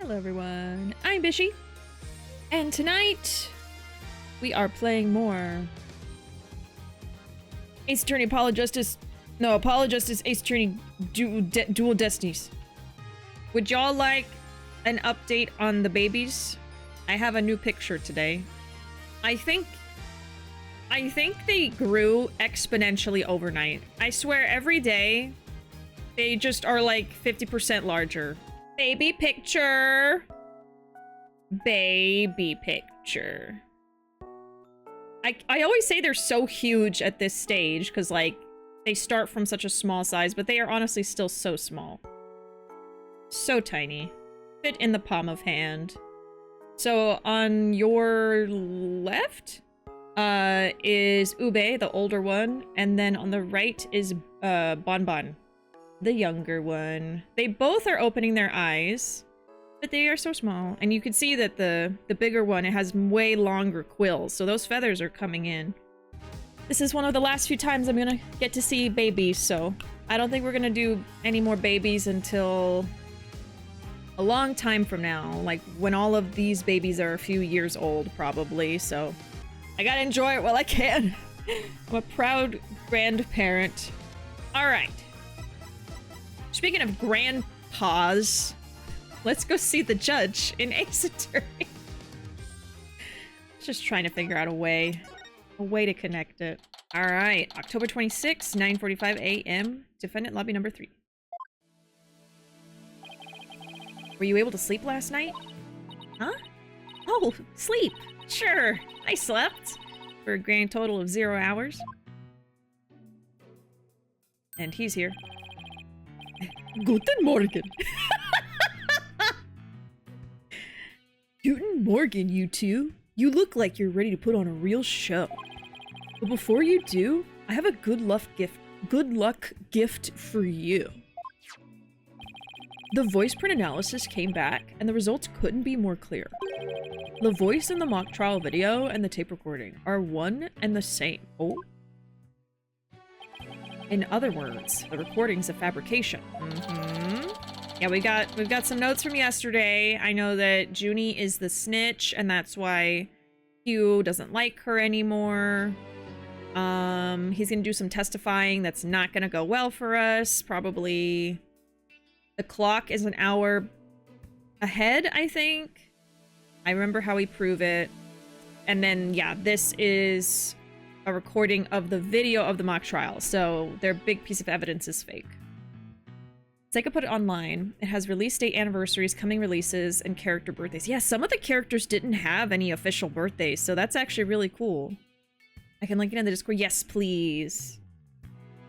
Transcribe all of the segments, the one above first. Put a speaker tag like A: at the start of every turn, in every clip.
A: Hello everyone, I'm Bishi, and tonight we are playing more Ace Attorney Apolojustice Ace Attorney Dual Destinies. Would y'all like an update on the babies? I have a new picture today. I think they grew exponentially overnight. I swear every day they just are like 50% larger. Baby picture. Baby picture. I always say they're so huge at this stage because, like, they start from such a small size, but they are honestly still so small. So tiny. Fit in the palm of hand. So on your left is Ube, the older one, and then on the right is Bonbon, the younger one. They both are opening their eyes, but they are so small. And you can see that the bigger one, it has way longer quills, so those feathers are coming in. This is one of the last few times I'm gonna get to see babies, so I don't think we're gonna do any more babies until a long time from now, like when all of these babies are a few years old, probably, so I gotta enjoy it while I can. I'm a proud grandparent. All right. Speaking of grandpas, let's go see the judge in Ace Attorney. Just trying to figure out a way to connect it. All right, October 26th, 9:45 a.m. Defendant lobby number 3. Were you able to sleep last night? Huh? Oh, sleep. Sure, I slept for a grand total of 0 hours. And he's here. Guten Morgen. Guten Morgen, you two. You look like you're ready to put on a real show. But before you do, I have a good luck gift for you. The voice print analysis came back, and the results couldn't be more clear. The voice in the mock trial video and the tape recording are one and the same. Oh? In other words, the recording's a fabrication. Yeah, we've got some notes from yesterday. I know that Junie is the snitch, and that's why Hugh doesn't like her anymore. He's gonna do some testifying that's not gonna go well for us. Probably the clock is an hour ahead, I think. I remember how we prove it. And then, yeah, this is a recording of the video of the mock trial, so their big piece of evidence is fake. Sega put it online. It has release date anniversaries, coming releases, and character birthdays. Yeah, some of the characters didn't have any official birthdays, so that's actually really cool. I can link it in the Discord. Yes, please.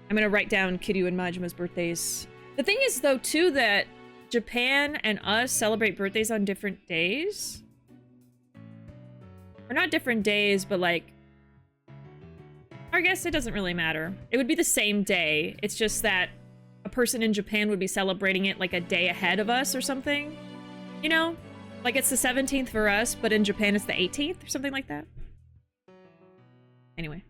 A: I'm gonna write down Kiryu and Majima's birthdays. The thing is, though, too, that Japan and us celebrate birthdays on different days. Or not different days, but like, I guess it doesn't really matter. It would be the same day. It's just that a person in Japan would be celebrating it like a day ahead of us or something. You know? Like it's the 17th for us, but in Japan it's the 18th or something like that. Anyway.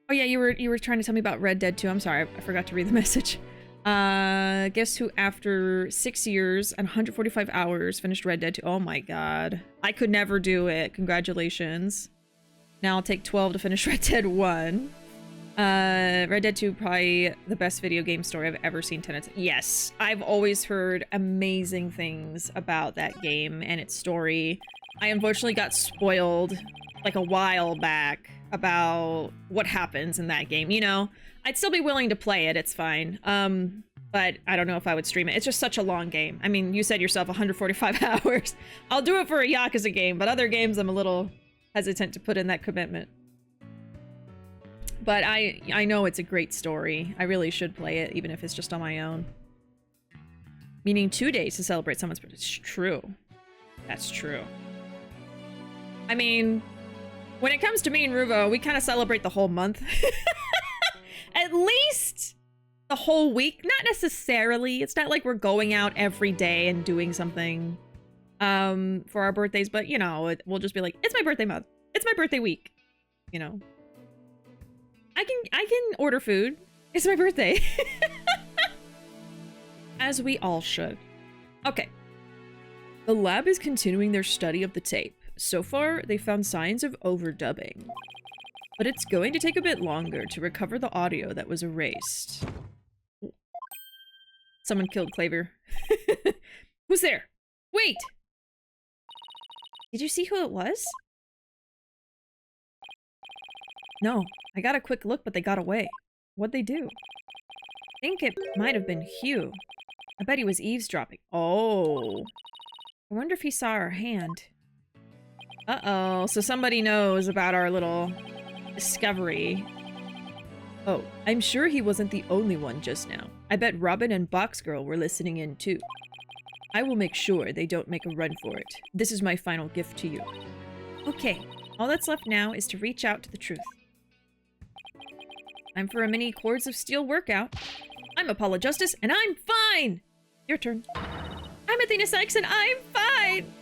A: Oh yeah, you were trying to tell me about Red Dead 2. I'm sorry, I forgot to read the message. Guess who after 6 years and 145 hours finished Red Dead 2? Oh my god. I could never do it. Congratulations. Now I'll take 12 to finish Red Dead 1. Red Dead 2, probably the best video game story I've ever seen 10 out of 10. Yes, I've always heard amazing things about that game and its story. I unfortunately got spoiled like a while back about what happens in that game, you know? I'd still be willing to play it, it's fine. But I don't know if I would stream it. It's just such a long game. I mean, you said yourself 145 hours. I'll do it for a Yakuza game, but other games I'm a little hesitant to put in that commitment. But I know it's a great story. I really should play it, even if it's just on my own. Meaning 2 days to celebrate someone's birthday. It's true. That's true. I mean, when it comes to me and Ruuuvo, we kind of celebrate the whole month. At least the whole week. Not necessarily. It's not like we're going out every day and doing something for our birthdays, but you know, we'll just be like, it's my birthday month. It's my birthday week. You know. I can order food. It's my birthday. As we all should. Okay. The lab is continuing their study of the tape. So far, they found signs of overdubbing. But it's going to take a bit longer to recover the audio that was erased. Someone killed Claver. Who's there? Wait! Did you see who it was? No, I got a quick look, but they got away. What'd they do? I think it might have been Hugh. I bet he was eavesdropping. Oh. I wonder if he saw our hand. Uh-oh, so somebody knows about our little discovery. Oh, I'm sure he wasn't the only one just now. I bet Robin and Boxgirl were listening in too. I will make sure they don't make a run for it. This is my final gift to you. Okay, all that's left now is to reach out to the truth. Time for a mini Chords of Steel workout. I'm Apollo Justice, and I'm fine! Your turn. I'm Athena Sykes, and I'm fine!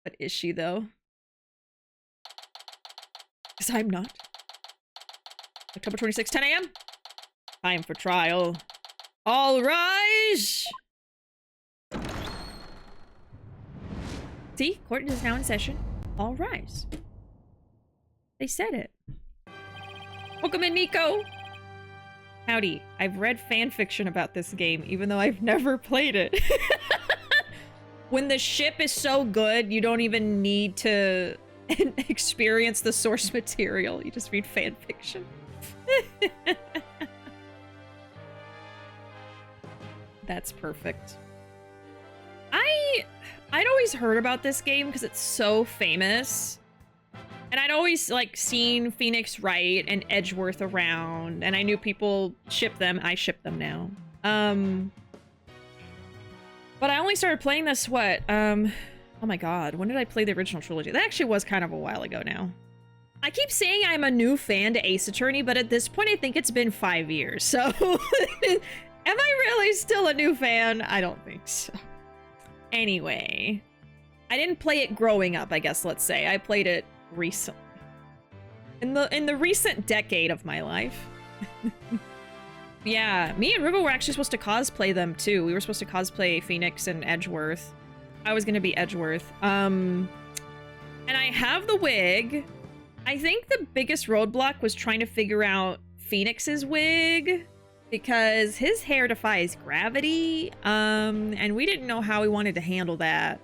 A: But is she, though? Because I'm not. October 26, 10 a.m. Time for trial. All rise! See? Court is now in session. All rise. They said it. Welcome in, Nico! Howdy. I've read fanfiction about this game, even though I've never played it. When the ship is so good, you don't even need to experience the source material. You just read fanfiction. That's perfect. I'd always heard about this game because it's so famous. And I'd always, like, seen Phoenix Wright and Edgeworth around, and I knew people ship them. I ship them now. But I only started playing this, what, oh my god, when did I play the original trilogy? That actually was kind of a while ago now. I keep saying I'm a new fan to Ace Attorney, but at this point I think it's been 5 years, so... Am I really still a new fan? I don't think so. Anyway. I didn't play it growing up, I guess, let's say. I played it recently. In the recent decade of my life. Yeah, me and Ruuuvo were actually supposed to cosplay them too. We were supposed to cosplay Phoenix and Edgeworth. I was gonna be Edgeworth. And I have the wig. I think the biggest roadblock was trying to figure out Phoenix's wig because his hair defies gravity. And we didn't know how we wanted to handle that.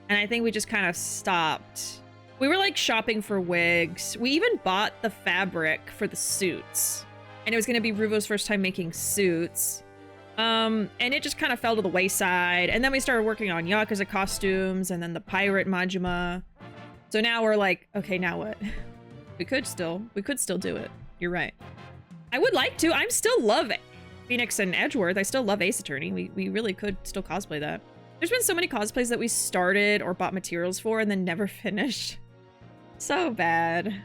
A: And I think we just kind of stopped. We were like shopping for wigs. We even bought the fabric for the suits. And it was going to be Ruuvo's first time making suits. And it just kind of fell to the wayside. And then we started working on Yakuza costumes and then the pirate Majima. So now we're like, okay, now what? We could still do it. You're right. I would like to. I'm still loving Phoenix and Edgeworth. I still love Ace Attorney. We really could still cosplay that. There's been so many cosplays that we started or bought materials for and then never finished. So bad.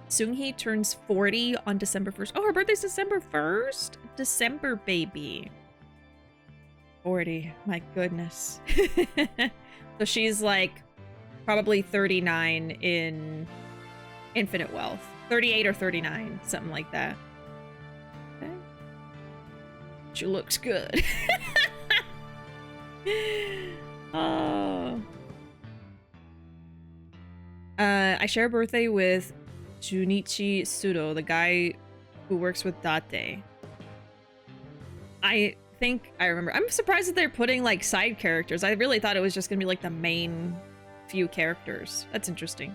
A: Seunghee turns 40 on December 1st. Oh, her birthday's December 1st? December, baby. 40. My goodness. So she's like probably 39 in Infinite Wealth. 38 or 39, something like that. Okay. She looks good. Oh. I share a birthday with Junichi Sudo, the guy who works with Date. I think I remember. I'm surprised that they're putting like side characters. I really thought it was just gonna be like the main few characters. That's interesting.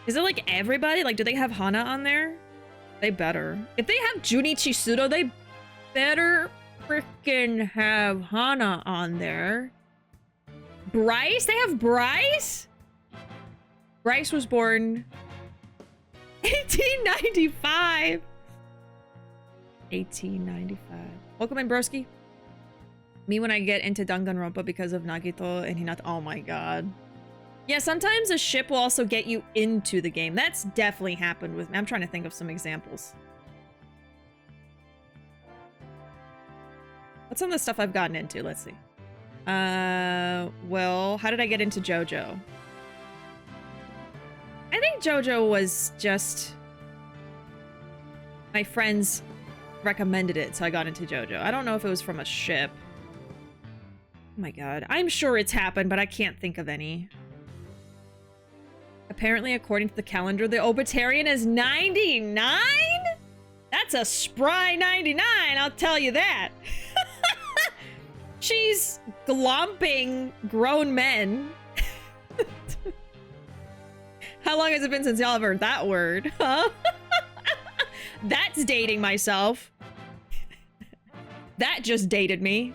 A: Is it like everybody? Like, do they have Hana on there? They better. If they have Junichi Sudo, they better freaking have Hana on there. Bryce? They have Bryce? Bryce was born 1895. 1895. Welcome in, broski. Me when I get into Danganronpa because of Nagito and Hinata. Oh my god. Yeah, sometimes a ship will also get you into the game. That's definitely happened with me. I'm trying to think of some examples. What's some of the stuff I've gotten into? Let's see. Well, how did I get into JoJo? I think JoJo was just... my friends recommended it, so I got into JoJo. I don't know if it was from a ship. my god. I'm sure it's happened, but I can't think of any. Apparently, according to the calendar, the Obitarian is 99? That's a spry 99, I'll tell you that. She's glomping grown men. How long has it been since y'all have heard that word, huh? That's dating myself. That just dated me.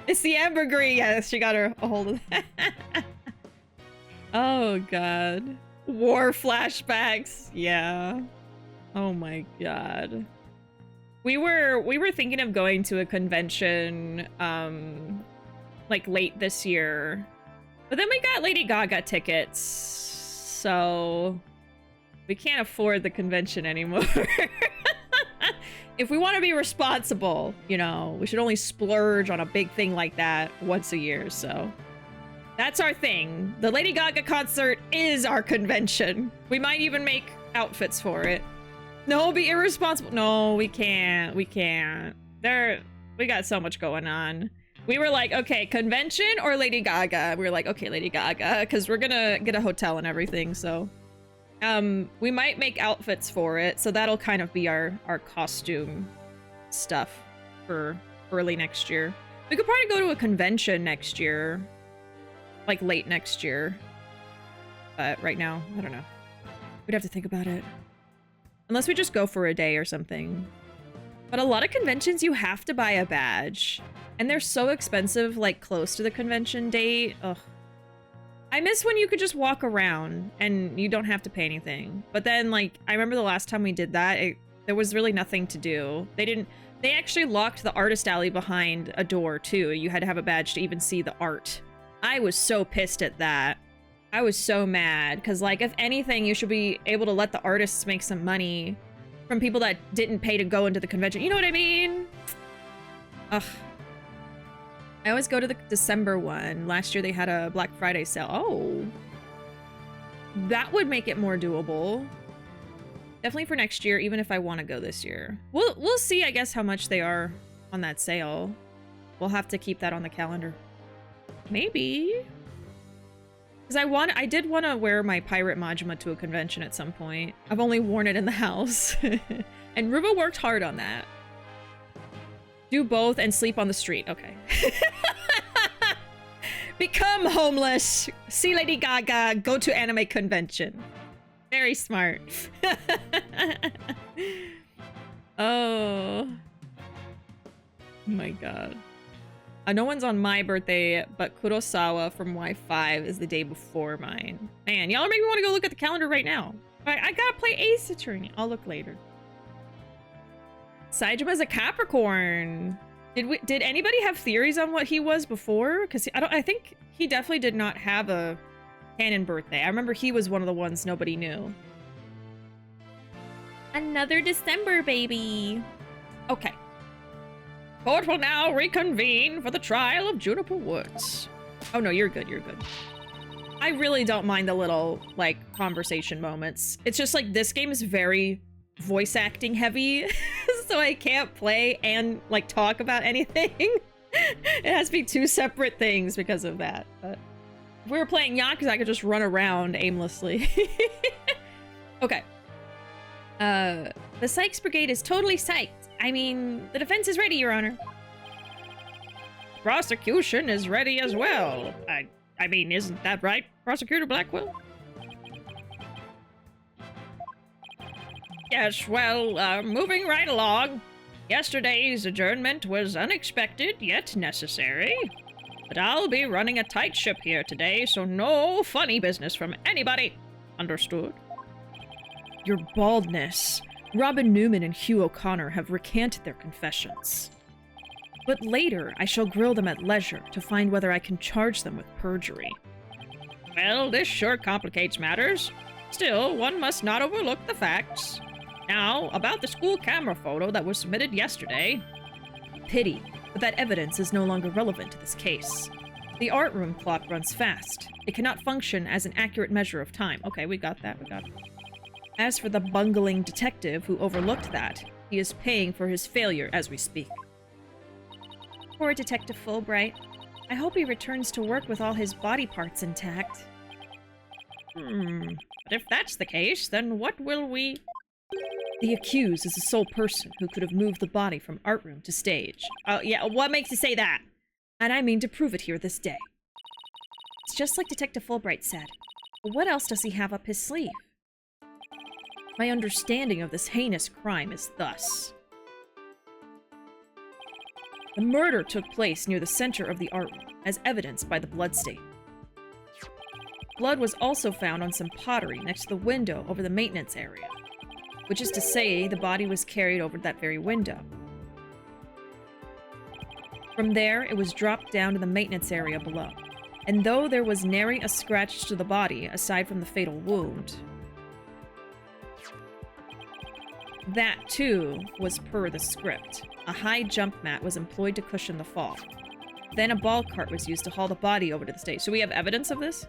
A: It's the ambergris. Yes, she got a hold of that. Oh, God. War flashbacks. Yeah. Oh, my God. We were thinking of going to a convention, like, late this year. But then we got Lady Gaga tickets, so we can't afford the convention anymore. If we want to be responsible, you know, we should only splurge on a big thing like that once a year, so that's our thing. The Lady Gaga concert is our convention. We might even make outfits for it. No, be irresponsible. No, we can't. We can't. We got so much going on. We were like, okay, convention or Lady Gaga? We were like, okay, Lady Gaga, because we're gonna get a hotel and everything, so. We might make outfits for it, so that'll kind of be our costume stuff for early next year. We could probably go to a convention next year. Like, late next year. But right now, I don't know. We'd have to think about it. Unless we just go for a day or something. But a lot of conventions, you have to buy a badge. And they're so expensive, like, close to the convention date. Ugh. I miss when you could just walk around and you don't have to pay anything. But then, like, I remember the last time we did that, there was really nothing to do. They actually locked the artist alley behind a door, too. You had to have a badge to even see the art. I was so pissed at that. I was so mad, because, like, if anything, you should be able to let the artists make some money from people that didn't pay to go into the convention. You know what I mean? Ugh. I always go to the December one. Last year they had a Black Friday sale. Oh. That would make it more doable. Definitely for next year, even if I want to go this year. We'll see, I guess, how much they are on that sale. We'll have to keep that on the calendar. Maybe. Because I did want to wear my pirate Majima to a convention at some point. I've only worn it in the house. And Ruuuvo worked hard on that. Do both and sleep on the street. Okay. Become homeless. See Lady Gaga. Go to anime convention. Very smart. Oh. My god. No one's on my birthday, but Kurosawa from Y5 is the day before mine. Man, y'all maybe want to go look at the calendar right now. I gotta play Ace Attorney. I'll look later. Saijima's a Capricorn. Did anybody have theories on what he was before? Because I think he definitely did not have a canon birthday. I remember he was one of the ones nobody knew. Another December baby. Okay. Court will now reconvene for the trial of Juniper Woods. Oh no, you're good, you're good. I really don't mind the little, like, conversation moments. It's just like this game is very voice acting heavy, so I can't play and, like, talk about anything. It has to be two separate things because of that. But if we were playing Yakuza, I could just run around aimlessly. Okay. The Sykes Brigade is totally psyched. I mean, the defense is ready, Your Honor. Prosecution is ready as well. I mean, isn't that right, Prosecutor Blackwell? Yes, well, moving right along. Yesterday's adjournment was unexpected, yet necessary. But I'll be running a tight ship here today, so no funny business from anybody. Understood? Your baldness. Robin Newman and Hugh O'Connor have recanted their confessions. But later, I shall grill them at leisure to find whether I can charge them with perjury. Well, this sure complicates matters. Still, one must not overlook the facts. Now, about the school camera photo that was submitted yesterday. Pity, but that evidence is no longer relevant to this case. The art room clock runs fast. It cannot function as an accurate measure of time. Okay, we got that, we got it. As for the bungling detective who overlooked that, he is paying for his failure as we speak. Poor Detective Fulbright. I hope he returns to work with all his body parts intact. But if that's the case, then what will we... The accused is the sole person who could have moved the body from art room to stage. Oh, yeah, what makes you say that? And I mean to prove it here this day. It's just like Detective Fulbright said. But what else does he have up his sleeve? My understanding of this heinous crime is thus. The murder took place near the center of the art room, as evidenced by the bloodstain. Blood was also found on some pottery next to the window over the maintenance area, which is to say the body was carried over that very window. From there, it was dropped down to the maintenance area below, and though there was nary a scratch to the body aside from the fatal wound, that too was per the script. A high jump mat was employed to cushion the fall. Then a ball cart was used to haul the body over to the stage. So we have evidence of this?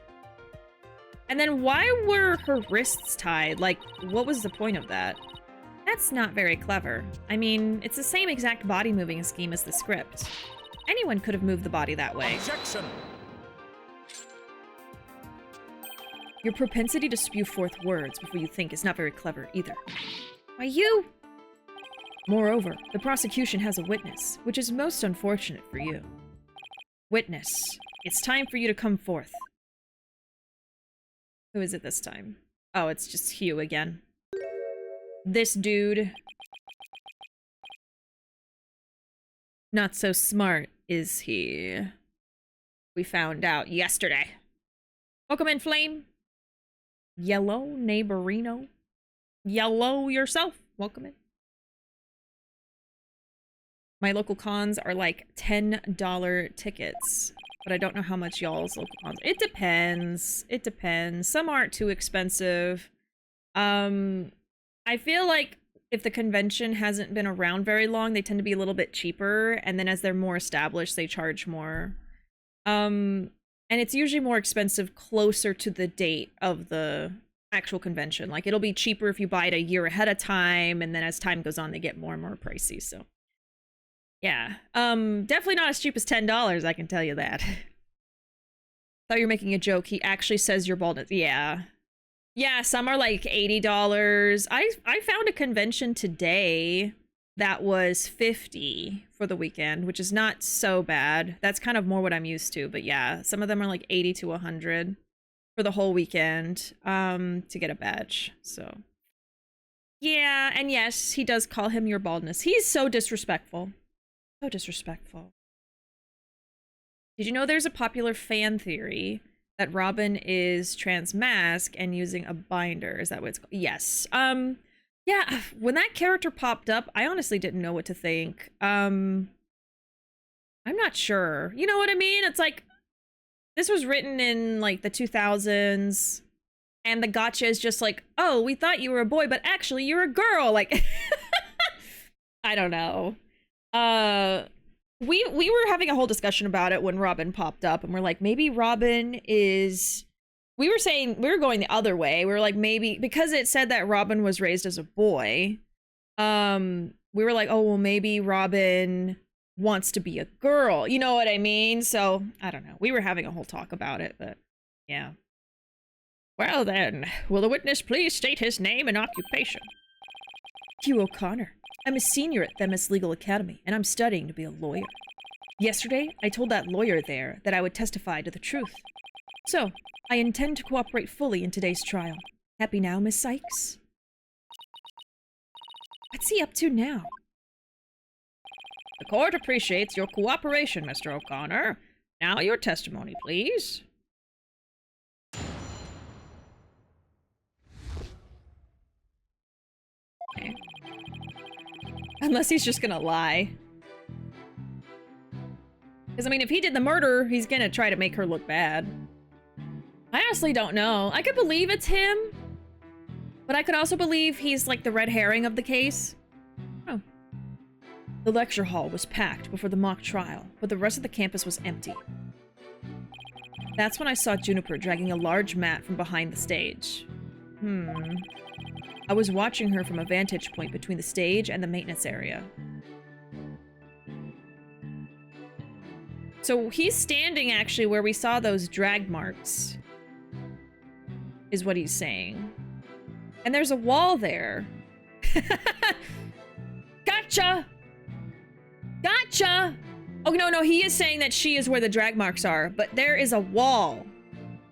A: And then why were her wrists tied? Like, what was the point of that? That's not very clever. I mean, it's the same exact body moving scheme as the script. Anyone could have moved the body that way.
B: Objection!
A: Your propensity to spew forth words before you think is not very clever either. Why, you... Moreover, the prosecution has a witness, which is most unfortunate for you. Witness, it's time for you to come forth. Who is it this time? Oh, it's just Hugh again. This dude. Not so smart, is he? We found out yesterday. Welcome in, Flame. Yellow Neighborino. Yellow yourself. Welcome in. My local cons are like $10 tickets, but I don't know how much y'all's local cons. It depends. It depends. Some aren't too expensive. I feel like if the convention hasn't been around very long, they tend to be a little bit cheaper, and then as they're more established, they charge more. And it's usually more expensive closer to the date of the actual convention. Like, it'll be cheaper if you buy it a year ahead of time, and then as time goes on, they get more and more pricey, so. Yeah, definitely not as cheap as $10, I can tell you that. Thought you were making a joke. He actually says you're bald. Yeah. Yeah, some are like $80. I found a convention today that was $50 for the weekend, which is not so bad. That's kind of more what I'm used to, but yeah, some of them are like $80 to $100 for the whole weekend, to get a badge, so. Yeah, and yes, he does call him your baldness. He's so disrespectful. So disrespectful. Did you know there's a popular fan theory that Robin is transmask and using a binder? Is that what it's called? Yes. Yeah, when that character popped up, I honestly didn't know what to think. I'm not sure. You know what I mean? It's like, this was written in like the 2000s, and the gotcha is just like, oh, we thought you were a boy, but actually you're a girl. Like, I don't know. We were having a whole discussion about it when Robin popped up, and we're like, maybe Robin is... We were saying, we were going the other way. We were like, maybe, because it said that Robin was raised as a boy, we were like, oh, well, maybe Robin wants to be a girl. You know what I mean? So, I don't know. We were having a whole talk about it, but yeah. Well then, will the witness please state his name and occupation? Hugh O'Connor. I'm a senior at Themis Legal Academy, and I'm studying to be a lawyer. Yesterday, I told that lawyer there that I would testify to the truth. So, I intend to cooperate fully in today's trial. Happy now, Miss Sykes? What's he up to now? The court appreciates your cooperation, Mr. O'Connor. Now your testimony, please. Okay. Unless he's just gonna lie. Because, I mean, if he did the murder, he's gonna try to make her look bad. I honestly don't know. I could believe it's him, but I could also believe he's like the red herring of the case. Oh. The lecture hall was packed before the mock trial, but the rest of the campus was empty. That's when I saw Juniper dragging a large mat from behind the stage. I was watching her from a vantage point between the stage and the maintenance area. So he's standing actually where we saw those drag marks. Is what he's saying. And there's a wall there. Gotcha! Gotcha! Oh, no, he is saying that she is where the drag marks are, but there is a wall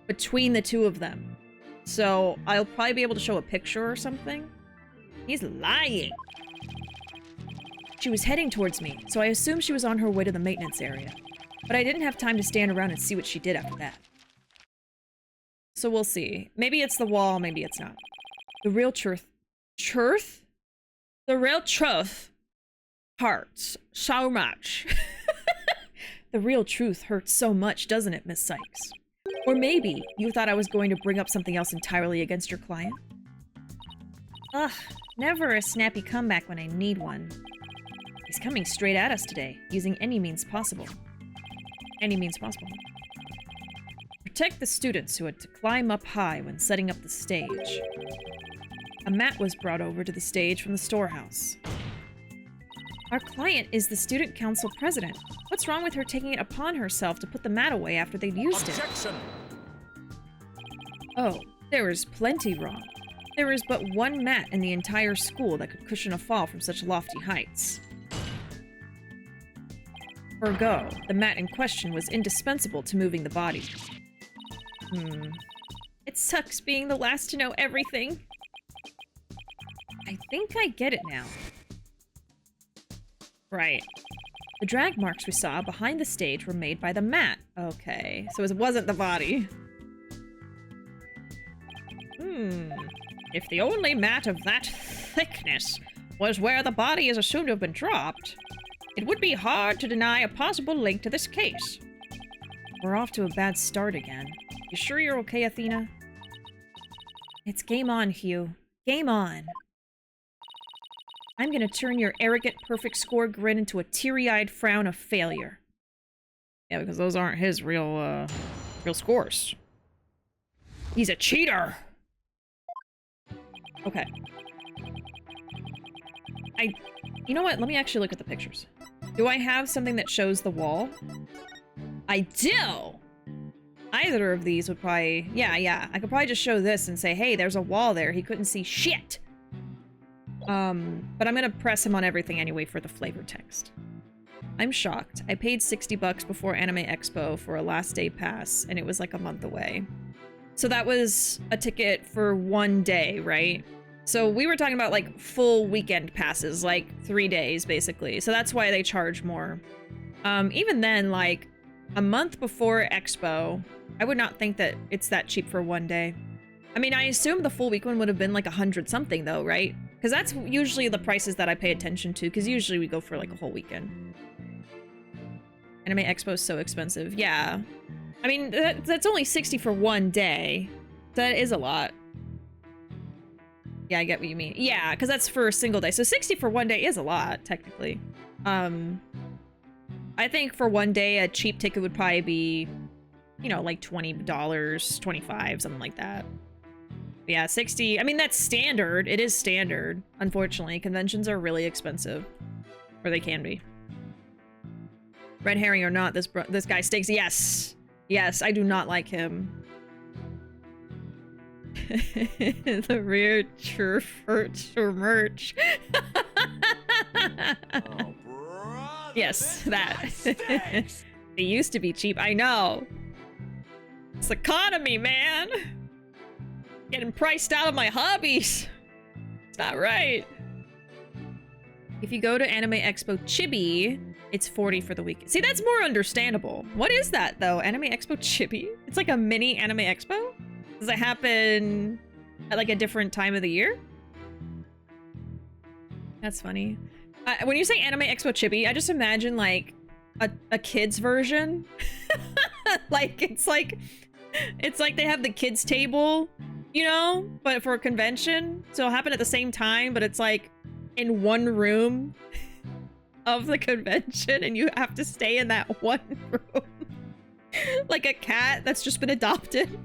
A: between the two of them. So I'll probably be able to show a picture or something. He's lying. She was heading towards me, so I assumed she was on her way to the maintenance area. But I didn't have time to stand around and see what she did after that. So we'll see. Maybe it's the wall, maybe it's not. The real truth. Truth? The real truth hurts so much. The real truth hurts so much, doesn't it, Miss Sykes? Or maybe you thought I was going to bring up something else entirely against your client? Ugh, never a snappy comeback when I need one. He's coming straight at us today, using any means possible. Any means possible. Protect the students who had to climb up high when setting up the stage. A mat was brought over to the stage from the storehouse. Our client is the student council president. What's wrong with her taking it upon herself to put the mat away after they'd used
B: Objection.
A: it? Oh, there is plenty wrong. There is but one mat in the entire school that could cushion a fall from such lofty heights. Ergo, the mat in question was indispensable to moving the body. It sucks being the last to know everything. I think I get it now. Right. The drag marks we saw behind the stage were made by the mat. Okay, so it wasn't the body. If the only mat of that thickness was where the body is assumed to have been dropped, it would be hard to deny a possible link to this case. We're off to a bad start again. You sure you're okay, Athena? It's game on, Hugh. Game on. I'm gonna turn your arrogant perfect score grin into a teary-eyed frown of failure. Yeah, because those aren't his real scores. He's a cheater! Okay. You know what? Let me actually look at the pictures. Do I have something that shows the wall? I do! Either of these would probably... Yeah. I could probably just show this and say, hey, there's a wall there. He couldn't see shit! But I'm gonna press him on everything anyway for the flavor text. I'm shocked. I paid $60 before Anime Expo for a last day pass, and it was like a month away. So that was a ticket for one day, right? So we were talking about like full weekend passes, like 3 days basically. So that's why they charge more. Even then, like a month before Expo, I would not think that it's that cheap for one day. I mean, I assume the full week one would have been like 100 something though, right? Because that's usually the prices that I pay attention to, because usually we go for like a whole weekend. Anime Expo is so expensive. Yeah. I mean, that's only 60 for one day. That is a lot. Yeah, I get what you mean. Yeah, because that's for a single day. So 60 for one day is a lot, technically. I think for one day, a cheap ticket would probably be, you know, like $20, $25, something like that. Yeah, 60. I mean, that's standard. It is standard. Unfortunately, conventions are really expensive. Or they can be. Red herring or not, this guy stinks. Yes. Yes, I do not like him. The rear church or merch.
B: Oh, brother,
A: yes, that. They used to be cheap. I know. It's economy, man. Getting priced out of my hobbies. It's not right. If you go to Anime Expo Chibi, it's 40 for the week. See, that's more understandable. What is that, though? Anime Expo Chibi? It's like a mini Anime Expo? Does it happen at, like, a different time of the year? That's funny. When you say Anime Expo Chibi, I just imagine, like, a kid's version. Like, it's like they have the kids' table, you know? But for a convention. So it'll happen at the same time, but it's, like, in one room of the convention, and you have to stay in that one room. Like a cat that's just been adopted.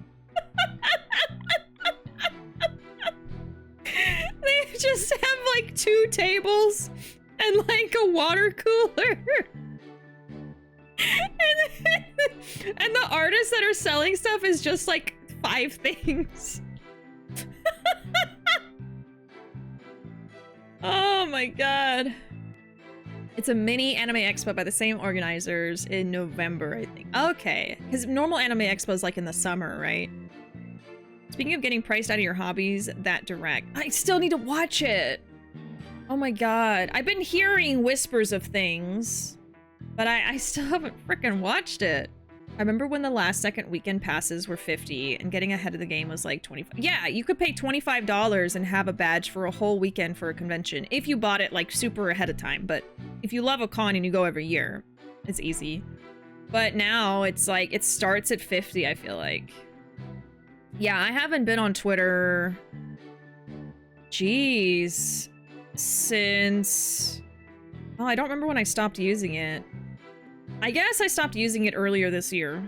A: They just have like 2 tables and like a water cooler. And the artists that are selling stuff is just like 5 things. Oh my god. It's a mini anime expo by the same organizers in November, I think. Okay, because normal anime expo is like in the summer, right? Speaking of getting priced out of your hobbies, that direct. I still need to watch it. Oh my god. I've been hearing whispers of things, but I still haven't freaking watched it. I remember when the last second weekend passes were 50 and getting ahead of the game was like 25. Yeah, you could pay $25 and have a badge for a whole weekend for a convention if you bought it like super ahead of time. But if you love a con and you go every year, it's easy. But now it's like it starts at 50, I feel like. Yeah, I haven't been on Twitter. Jeez. Since... Oh, I don't remember when I stopped using it. I guess I stopped using it earlier this year.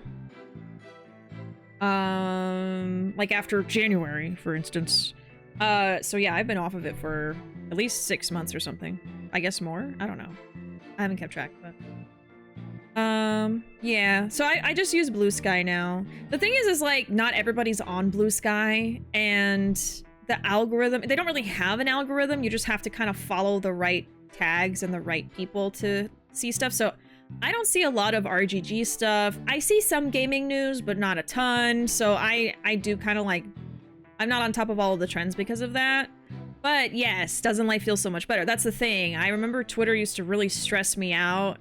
A: Like after January, for instance. So yeah, I've been off of it for at least 6 months or something. I guess more? I don't know. I haven't kept track, but... yeah. So I just use Blue Sky now. The thing is like, not everybody's on Blue Sky, and the algorithm... They don't really have an algorithm. You just have to kind of follow the right tags and the right people to see stuff. So I don't see a lot of RGG stuff. I see some gaming news, but not a ton. So I do kind of like... I'm not on top of all of the trends because of that. But yes, doesn't life feel so much better? That's the thing. I remember Twitter used to really stress me out.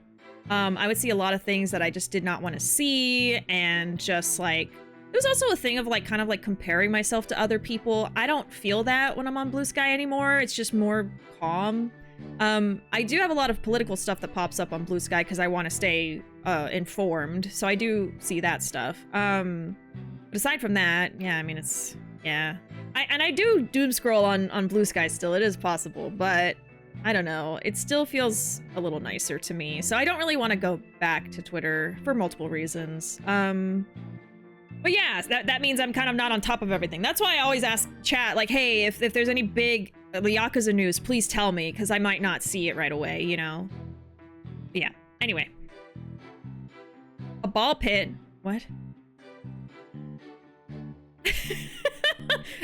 A: I would see a lot of things that I just did not want to see, and just like... It was also a thing of like kind of like comparing myself to other people. I don't feel that when I'm on Blue Sky anymore. It's just more calm. I do have a lot of political stuff that pops up on Blue Sky because I want to stay informed, so I do see that stuff. But aside from that, yeah, I mean, it's... Yeah. I do doom scroll on Blue Sky still. It is possible, but I don't know. It still feels a little nicer to me. So I don't really want to go back to Twitter for multiple reasons. But yeah, that means I'm kind of not on top of everything. That's why I always ask chat, like, hey, if there's any big Yakuza news, please tell me, because I might not see it right away, you know? But yeah, anyway. A ball pit. What?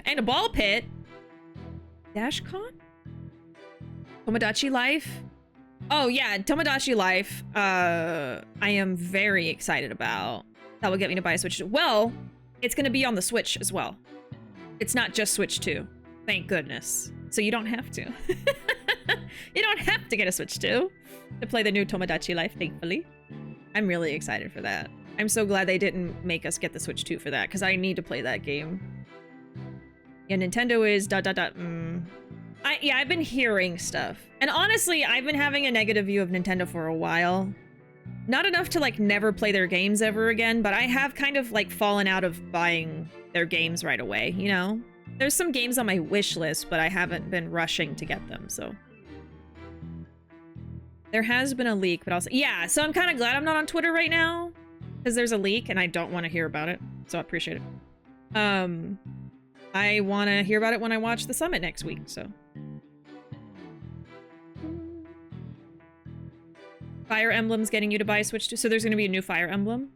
A: And a ball pit. DashCon? Tomodachi Life? Oh yeah, Tomodachi Life, I am very excited about. That will get me to buy a Switch 2. Well, it's gonna be on the Switch as well. It's not just Switch 2. Thank goodness. So you don't have to. You don't have to get a Switch 2 to play the new Tomodachi Life, thankfully. I'm really excited for that. I'm so glad they didn't make us get the Switch 2 for that, because I need to play that game. Yeah, Nintendo is ... Yeah, I've been hearing stuff. And honestly, I've been having a negative view of Nintendo for a while. Not enough to, like, never play their games ever again, but I have kind of, like, fallen out of buying their games right away, you know? There's some games on my wish list, but I haven't been rushing to get them, so... There has been a leak, but also... Yeah, so I'm kind of glad I'm not on Twitter right now, because there's a leak, and I don't want to hear about it, so I appreciate it. I want to hear about it when I watch the summit next week, so... Fire Emblem's getting you to buy a Switch 2, so there's going to be a new Fire Emblem.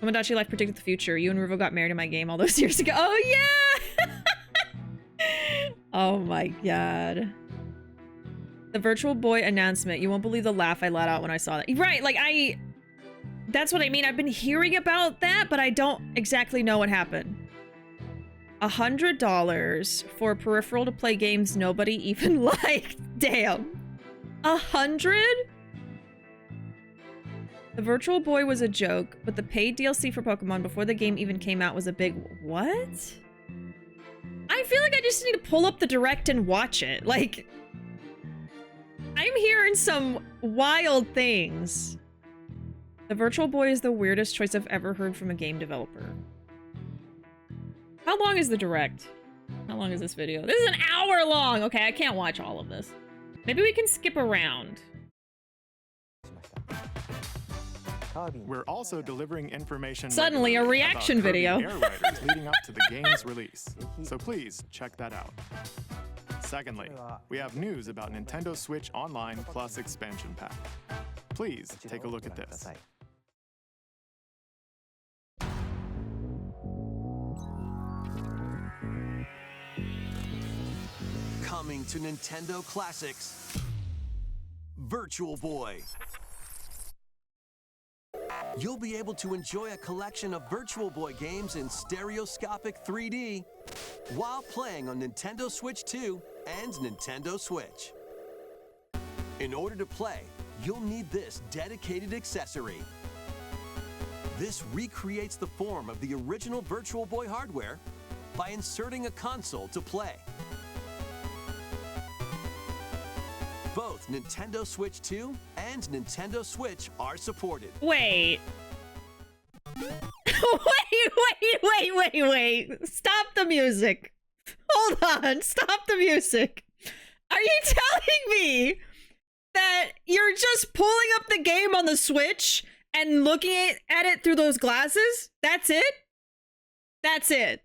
A: Tomodachi Life predicted the future. You and Ruuuvo got married in my game all those years ago. Oh, yeah! Oh, my God. The Virtual Boy announcement. You won't believe the laugh I let out when I saw that. Right, like, that's what I mean. I've been hearing about that, but I don't exactly know what happened. $100 for a peripheral to play games nobody even liked. Damn. 100? The Virtual Boy was a joke, but the paid DLC for Pokemon before the game even came out was a big... What? I feel like I just need to pull up the direct and watch it. Like, I'm hearing some wild things. The Virtual Boy is the weirdest choice I've ever heard from a game developer. How long is the direct? How long is this video? This is an hour long! Okay, I can't watch all of this. Maybe we can skip around.
C: We're also delivering information.
A: Suddenly a reaction video.
C: Air riders leading up to the game's release, so please check that out. Secondly, we have news about Nintendo Switch Online Plus expansion pack. Please take a look at this.
D: Coming to Nintendo Classics, Virtual Boy. You'll be able to enjoy a collection of Virtual Boy games in stereoscopic 3D while playing on Nintendo Switch 2 and Nintendo Switch. In order to play, you'll need this dedicated accessory. This recreates the form of the original Virtual Boy hardware by inserting a console to play. Both Nintendo Switch 2 and Nintendo Switch are supported.
A: Wait. wait. Stop the music. Hold on. Stop the music. Are you telling me that you're just pulling up the game on the Switch and looking at it through those glasses? That's it? That's it.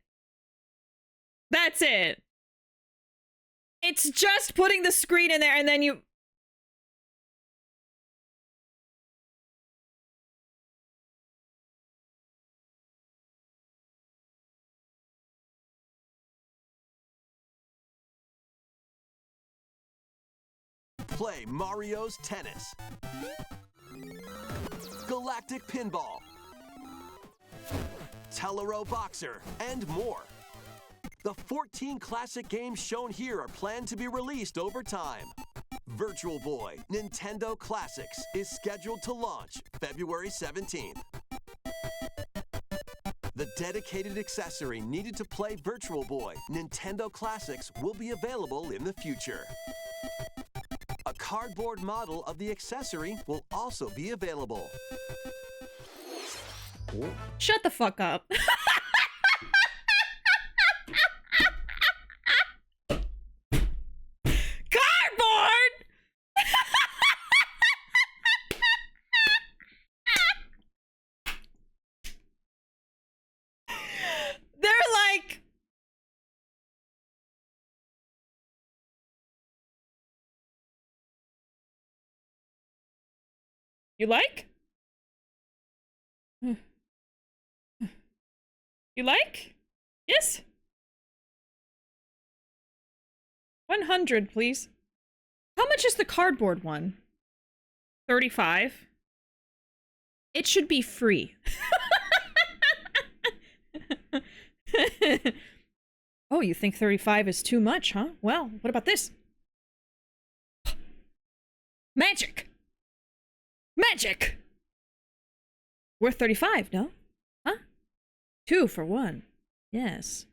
A: That's it. It's just putting the screen in there and then you...
D: Play Mario's Tennis, Galactic Pinball, Telero Boxer, and more. The 14 classic games shown here are planned to be released over time. Virtual Boy Nintendo Classics is scheduled to launch February 17th. The dedicated accessory needed to play Virtual Boy Nintendo Classics will be available in the future. A cardboard model of the accessory will also be available.
A: Shut the fuck up. Cardboard! They're like... You like? You like? Yes? 100, please. How much is the cardboard one? 35? It should be free. Oh, you think 35 is too much, huh? Well, what about this? Magic! Magic! Worth 35, no? Huh? 2 for 1. Yes.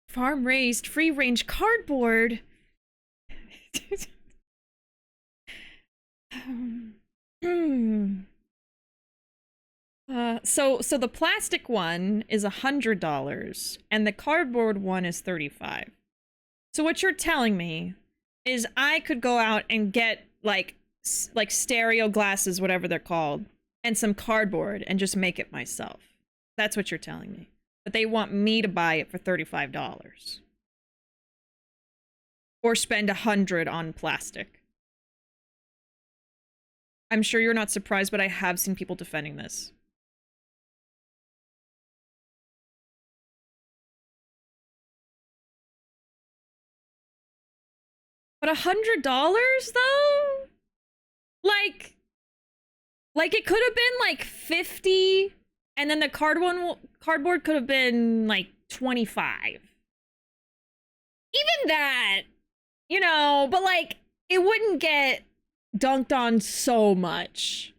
A: Farm-raised, free-range cardboard. So the plastic one is $100, and the cardboard one is $35. So what you're telling me is I could go out and get like stereo glasses, whatever they're called, and some cardboard and just make it myself. That's what you're telling me. But they want me to buy it for $35. Or spend $100 on plastic. I'm sure you're not surprised, but I have seen people defending this. But $100 though? Like it could have been like 50, and then the cardboard could have been like 25. Even that, you know, but like it wouldn't get dunked on so much.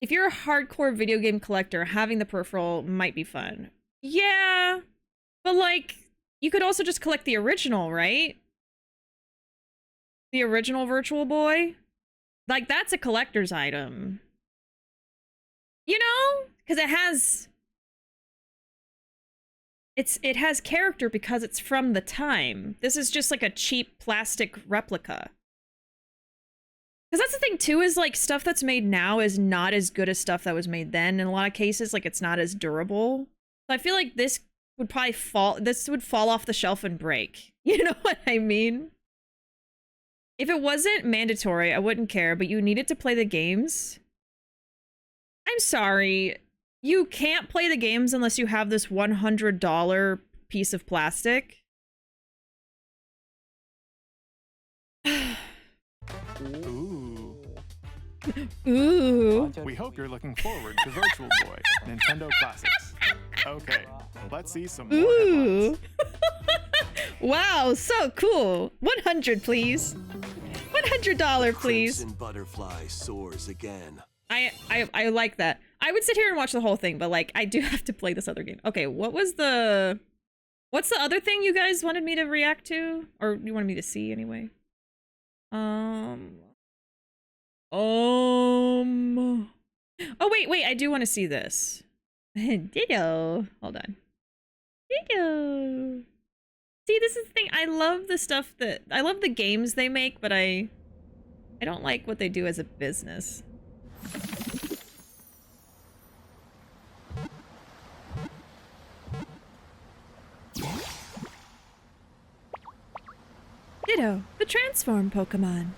A: If you're a hardcore video game collector, having the peripheral might be fun. Yeah, but like you could also just collect the original, right? The original Virtual Boy? Like, that's a collector's item. You know? Because it has... It has character because it's from the time. This is just like a cheap plastic replica. Because that's the thing, too, is like stuff that's made now is not as good as stuff that was made then. In a lot of cases, like, it's not as durable. So I feel like this would probably fall off the shelf and break. You know what I mean? If it wasn't mandatory, I wouldn't care, but you needed to play the games. I'm sorry. You can't play the games unless you have this $100 piece of plastic.
C: Ooh.
A: Ooh.
C: We hope you're looking forward to Virtual Boy, Nintendo Classics. Okay, let's see some more headlines.
A: Ooh. Wow, so cool. 100, please. $100, please.
D: Crimson butterfly soars again.
A: I like that. I would sit here and watch the whole thing, but like I do have to play this other game. Okay, what's the other thing you guys wanted me to react to? Or you wanted me to see anyway? Oh wait, I do want to see this. Ditto. Hold on. Ditto. See, this is the thing. I love the stuff that I love the games they make, but I don't like what they do as a business. Ditto, the transform Pokemon.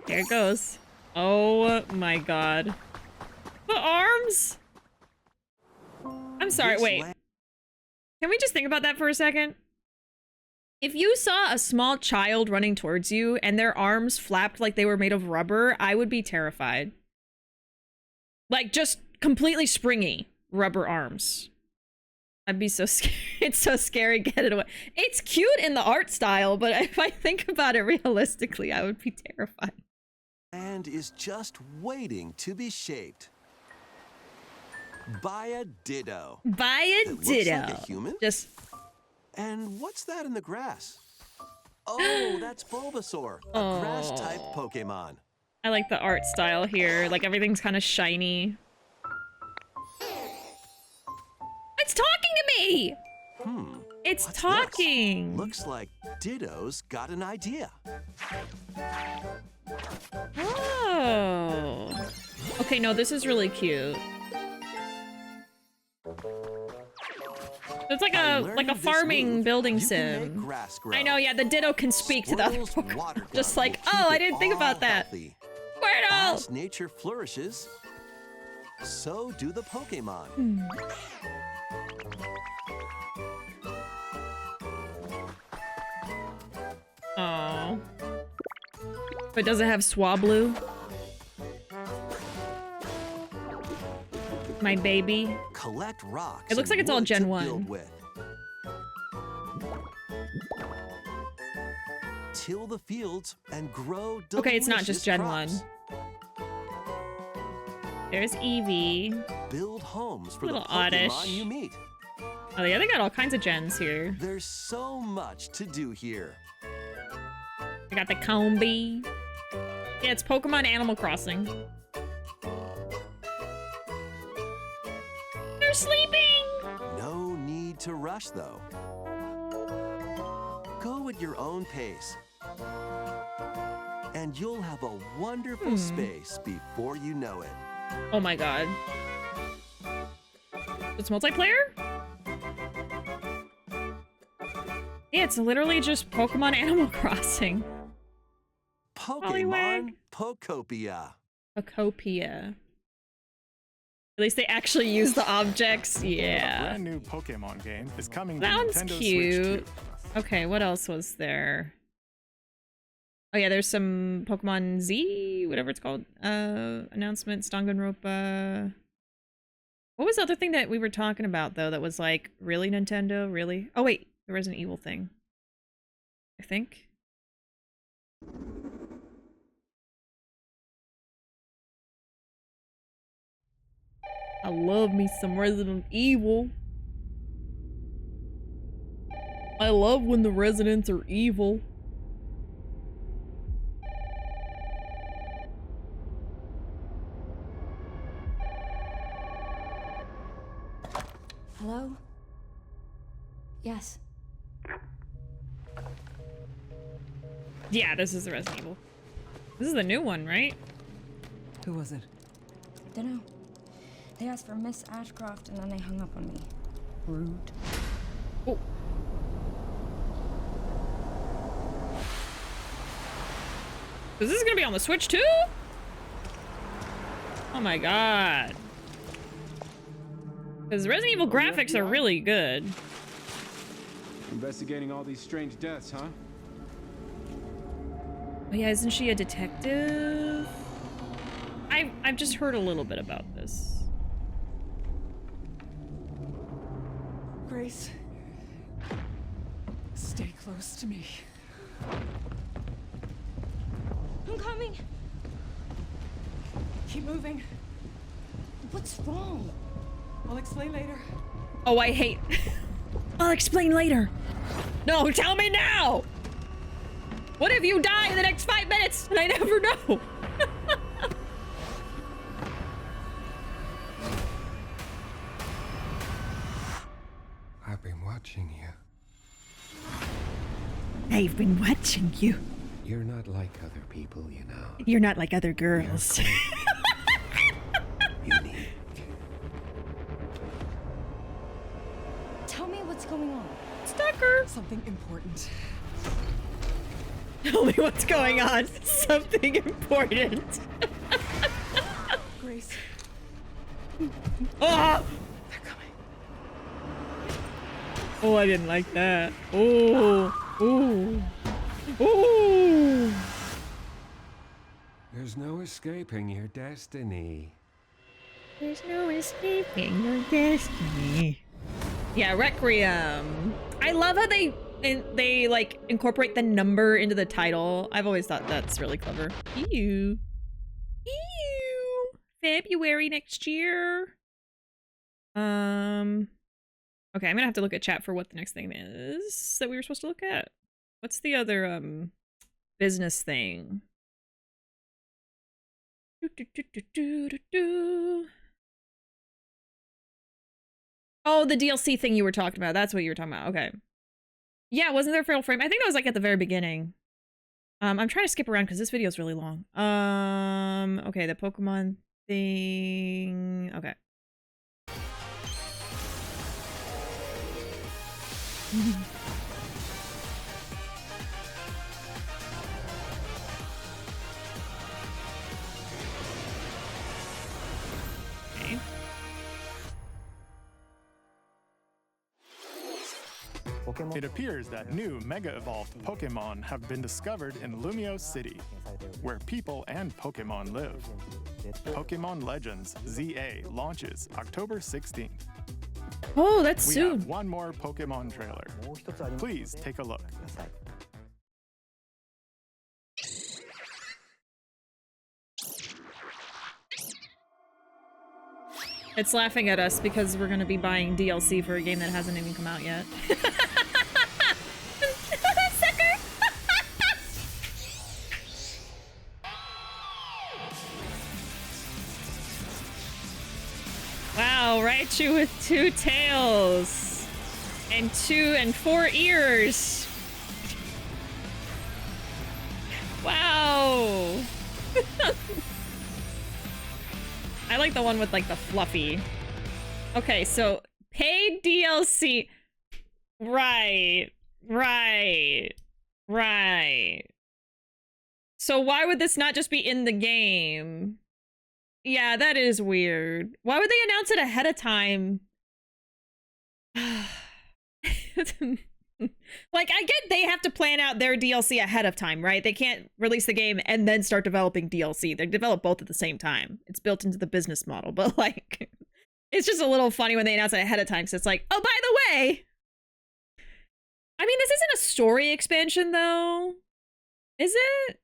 A: There it goes. Oh my god. The arms? I'm sorry, wait. Can we just think about that for a second? If you saw a small child running towards you and their arms flapped like they were made of rubber, I would be terrified. Like, just completely springy rubber arms. I'd be so scared. It's so scary. Get it away. It's cute in the art style, but if I think about it realistically, I would be terrified.
D: And is just waiting to be shaped. By a Ditto.
A: By a
D: That looks
A: Ditto.
D: like a human?
A: Just.
D: And what's that in the grass? Oh, that's Bulbasaur, a grass-type Pokemon.
A: I like the art style here. Like everything's kind of shiny. It's talking to me! It's
D: What's
A: talking!
D: This? Looks like Ditto's got an idea.
A: Oh. Okay, no, this is really cute. It's like a farming building sim. I know, yeah, the Ditto can speak to the other Pokemon. Just like, oh, I didn't think about that. Squirtle!
D: As nature flourishes, so do the Pokemon.
A: Oh. But does it have Swablu? My baby.
D: Collect rocks.
A: It looks like it's all
D: and
A: Gen
D: wood to
A: 1.
D: build with. Till the fields and grow.
A: Okay, it's not just Gen
D: delicious
A: 1.
D: crops.
A: There's Eevee.
D: Build homes for
A: Little
D: the Pokemon
A: oddish.
D: you meet.
A: Oh yeah, they got all kinds of gens here.
D: There's so much to do here.
A: I got the Combi. Yeah, it's Pokemon Animal Crossing. They're sleeping!
D: No need to rush, though. Go at your own pace. And you'll have a wonderful space before you know it.
A: Oh my god. It's multiplayer? Yeah, it's literally just Pokemon Animal Crossing.
D: Pokemon Pokopia.
A: Pokopia. At least they actually use the objects.
C: A
A: Yeah.
C: brand new Pokemon game is coming to
A: That one's
C: Nintendo
A: cute.
C: Switch 2.
A: Okay, what else was there? Oh yeah, there's some Pokemon Z, whatever it's called. Announcements, Danganronpa. What was the other thing that we were talking about though that was like, really Nintendo? Really? Oh wait, the Resident Evil thing. I think. I love me some Resident Evil. I love when the residents are evil.
B: Hello? Yes.
A: Yeah, this is the Resident Evil. This is the new one, right?
E: Who was it?
B: Dunno. They asked for Miss Ashcroft and then they hung up on me. Rude.
A: Oh. Is this gonna be on the Switch too? Oh my god. Because Resident Evil graphics are really good.
F: Investigating all these strange deaths, huh?
A: Oh yeah, isn't she a detective? I've just heard a little bit about this.
E: Grace, stay close to me.
B: I'm coming.
E: Keep moving.
B: What's wrong?
E: I'll explain later.
A: Oh, I hate... I'll explain later. No, tell me now! What if you die in the next 5 minutes and I never know?
G: I've been watching you.
A: I've been watching you.
G: You're not like other people, you know.
A: You're not like other girls.
G: Unique.
B: Tell me what's going on.
A: Stalker!
E: Something important.
A: Tell me what's going on. Something important.
E: Grace,
A: Oh!
E: they're coming.
A: Oh, I didn't like that. Oh. Ooh. Ooh.
G: There's no escaping your destiny.
A: There's no escaping your destiny. Yeah, Requiem. I love how they like incorporate the number into the title. I've always thought that's really clever. Ew. Ew. February next year. Okay, I'm gonna have to look at chat for what the next thing is that we were supposed to look at. What's the other business thing? Oh, the DLC thing you were talking about. That's what you were talking about. Okay. Yeah, wasn't there a fatal frame? I think that was like at the very beginning. I'm trying to skip around because this video is really long. Okay, the Pokemon thing. Okay. Okay.
C: It appears that new Mega Evolved Pokemon have been discovered in Lumio City, where people and Pokemon live. Pokemon Legends ZA launches October 16th.
A: Oh, that's
C: We
A: soon.
C: have one more Pokemon trailer. Please take a look.
A: It's laughing at us because we're gonna be buying DLC for a game that hasn't even come out yet. Sucker! Wow, Raichu with 2 tails and 2 and 4 ears. Wow. I like the one with like the fluffy. Okay, so paid DLC. Right. So why would this not just be in the game? Yeah, that is weird. Why would they announce it ahead of time? Like, I get they have to plan out their DLC ahead of time, right? They can't release the game and then start developing DLC. They develop both at the same time. It's built into the business model, but like, it's just a little funny when they announce it ahead of time. So it's like, oh, by the way, I mean, this isn't a story expansion though, is it?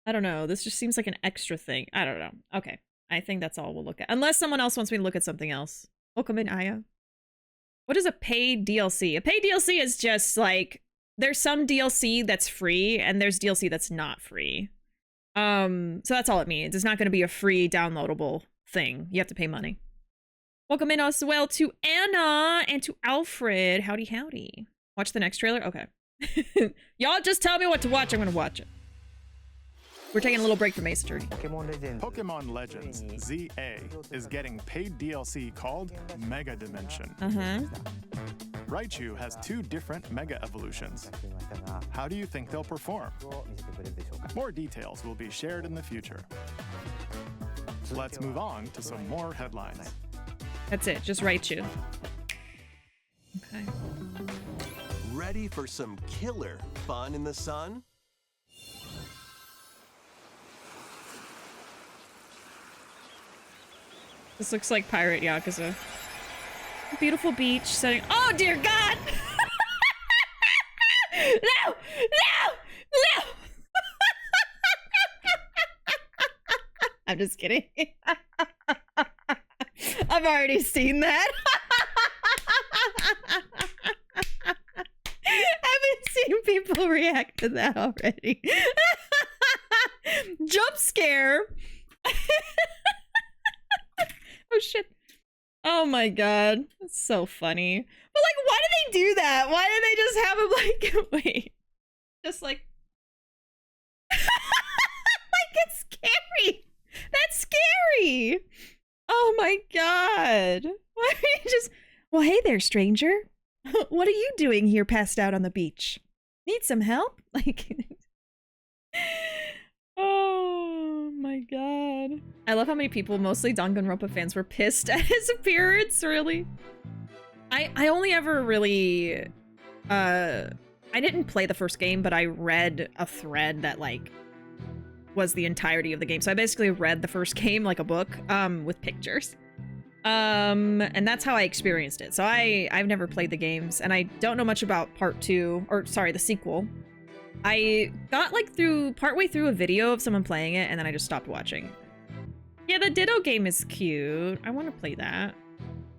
A: I don't know. This just seems like an extra thing. I don't know. Okay. I think that's all we'll look at. Unless someone else wants me to look at something else. Welcome in, Aya. What is a paid DLC? A paid DLC is just like, there's some DLC that's free and there's DLC that's not free. So that's all it means. It's not going to be a free downloadable thing. You have to pay money. Welcome in as well to Anna and to Alfred. Howdy, howdy. Watch the next trailer? Okay. Y'all just tell me what to watch. I'm going to watch it. We're taking a little break from Ace Attorney.
C: Pokemon Legends ZA is getting paid DLC called Mega Dimension. Raichu has 2 different Mega Evolutions. How do you think they'll perform? More details will be shared in the future. Let's move on to some more headlines.
A: That's it, just Raichu. Okay.
D: Ready for some killer fun in the sun?
A: This looks like Pirate Yakuza. Beautiful beach setting. Oh dear God! No! No! No! I'm just kidding. I've already seen that. I've been seeing people react to that already. Jump scare. Oh shit. Oh my God. That's so funny. But like, why did they do that? Why did they just have him like, wait. Just like. Like, it's scary. That's scary. Oh my God. Why are you just. Well, hey there, stranger. What are you doing here passed out on the beach? Need some help? Like. Oh my God. I love how many people, mostly Danganronpa fans, were pissed at his appearance, really. I only ever really, I didn't play the first game, but I read a thread that, like, was the entirety of the game. So I basically read the first game like a book, with pictures. And that's how I experienced it. So I've never played the games, and I don't know much about part 2, or sorry, the sequel. I got like partway through a video of someone playing it, and then I just stopped watching. Yeah, the Ditto game is cute. I want to play that.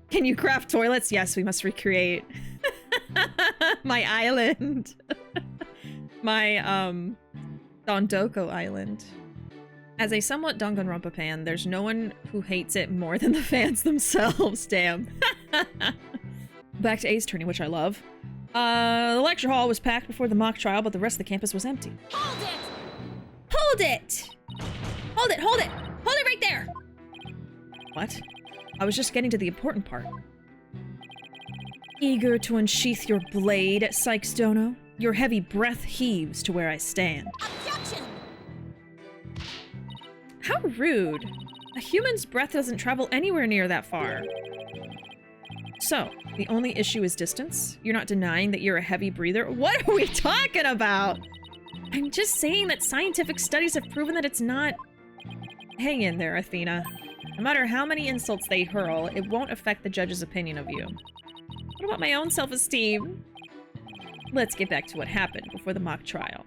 A: Can you craft toilets? Yes, we must recreate my island. My Dondoko island. As a somewhat Danganronpa fan, there's no one who hates it more than the fans themselves. Damn. Back to Ace Attorney, which I love. The lecture hall was packed before the mock trial, but the rest of the campus was empty.
B: Hold it!
A: Hold it! Hold it, hold it! Hold it right there! What? I was just getting to the important part. Eager to unsheath your blade at Sykes Dono, your heavy breath heaves to where I stand.
B: Objection!
A: How rude. A human's breath doesn't travel anywhere near that far. So, the only issue is distance? You're not denying that you're a heavy breather? What are we talking about? I'm just saying that scientific studies have proven that it's not... Hang in there, Athena. No matter how many insults they hurl, it won't affect the judge's opinion of you. What about my own self-esteem? Let's get back to what happened before the mock trial.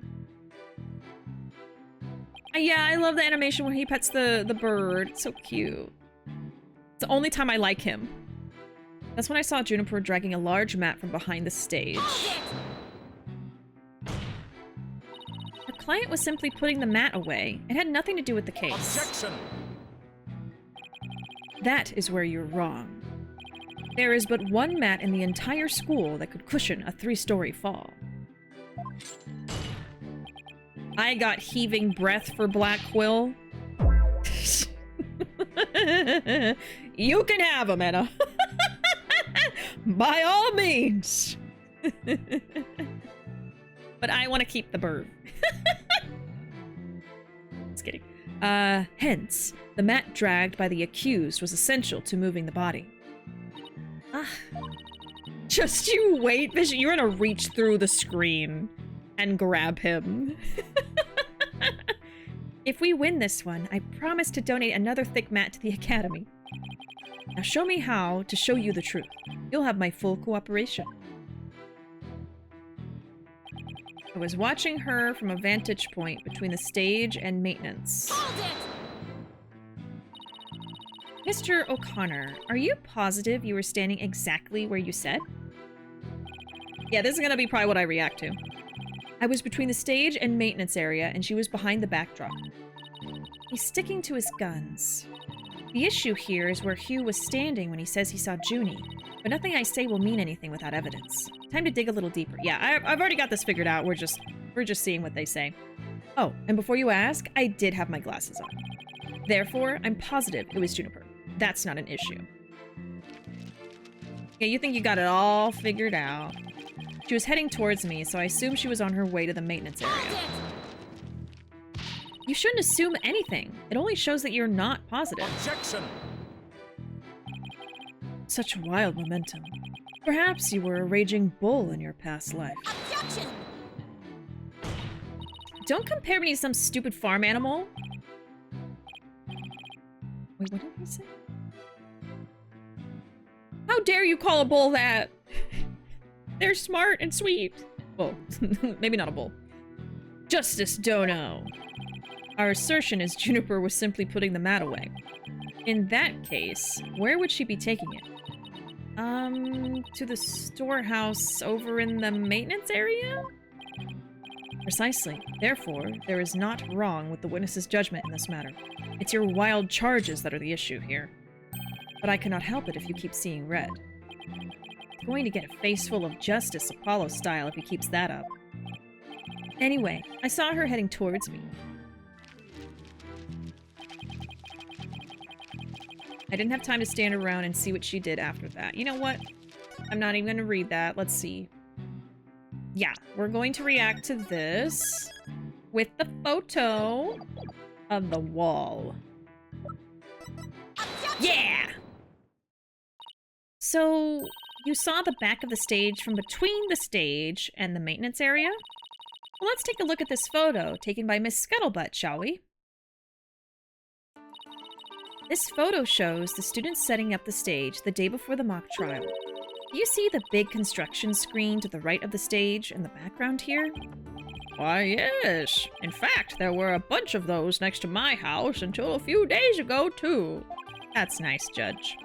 A: Yeah, I love the animation where he pets the bird. It's so cute. It's the only time I like him. That's when I saw Juniper dragging a large mat from behind the stage. The client was simply putting the mat away. It had nothing to do with the case.
C: Objection!
A: That is where you're wrong. There is but one mat in the entire school that could cushion a 3-story fall. I got heaving breath for Black Quill. You can have him, Anna. By all means. But I want to keep the bird. Just kidding. Hence, the mat dragged by the accused was essential to moving the body. Just you wait, Vision. You're gonna reach through the screen and grab him. If we win this one, I promise to donate another thick mat to the Academy. Now show me how to show you the truth. You'll have my full cooperation. I was watching her from a vantage point between the stage and maintenance.
B: Hold it!
A: Mr. O'Connor, are you positive you were standing exactly where you said? Yeah, this is gonna be probably what I react to. I was between the stage and maintenance area, and she was behind the backdrop. He's sticking to his guns. The issue here is where Hugh was standing when he says he saw Junie, but nothing I say will mean anything without evidence. Time to dig a little deeper. Yeah, I've already got this figured out. We're just seeing what they say. Oh, and before you ask, I did have my glasses on. Therefore, I'm positive it was Juniper. That's not an issue. Yeah, you think you got it all figured out. She was heading towards me, so I assumed she was on her way to the maintenance area. You shouldn't assume anything. It only shows that you're not positive.
F: Objection!
A: Such wild momentum. Perhaps you were a raging bull in your past life.
B: Objection!
A: Don't compare me to some stupid farm animal. Wait, what did he say? How dare you call a bull that? They're smart and sweet. Well, maybe not a bull. Justice Dono. Our assertion is Juniper was simply putting the mat away. In that case, where would she be taking it? To the storehouse over in the maintenance area? Precisely. Therefore, there is naught wrong with the witness's judgment in this matter. It's your wild charges that are the issue here. But I cannot help it if you keep seeing red. He's going to get a face full of justice, Apollo style, if he keeps that up. Anyway, I saw her heading towards me. I didn't have time to stand around and see what she did after that. You know what? I'm not even going to read that. Let's see. Yeah, we're going to react to this with the photo of the wall. Yeah! So, you saw the back of the stage from between the stage and the maintenance area? Well, let's take a look at this photo taken by Miss Scuttlebutt, shall we? This photo shows the students setting up the stage the day before the mock trial. Do you see the big construction screen to the right of the stage in the background here? Why, yes. In fact, there were a bunch of those next to my house until a few days ago, too. That's nice, Judge.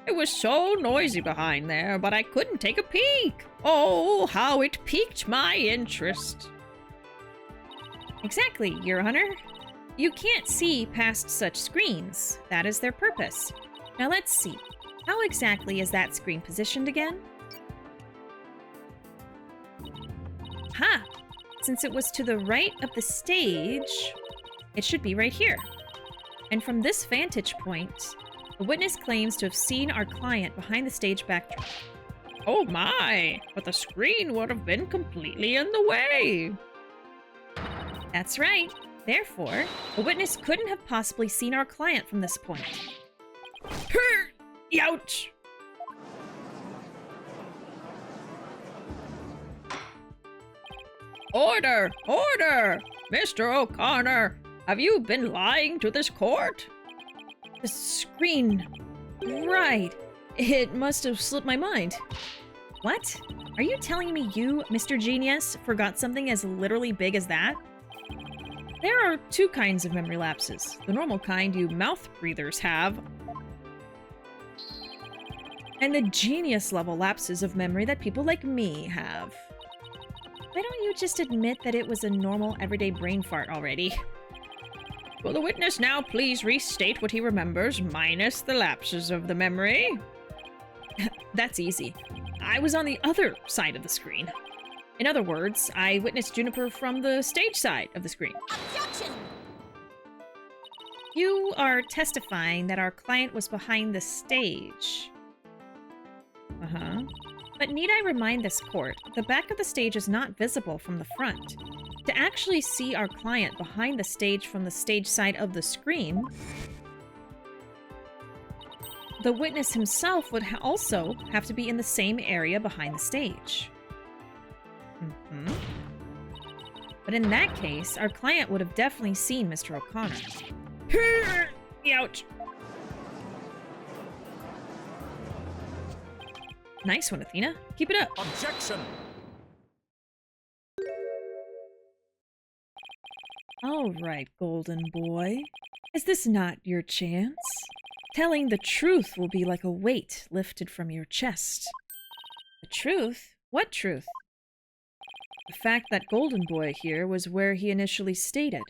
A: It was so noisy behind there, but I couldn't take a peek. Oh, how it piqued my interest. Exactly, Your Honor. You can't see past such screens. That is their purpose. Now let's see. How exactly is that screen positioned again? Ha! Since it was to the right of the stage, it should be right here. And from this vantage point, the witness claims to have seen our client behind the stage backdrop. Oh my! But the screen would have been completely in the way! That's right. Therefore, the witness couldn't have possibly seen our client from this point. Ouch! Order! Order! Mr. O'Connor, have you been lying to this court? The screen. Right. It must have slipped my mind. What? Are you telling me you, Mr. Genius, forgot something as literally big as that? There are two kinds of memory lapses. The normal kind you mouth breathers have, and the genius level lapses of memory that people like me have. Why don't you just admit that it was a normal everyday brain fart already? Will the witness now please restate what he remembers minus the lapses of the memory? That's easy. I was on the other side of the screen. In other words, I witnessed Juniper from the stage side of the screen.
B: Objection!
A: You are testifying that our client was behind the stage. Uh-huh. But need I remind this court, the back of the stage is not visible from the front. To actually see our client behind the stage from the stage side of the screen, the witness himself would also have to be in the same area behind the stage. Mm-hmm. But in that case, our client would have definitely seen Mr. O'Connor. Ouch! Nice one, Athena. Keep it up.
F: Objection!
A: All right, golden boy. Is this not your chance? Telling the truth will be like a weight lifted from your chest. The truth? What truth? The fact that golden boy here was where he initially stated.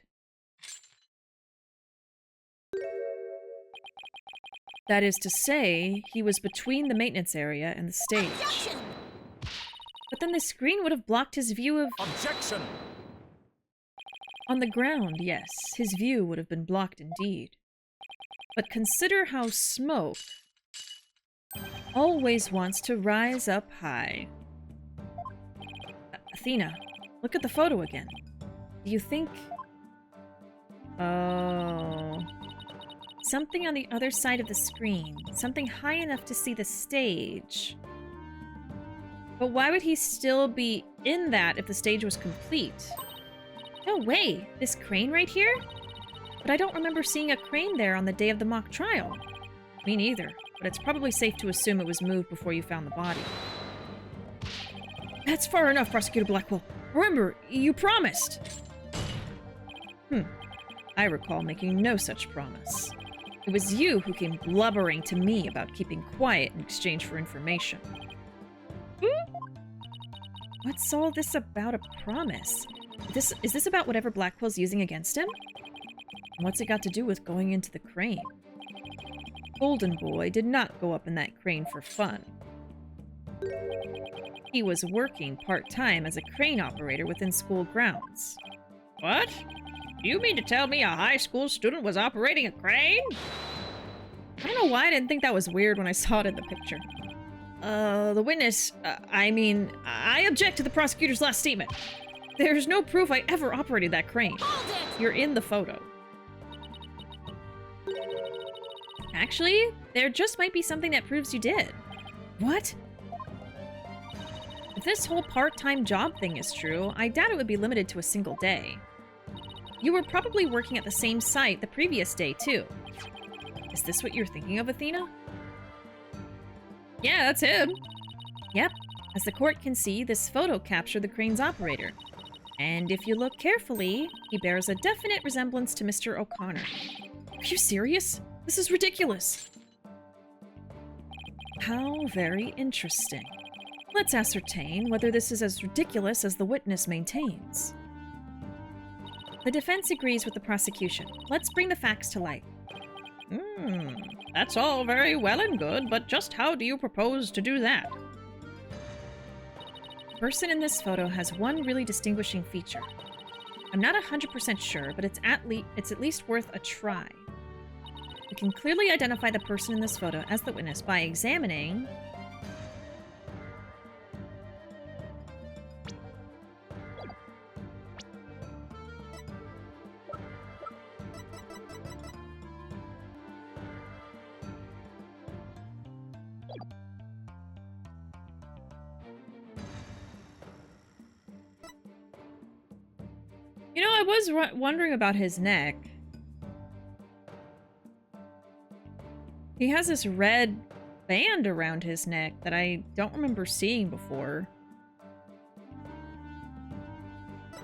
A: That is to say, he was between the maintenance area and the stage.
B: Objection!
A: But then the screen would have blocked his view of...
F: Objection!
A: On the ground, yes, his view would have been blocked indeed. But consider how smoke always wants to rise up high. Athena, look at the photo again. Do you think... Oh... Something on the other side of the screen. Something high enough to see the stage. But why would he still be in that if the stage was complete? No way! This crane right here? But I don't remember seeing a crane there on the day of the mock trial. Me neither, but it's probably safe to assume it was moved before you found the body. That's far enough, Prosecutor Blackwell. Remember, you promised! I recall making no such promise. It was you who came blubbering to me about keeping quiet in exchange for information. What's all this about a promise? Is this about whatever Blackwell's using against him? And what's it got to do with going into the crane? Golden Boy did not go up in that crane for fun. He was working part-time as a crane operator within school grounds. What? Do you mean to tell me a high school student was operating a crane? I don't know why I didn't think that was weird when I saw it in the picture. The witness, I object to the prosecutor's last statement. There's no proof I ever operated that crane. You're in the photo. Actually, there just might be something that proves you did. What? If this whole part-time job thing is true, I doubt it would be limited to a single day. You were probably working at the same site the previous day, too. Is this what you're thinking of, Athena? Yeah, that's him. Yep. As the court can see, this photo captured the crane's operator. And if you look carefully, he bears a definite resemblance to Mr. O'Connor. Are you serious? This is ridiculous. How very interesting. Let's ascertain whether this is as ridiculous as the witness maintains. The defense agrees with the prosecution. Let's bring the facts to light. That's all very well and good, but just how do you propose to do that? The person in this photo has one really distinguishing feature. I'm not 100% sure, but it's at least worth a try. We can clearly identify the person in this photo as the witness by examining... You know, I was wondering about his neck. He has this red band around his neck that I don't remember seeing before.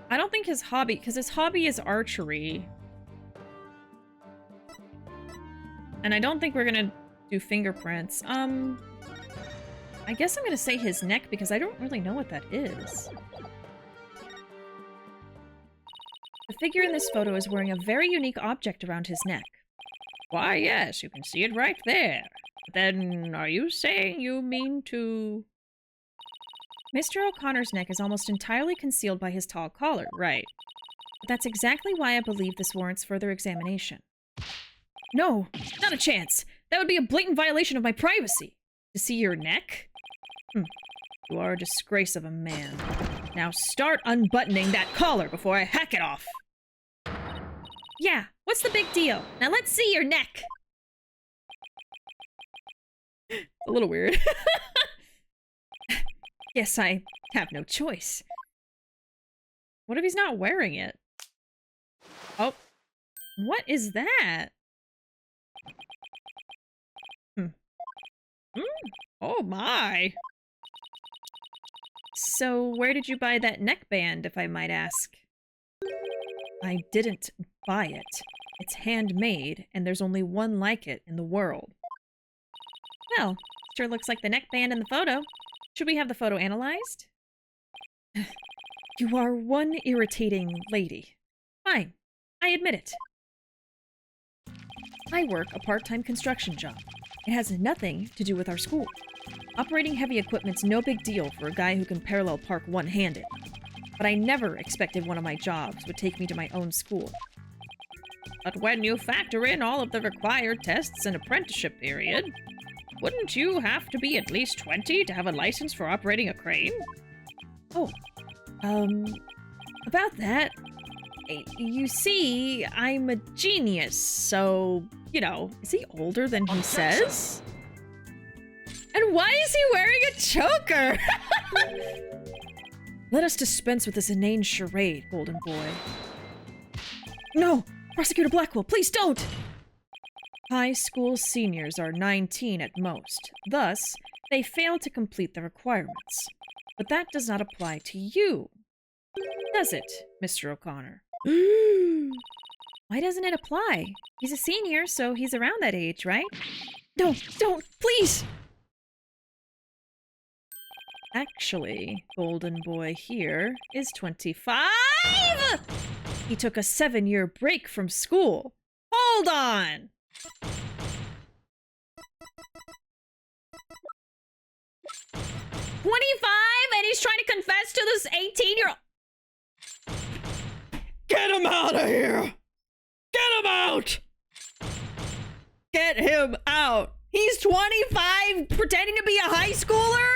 A: I don't think his hobby, because his hobby is archery. And I don't think we're gonna do fingerprints. I guess I'm gonna say his neck because I don't really know what that is. The figure in this photo is wearing a very unique object around his neck. Why, yes, you can see it right there. Then, are you saying you mean to... Mr. O'Connor's neck is almost entirely concealed by his tall collar, right? But that's exactly why I believe this warrants further examination. No, not a chance. That would be a blatant violation of my privacy. To see your neck? You are a disgrace of a man. Now start unbuttoning that collar before I hack it off. Yeah, what's the big deal? Now let's see your neck. A little weird. Guess I have no choice. What if he's not wearing it? Oh, what is that? Oh my. So where did you buy that neckband, if I might ask? I didn't buy it. It's handmade, and there's only one like it in the world. Well, sure looks like the neckband in the photo. Should we have the photo analyzed? You are one irritating lady. Fine, I admit it. I work a part-time construction job. It has nothing to do with our school. Operating heavy equipment's no big deal for a guy who can parallel park one-handed. but I never expected one of my jobs would take me to my own school. But when you factor in all of the required tests and apprenticeship period, wouldn't you have to be at least 20 to have a license for operating a crane? Oh, about that, you see, I'm a genius, so, you know, is he older than he says? And why is he wearing a choker? Let us dispense with this inane charade, Golden Boy. No! Prosecutor Blackwell, please don't! High school seniors are 19 at most. Thus, they fail to complete the requirements. But that does not apply to you. Does it, Mr. O'Connor? Why doesn't it apply? He's a senior, so he's around that age, right? No, don't, please! Actually, Golden Boy here is 25! He took a 7-year break from school. Hold on! And he's trying to confess to this 18-year-old. Get him out of here! Get him out! Get him out! He's 25 pretending to be a high schooler?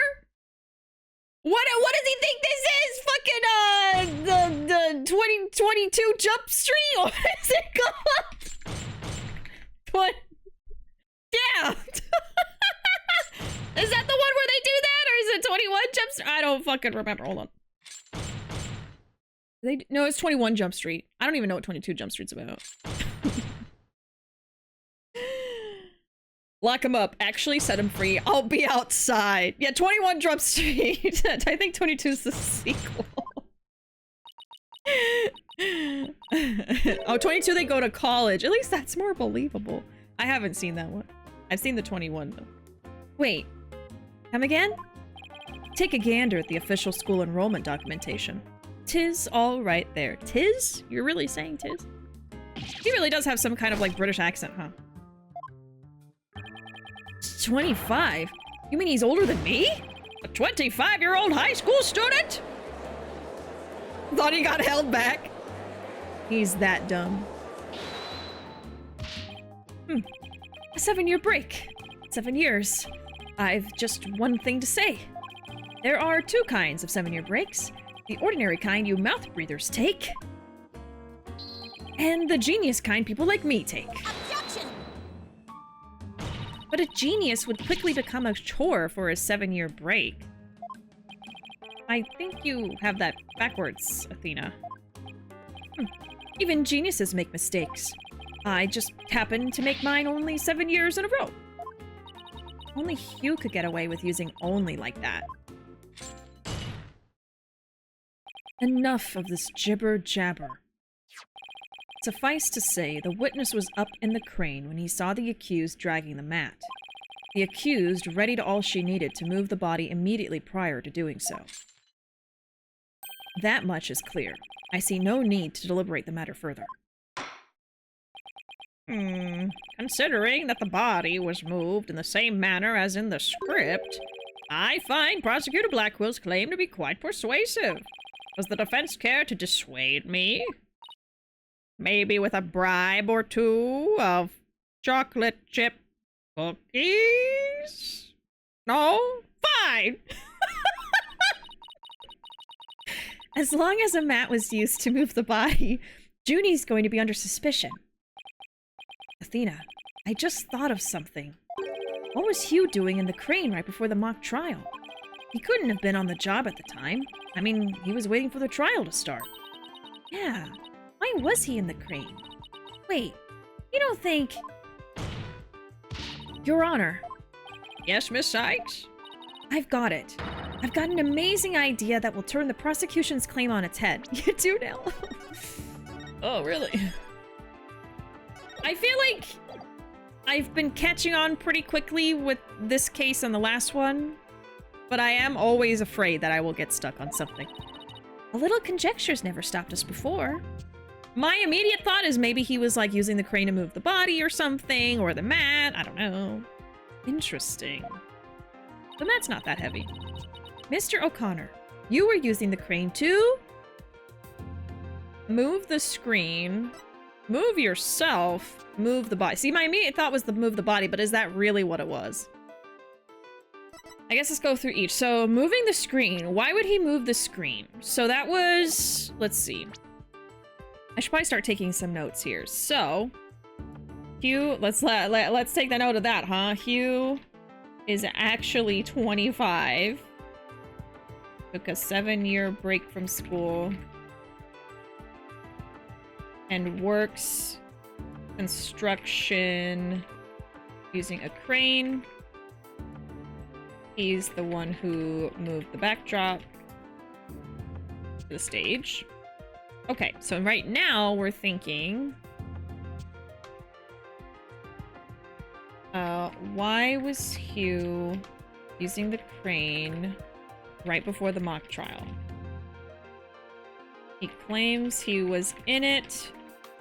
A: What does he think this is? Fucking, the 2022 Jump Street? What is it called? What? Yeah! Is that the one where they do that? Or is it 21 Jump Street? I don't fucking remember. Hold on. No, it's 21 Jump Street. I don't even know what 22 Jump Street's about. Lock him up. Actually, set him free. I'll be outside. Yeah, 21 Jump Street. I think 22 is the sequel. Oh, 22 they go to college. At least that's more believable. I haven't seen that one. I've seen the 21 though. Wait. Come again? Take a gander at the official school enrollment documentation. Tis all right there. Tis? You're really saying tis? He really does have some kind of like British accent, huh? 25? You mean he's older than me? A 25-year-old high school student? Thought he got held back. He's that dumb. A 7-year break. 7 years. I've just one thing to say. There are 2 kinds of 7-year breaks. The ordinary kind you mouth breathers take. And the genius kind people like me take. Objection! But a genius would quickly become a chore for a 7-year break. I think you have that backwards, Athena. Even geniuses make mistakes. I just happened to make mine only 7 years in a row. Only Hugh could get away with using only like that. Enough of this jibber-jabber. Suffice to say, the witness was up in the crane when he saw the accused dragging the mat. The accused readied all she needed to move the body immediately prior to doing so. That much is clear. I see no need to deliberate the matter further. Considering that the body was moved in the same manner as in the script, I find Prosecutor Blackwell's claim to be quite persuasive. Does the defense care to dissuade me? Maybe with a bribe or 2 of chocolate chip cookies? No? Fine! As long as a mat was used to move the body, Junie's going to be under suspicion. Athena, I just thought of something. What was Hugh doing in the crane right before the mock trial? He couldn't have been on the job at the time. I mean, he was waiting for the trial to start. Yeah, why was he in the crane? Wait, you don't think... Your Honor. Yes, Miss Sykes? I've got it. I've got an amazing idea that will turn the prosecution's claim on its head. You do now? Oh, really? I feel like I've been catching on pretty quickly with this case and the last one, but I am always afraid that I will get stuck on something. A little conjecture's never stopped us before. My immediate thought is maybe he was like using the crane to move the body or something, or the mat, I don't know. Interesting. The mat's not that heavy. Mr. O'Connor, you were using the crane to move the screen, move yourself, move the body. See, my immediate thought was the move the body, but is that really what it was? I guess let's go through each. So, moving the screen. Why would he move the screen? So that was... Let's see. I should probably start taking some notes here. So, Hugh... Let's take the note of that, huh? Hugh is actually 25. Took a 7-year break from school. And works construction using a crane. He's the one who moved the backdrop to the stage. Okay, so right now we're thinking... why was Hugh using the crane right before the mock trial? He claims he was in it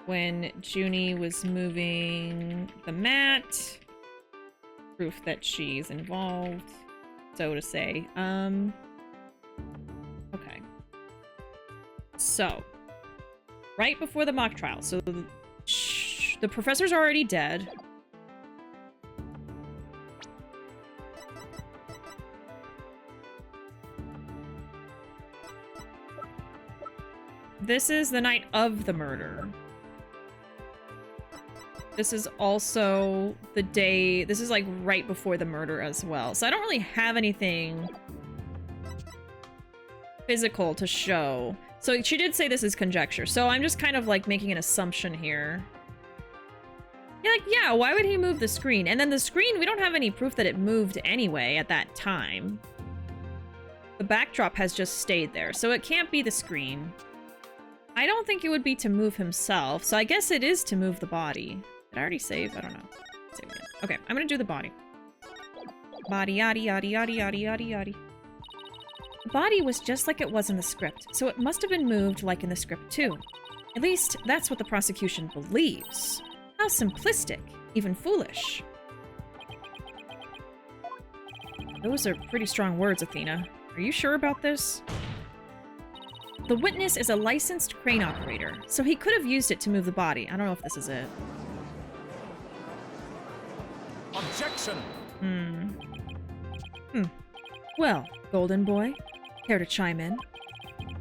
A: when Junie was moving the mat. Proof that she's involved, so to say. Okay. So, right before the mock trial. So, the professor's already dead. This is the night of the murder. This is also the day... This is like right before the murder as well. So I don't really have anything physical to show. So she did say this is conjecture. So I'm just kind of like making an assumption here. Yeah, like, yeah, why would he move the screen? And then the screen, we don't have any proof that it moved anyway at that time. The backdrop has just stayed there. So it can't be the screen. I don't think it would be to move himself. So I guess it is to move the body. Did I already save? I don't know. Save again. Okay, I'm gonna do the body. Body, yaddy, yaddy, yaddy, yaddy, yaddy, yaddy. The body was just like it was in the script, so it must have been moved like in the script too. At least, that's what the prosecution believes. How simplistic, even foolish. Those are pretty strong words, Athena. Are you sure about this? The witness is a licensed crane operator, so he could have used it to move the body. I don't know if this is it.
F: Objection!
A: Well, Golden Boy, care to chime in?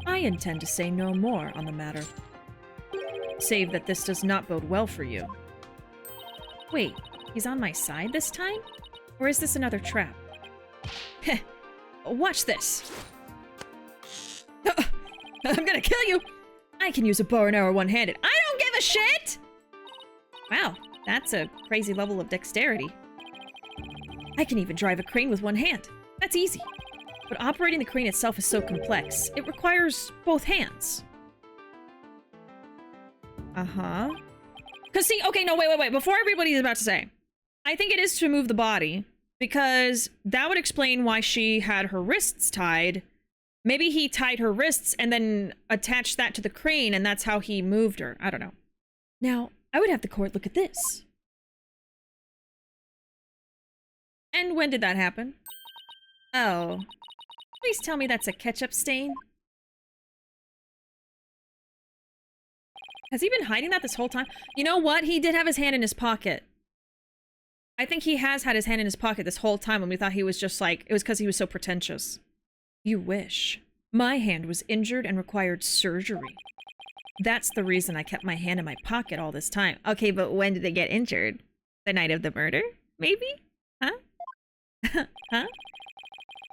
A: I intend to say no more on the matter. Save that this does not bode well for you. Wait, he's on my side this time? Or is this another trap? Heh, watch this! I'm gonna kill you! I can use a bow and arrow one-handed. I don't give a shit! Wow, that's a crazy level of dexterity. I can even drive a crane with one hand. That's easy. But operating the crane itself is so complex. It requires both hands. Uh-huh. Because see, okay, no, wait. Before everybody's about to say, I think it is to move the body. Because that would explain why she had her wrists tied. Maybe he tied her wrists and then attached that to the crane and that's how he moved her. I don't know. Now, I would have the court look at this. And when did that happen? Oh. Please tell me that's a ketchup stain. Has he been hiding that this whole time? You know what? He did have his hand in his pocket. I think he has had his hand in his pocket this whole time when we thought he was just like... It was because he was so pretentious. You wish. My hand was injured and required surgery. That's the reason I kept my hand in my pocket all this time. Okay, but when did it get injured? The night of the murder? Maybe? Huh? Huh?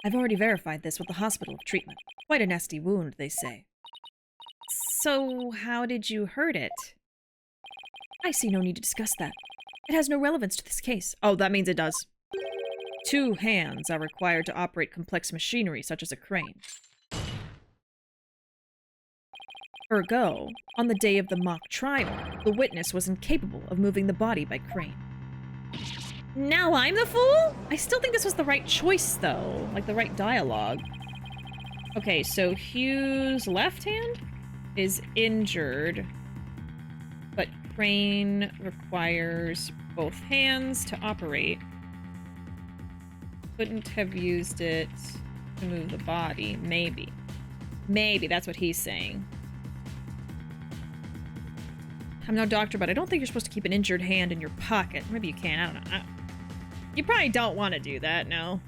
A: I've already verified this with the hospital of treatment. Quite a nasty wound, they say. So, how did you hurt it? I see no need to discuss that. It has no relevance to this case. Oh, that means it does. 2 hands are required to operate complex machinery, such as a crane. Ergo, on the day of the mock trial, the witness was incapable of moving the body by crane. Now I'm the fool? I still think this was the right choice, though. Like, the right dialogue. Okay, so Hugh's left hand is injured, but crane requires both hands to operate. Couldn't have used it to move the body. Maybe. Maybe, that's what he's saying. I'm no doctor, but I don't think you're supposed to keep an injured hand in your pocket. Maybe you can, I don't know. You probably don't want to do that, no.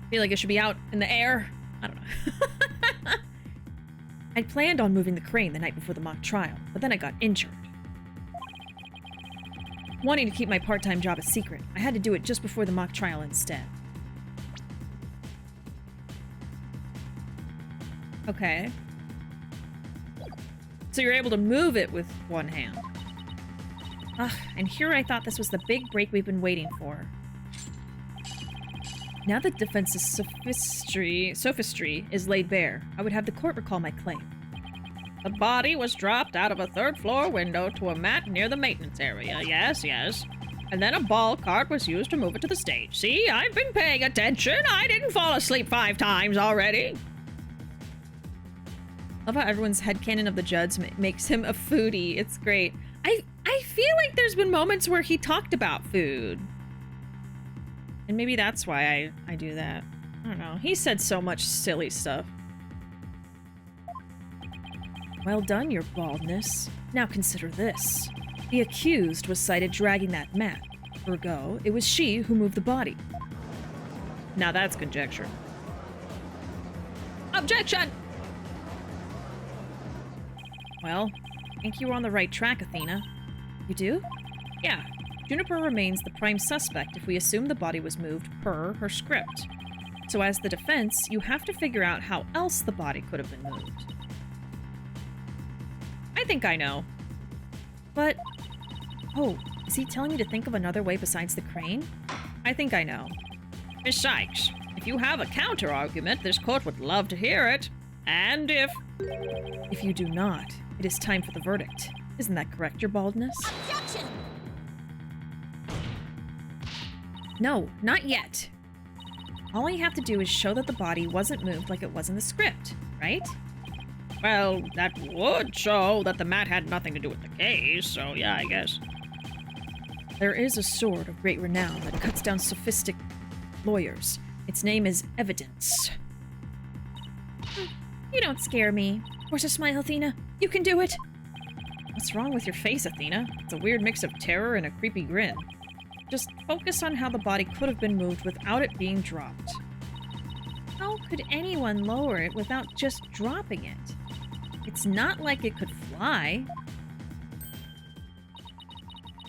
A: I feel like it should be out in the air. I don't know. I'd planned on moving the crane the night before the mock trial, but then I got injured. Wanting to keep my part-time job a secret, I had to do it just before the mock trial instead. Okay. So you're able to move it with one hand. Ugh, and here I thought this was the big break we've been waiting for. Now that defense's sophistry is laid bare, I would have the court recall my claim. The body was dropped out of a third-floor window to a mat near the maintenance area. Yes, yes. And then a ball cart was used to move it to the stage. See, I've been paying attention. I didn't fall asleep 5 times already. Love how everyone's headcanon of the Judds makes him a foodie. It's great. I feel like there's been moments where he talked about food. And maybe that's why I do that. I don't know. He said so much silly stuff. Well done, your baldness. Now consider this. The accused was sighted dragging that mat. Ergo, it was she who moved the body. Now that's conjecture. Objection! Well, I think you were on the right track, Athena. You do? Yeah. Juniper remains the prime suspect if we assume the body was moved per her script. So as the defense, you have to figure out how else the body could have been moved. I think I know. But... oh, is he telling me to think of another way besides the crane? I think I know. Miss Sykes, if you have a counter-argument, this court would love to hear it. And if... if you do not, it is time for the verdict. Isn't that correct, your baldness?
B: Objection!
A: No, not yet. All I have to do is show that the body wasn't moved like it was in the script, right? Well, that would show that the mat had nothing to do with the case, so yeah, I guess. There is a sword of great renown that cuts down sophistic lawyers. Its name is evidence. You don't scare me. Force a smile, Athena. You can do it. What's wrong with your face, Athena? It's a weird mix of terror and a creepy grin. Just focus on how the body could have been moved without it being dropped. How could anyone lower it without just dropping it? It's not like it could fly.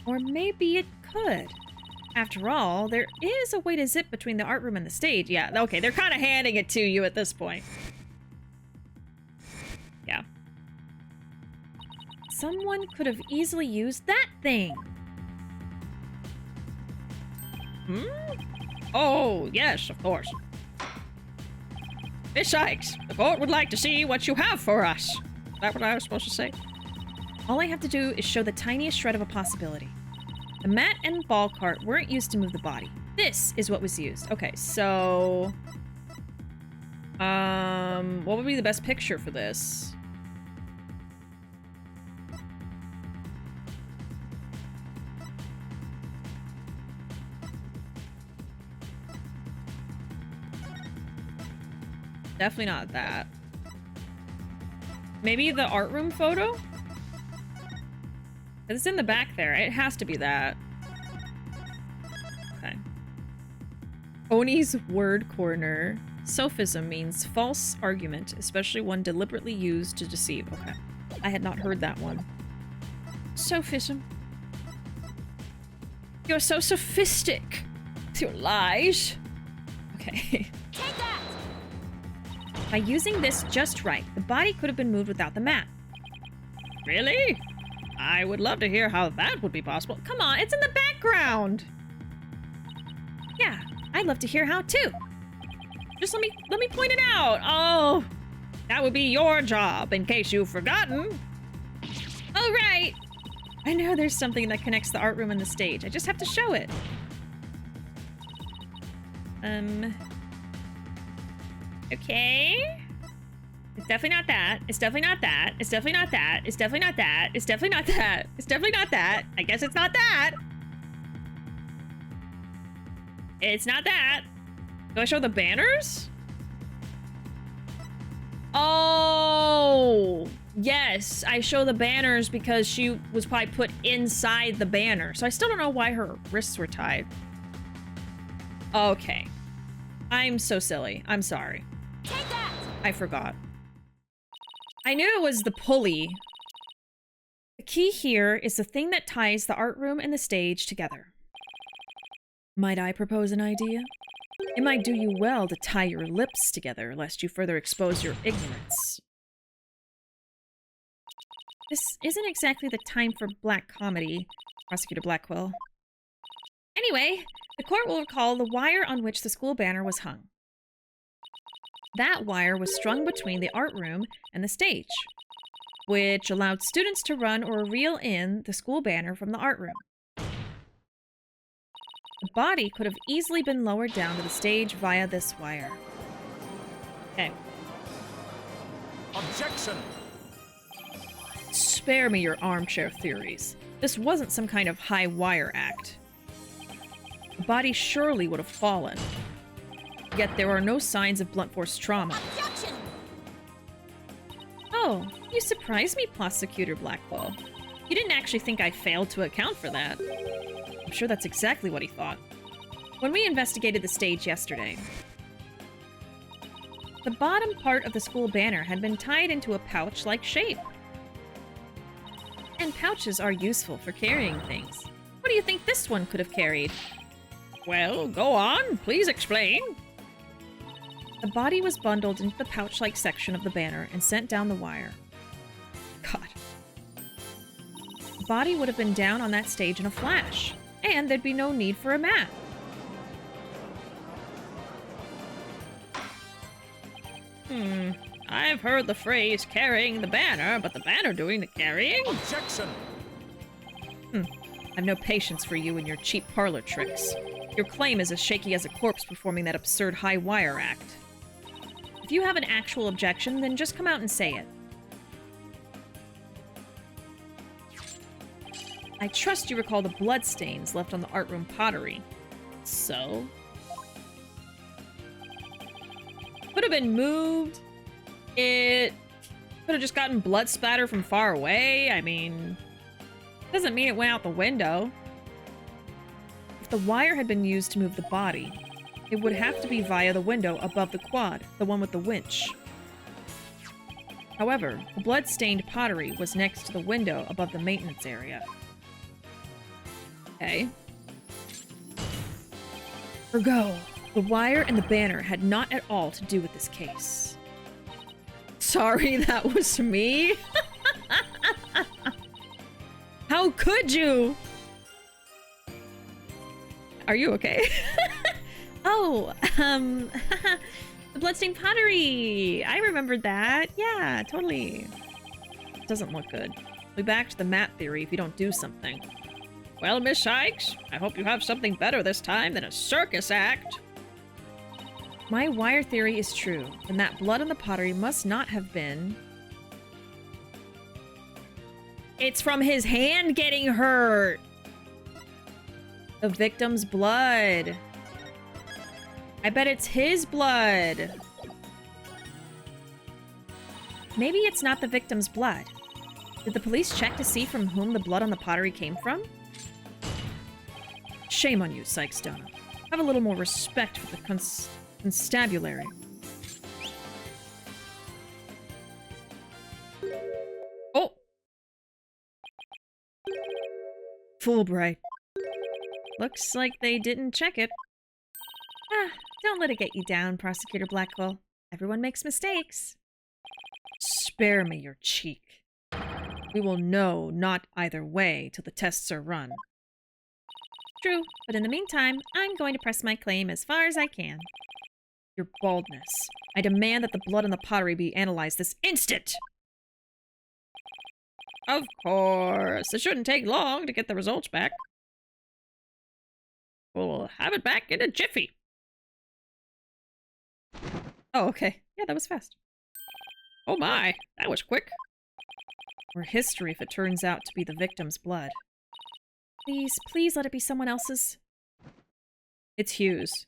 A: Or maybe it could. After all, there is a way to zip between the art room and the stage. Yeah, okay, they're kind of handing it to you at this point. Yeah. Someone could have easily used that thing. Oh, yes, of course. Miss Sykes, the court would like to see what you have for us. Is that what I was supposed to say? All I have to do is show the tiniest shred of a possibility. The mat and ball cart weren't used to move the body. This is what was used. Okay, so... what would be the best picture for this? Definitely not that. Maybe the art room photo? It's in the back there. It has to be that. Okay. Oni's word corner. Sophism means false argument, especially one deliberately used to deceive. Okay. I had not heard that one. Sophism. You're so sophistic with your lies. Okay.
B: Take that!
A: By using this just right, the body could have been moved without the mat. Really? I would love to hear how that would be possible. Come on, it's in the background. Yeah, I'd love to hear how too. Just let me point it out. Oh, that would be your job, in case you've forgotten. Oh, right. I know there's something that connects the art room and the stage. I just have to show it. Okay. It's definitely not that. It's definitely not that. It's definitely not that. It's definitely not that. It's definitely not that. It's definitely not that. I guess it's not that. It's not that. Do I show the banners? Oh. Yes, I show the banners because she was probably put inside the banner. So I still don't know why her wrists were tied. Okay. I'm so silly. I'm sorry.
B: Take that!
A: I forgot. I knew it was the pulley. The key here is the thing that ties the art room and the stage together. Might I propose an idea? It might do you well to tie your lips together, lest you further expose your ignorance. This isn't exactly the time for black comedy, Prosecutor Blackwell. Anyway, the court will recall the wire on which the school banner was hung. That wire was strung between the art room and the stage, which allowed students to run or reel in the school banner from the art room. The body could have easily been lowered down to the stage via this wire. Okay.
F: Objection!
A: Spare me your armchair theories. This wasn't some kind of high wire act. The body surely would have fallen. Yet there are no signs of blunt force trauma.
B: Objection!
A: Oh, you surprised me, Prosecutor Blackwell. You didn't actually think I failed to account for that. I'm sure that's exactly what he thought. When we investigated the stage yesterday, the bottom part of the school banner had been tied into a pouch-like shape. And pouches are useful for carrying things. What do you think this one could have carried? Well, go on. Please explain. The body was bundled into the pouch-like section of the banner and sent down the wire. God. The body would have been down on that stage in a flash, and there'd be no need for a mat. I've heard the phrase carrying the banner, but the banner doing the carrying?
F: Objection!
A: I've no patience for you and your cheap parlor tricks. Your claim is as shaky as a corpse performing that absurd high wire act. If you have an actual objection, then just come out and say it. I trust you recall the bloodstains left on the art room pottery. So? Could have been moved. It could have just gotten blood splatter from far away. I mean, doesn't mean it went out the window. If the wire had been used to move the body, it would have to be via the window above the quad, the one with the winch. However, the blood-stained pottery was next to the window above the maintenance area. Okay. Ergo, the wire and the banner had not at all to do with this case. Sorry, that was me. How could you? Are you okay? Oh, the bloodstained pottery. I remembered that. Yeah, totally. Doesn't look good. We back to the mat theory if you don't do something. Well, Miss Sykes, I hope you have something better this time than a circus act. My wire theory is true, and that blood on the pottery must not have been... It's from his hand getting hurt! The victim's blood. I bet it's his blood. Maybe it's not the victim's blood. Did the police check to see from whom the blood on the pottery came from? Shame on you, Sykes Donut. Have a little more respect for the constabulary. Oh! Fulbright. Looks like they didn't check it. Ah, don't let it get you down, Prosecutor Blackwell. Everyone makes mistakes. Spare me your cheek. We will know not either way till the tests are run. True, but in the meantime, I'm going to press my claim as far as I can. Your baldness. I demand that the blood on the pottery be analyzed this instant! Of course. It shouldn't take long to get the results back. We'll have it back in a jiffy. Oh, okay. Yeah, that was fast. Oh my, that was quick. Or history if it turns out to be the victim's blood. Please let it be someone else's. It's Hugh's.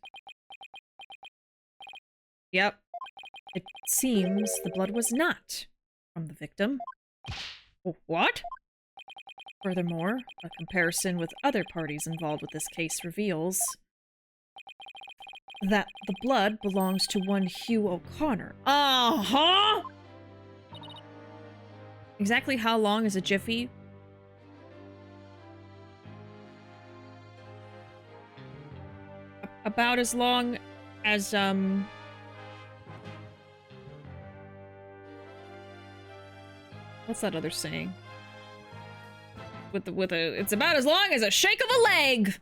A: Yep. It seems the blood was not from the victim, What? Furthermore, a comparison with other parties involved with this case reveals that the blood belongs to one Hugh O'Connor. Uh-huh! Exactly how long is a jiffy? About as long as, what's that other saying? It's about as long as a shake of a leg!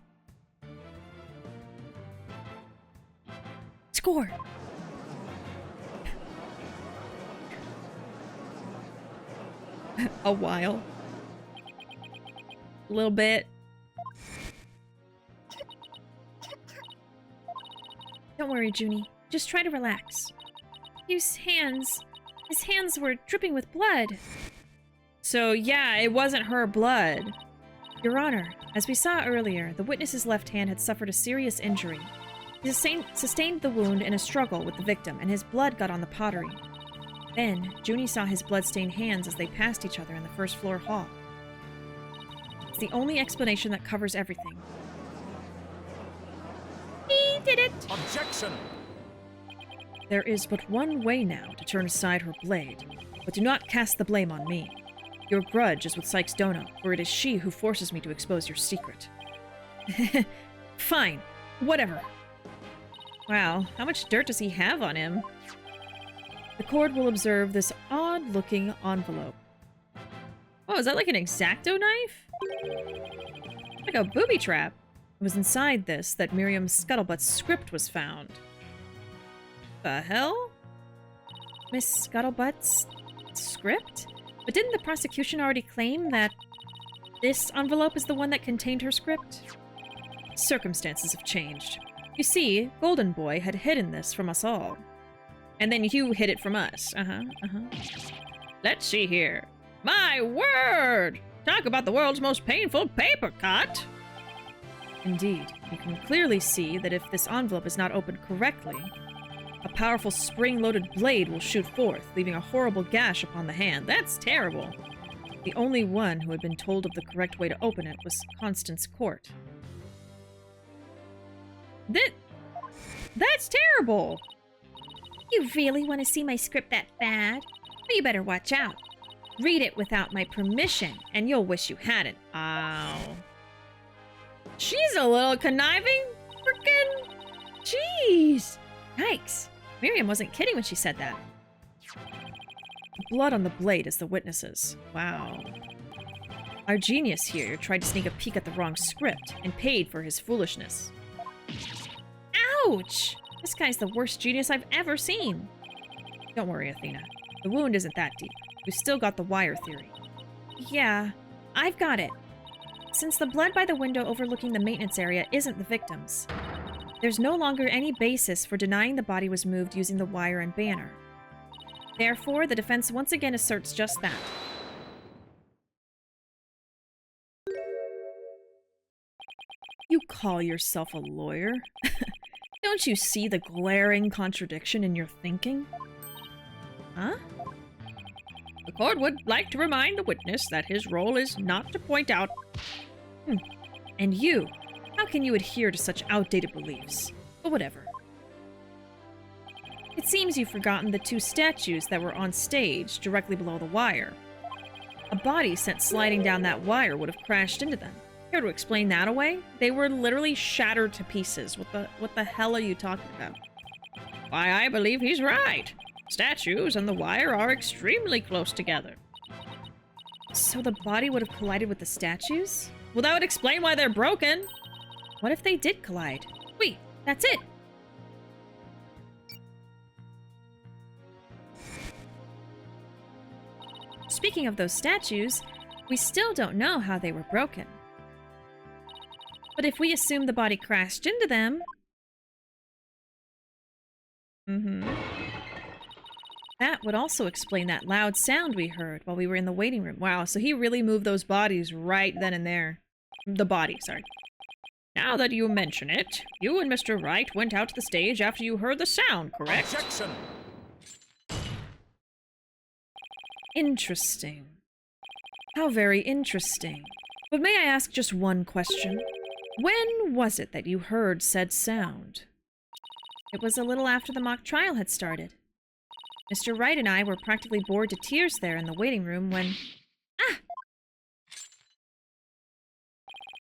A: Score! A while. A little bit. Don't worry, Junie. Just try to relax. His hands were dripping with blood. So, yeah, it wasn't her blood. Your Honor, as we saw earlier, the witness's left hand had suffered a serious injury. He sustained the wound in a struggle with the victim, and his blood got on the pottery. Then, Junie saw his blood-stained hands as they passed each other in the first-floor hall. It's the only explanation that covers everything. He did it!
F: Objection!
A: There is but one way now to turn aside her blade, but do not cast the blame on me. Your grudge is with Sykes Dono, for it is she who forces me to expose your secret. Fine. Whatever. Wow, how much dirt does he have on him? The court will observe this odd-looking envelope. Oh, is that like an X-Acto knife? Like a booby trap. It was inside this that Miriam Scuttlebutt's script was found. The hell? Miss Scuttlebutt's script? But didn't the prosecution already claim that this envelope is the one that contained her script? Circumstances have changed. You see, Golden Boy had hidden this from us all. And then you hid it from us. Let's see here. My word! Talk about the world's most painful paper cut! Indeed, you can clearly see that if this envelope is not opened correctly, a powerful spring-loaded blade will shoot forth, leaving a horrible gash upon the hand. That's terrible. The only one who had been told of the correct way to open it was Constance Court. That's terrible! You really want to see my script that bad? Well, you better watch out. Read it without my permission, and you'll wish you hadn't. Ow. She's a little conniving. Frickin' jeez. Yikes. Miriam wasn't kidding when she said that. Blood on the blade as the witnesses. Wow. Our genius here tried to sneak a peek at the wrong script and paid for his foolishness. Ouch! This guy's the worst genius I've ever seen. Don't worry, Athena. The wound isn't that deep. We've still got the wire theory. Yeah, I've got it. Since the blood by the window overlooking the maintenance area isn't the victim's, there's no longer any basis for denying the body was moved using the wire and banner. Therefore, the defense once again asserts just that. You call yourself a lawyer? Don't you see the glaring contradiction in your thinking? Huh? The court would like to remind the witness that his role is not to point out... And you? How can you adhere to such outdated beliefs? But whatever. It seems you've forgotten the two statues that were on stage directly below the wire. A body sent sliding down that wire would have crashed into them. Care to explain that away? They were literally shattered to pieces. What the hell are you talking about? Why, I believe he's right. Statues and the wire are extremely close together. So the body would have collided with the statues? Well, that would explain why they're broken. What if they did collide? Wait, that's it. Speaking of those statues, we still don't know how they were broken. But if we assume the body crashed into them... That would also explain that loud sound we heard while we were in the waiting room. Wow, so he really moved those bodies right then and there. The body, sorry. Now that you mention it, you and Mr. Wright went out to the stage after you heard the sound, correct?
F: Objection!
A: Interesting. How very interesting. But may I ask just one question? When was it that you heard said sound? It was a little after the mock trial had started. Mr. Wright and I were practically bored to tears there in the waiting room when... Ah!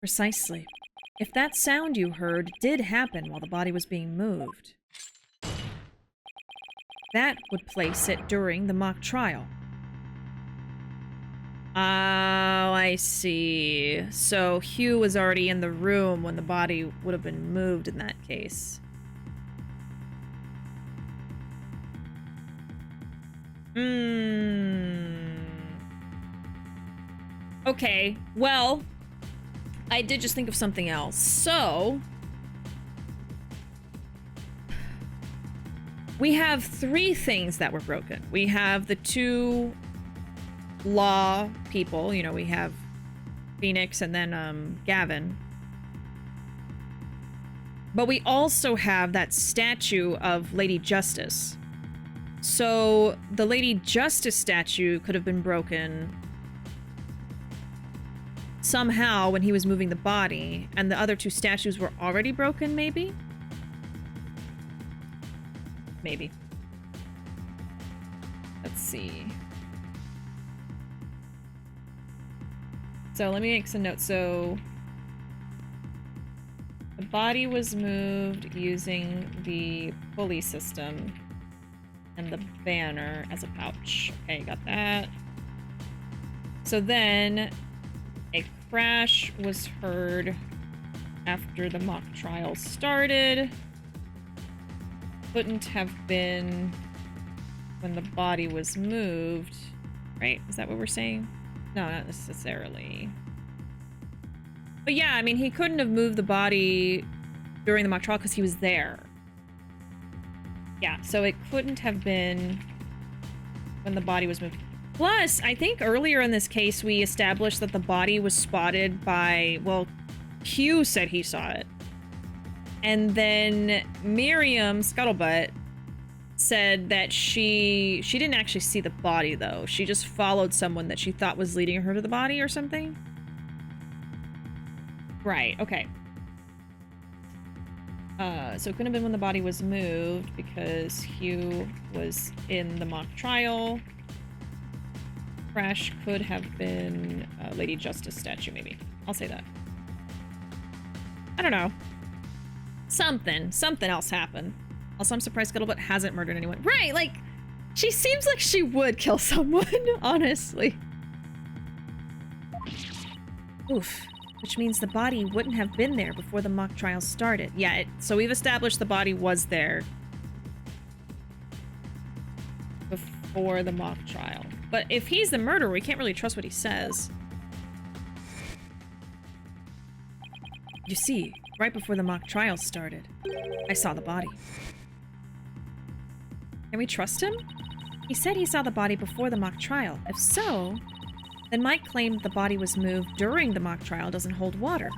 A: Precisely. If that sound you heard did happen while the body was being moved, that would place it during the mock trial. Oh, I see. So Hugh was already in the room when the body would have been moved in that case. Okay, well, I did just think of something else. So, we have 3 things that were broken. We have the 2 law people, you know, we have Phoenix and then Gavin. But we also have that statue of Lady Justice. So the Lady Justice statue could have been broken somehow when he was moving the body, and the other 2 statues were already broken, maybe? Maybe. Let's see. So let me make some notes. So the body was moved using the pulley system and the banner as a pouch. Okay, got that. So then a crash was heard after the mock trial started. Couldn't have been when the body was moved, right? Is that what we're saying? No, not necessarily. But yeah, I mean, he couldn't have moved the body during the mock trial because he was there. Yeah, so it couldn't have been when the body was moved. Plus, I think earlier in this case, we established that the body was spotted by, well, Hugh said he saw it. And then Miriam Scuttlebutt said that she didn't actually see the body, though. She just followed someone that she thought was leading her to the body or something. Right, okay. So it couldn't have been when the body was moved because Hugh was in the mock trial. Crash could have been a Lady Justice statue, maybe. I'll say that. I don't know. Something else happened. Also, I'm surprised Scuttlebutt hasn't murdered anyone. Right, like, she seems like she would kill someone, honestly. Oof. Which means the body wouldn't have been there before the mock trial started. Yeah, so we've established the body was there before the mock trial. But if he's the murderer, we can't really trust what he says. You see, right before the mock trial started, I saw the body. Can we trust him? He said he saw the body before the mock trial. If so, then Mike claimed the body was moved during the mock trial doesn't hold water.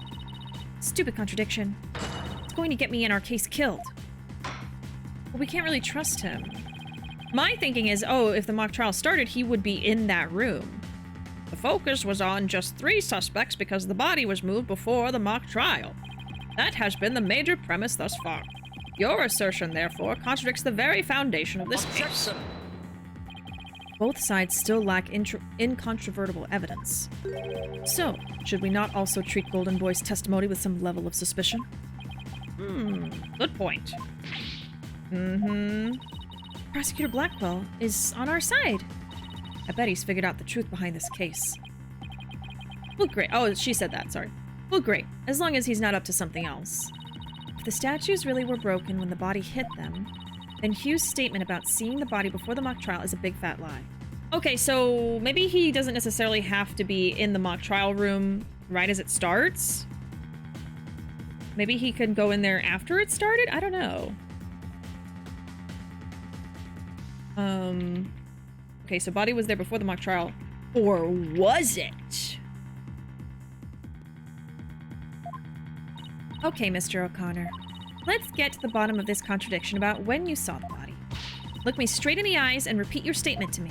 A: Stupid contradiction. It's going to get me and our case killed. But we can't really trust him. My thinking is, oh, if the mock trial started, he would be in that room. The focus was on just 3 suspects because the body was moved before the mock trial. That has been the major premise thus far. Your assertion, therefore, contradicts the very foundation of this case. Both sides still lack incontrovertible evidence. So, should we not also treat Golden Boy's testimony with some level of suspicion? Good point. Prosecutor Blackwell is on our side. I bet he's figured out the truth behind this case. Well, great. Oh, she said that, sorry. Well, great. As long as he's not up to something else. If the statues really were broken when the body hit them, then Hugh's statement about seeing the body before the mock trial is a big fat lie. Okay, so maybe he doesn't necessarily have to be in the mock trial room right as it starts? Maybe he could go in there after it started? I don't know. Okay, so body was there before the mock trial. Or was it? Okay, Mr. O'Connor. Let's get to the bottom of this contradiction about when you saw the body. Look me straight in the eyes and repeat your statement to me.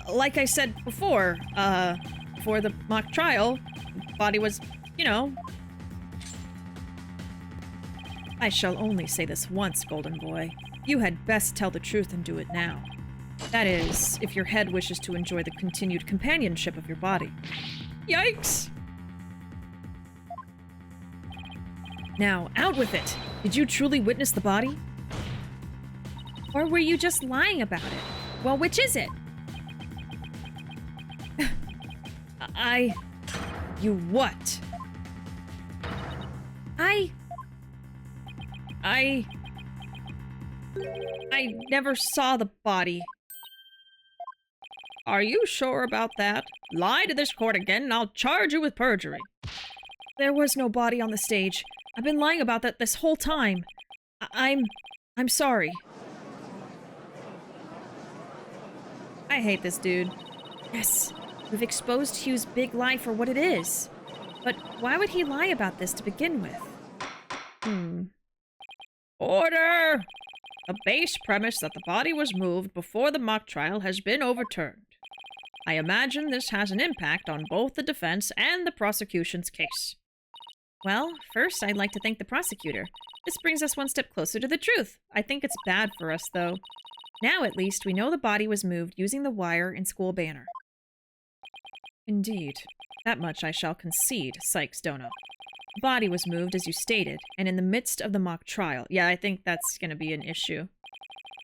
A: Like I said before, before the mock trial, body was, you know... I shall only say this once, Golden Boy. You had best tell the truth and do it now. That is, if your head wishes to enjoy the continued companionship of your body. Yikes! Now, out with it! Did you truly witness the body? Or were you just lying about it? Well, which is it? You what? I never saw the body. Are you sure about that? Lie to this court again and I'll charge you with perjury. There was no body on the stage. I've been lying about that this whole time. I'm sorry. I hate this dude. Yes, we've exposed Hugh's big lie for what it is. But why would he lie about this to begin with? Order! The base premise that the body was moved before the mock trial has been overturned. I imagine this has an impact on both the defense and the prosecution's case. Well, first I'd like to thank the prosecutor. This brings us one step closer to the truth. I think it's bad for us, though. Now, at least, we know the body was moved using the wire and school banner. Indeed. That much I shall concede, Sykes Dono. The body was moved, as you stated, and in the midst of the mock trial. Yeah, I think that's going to be an issue.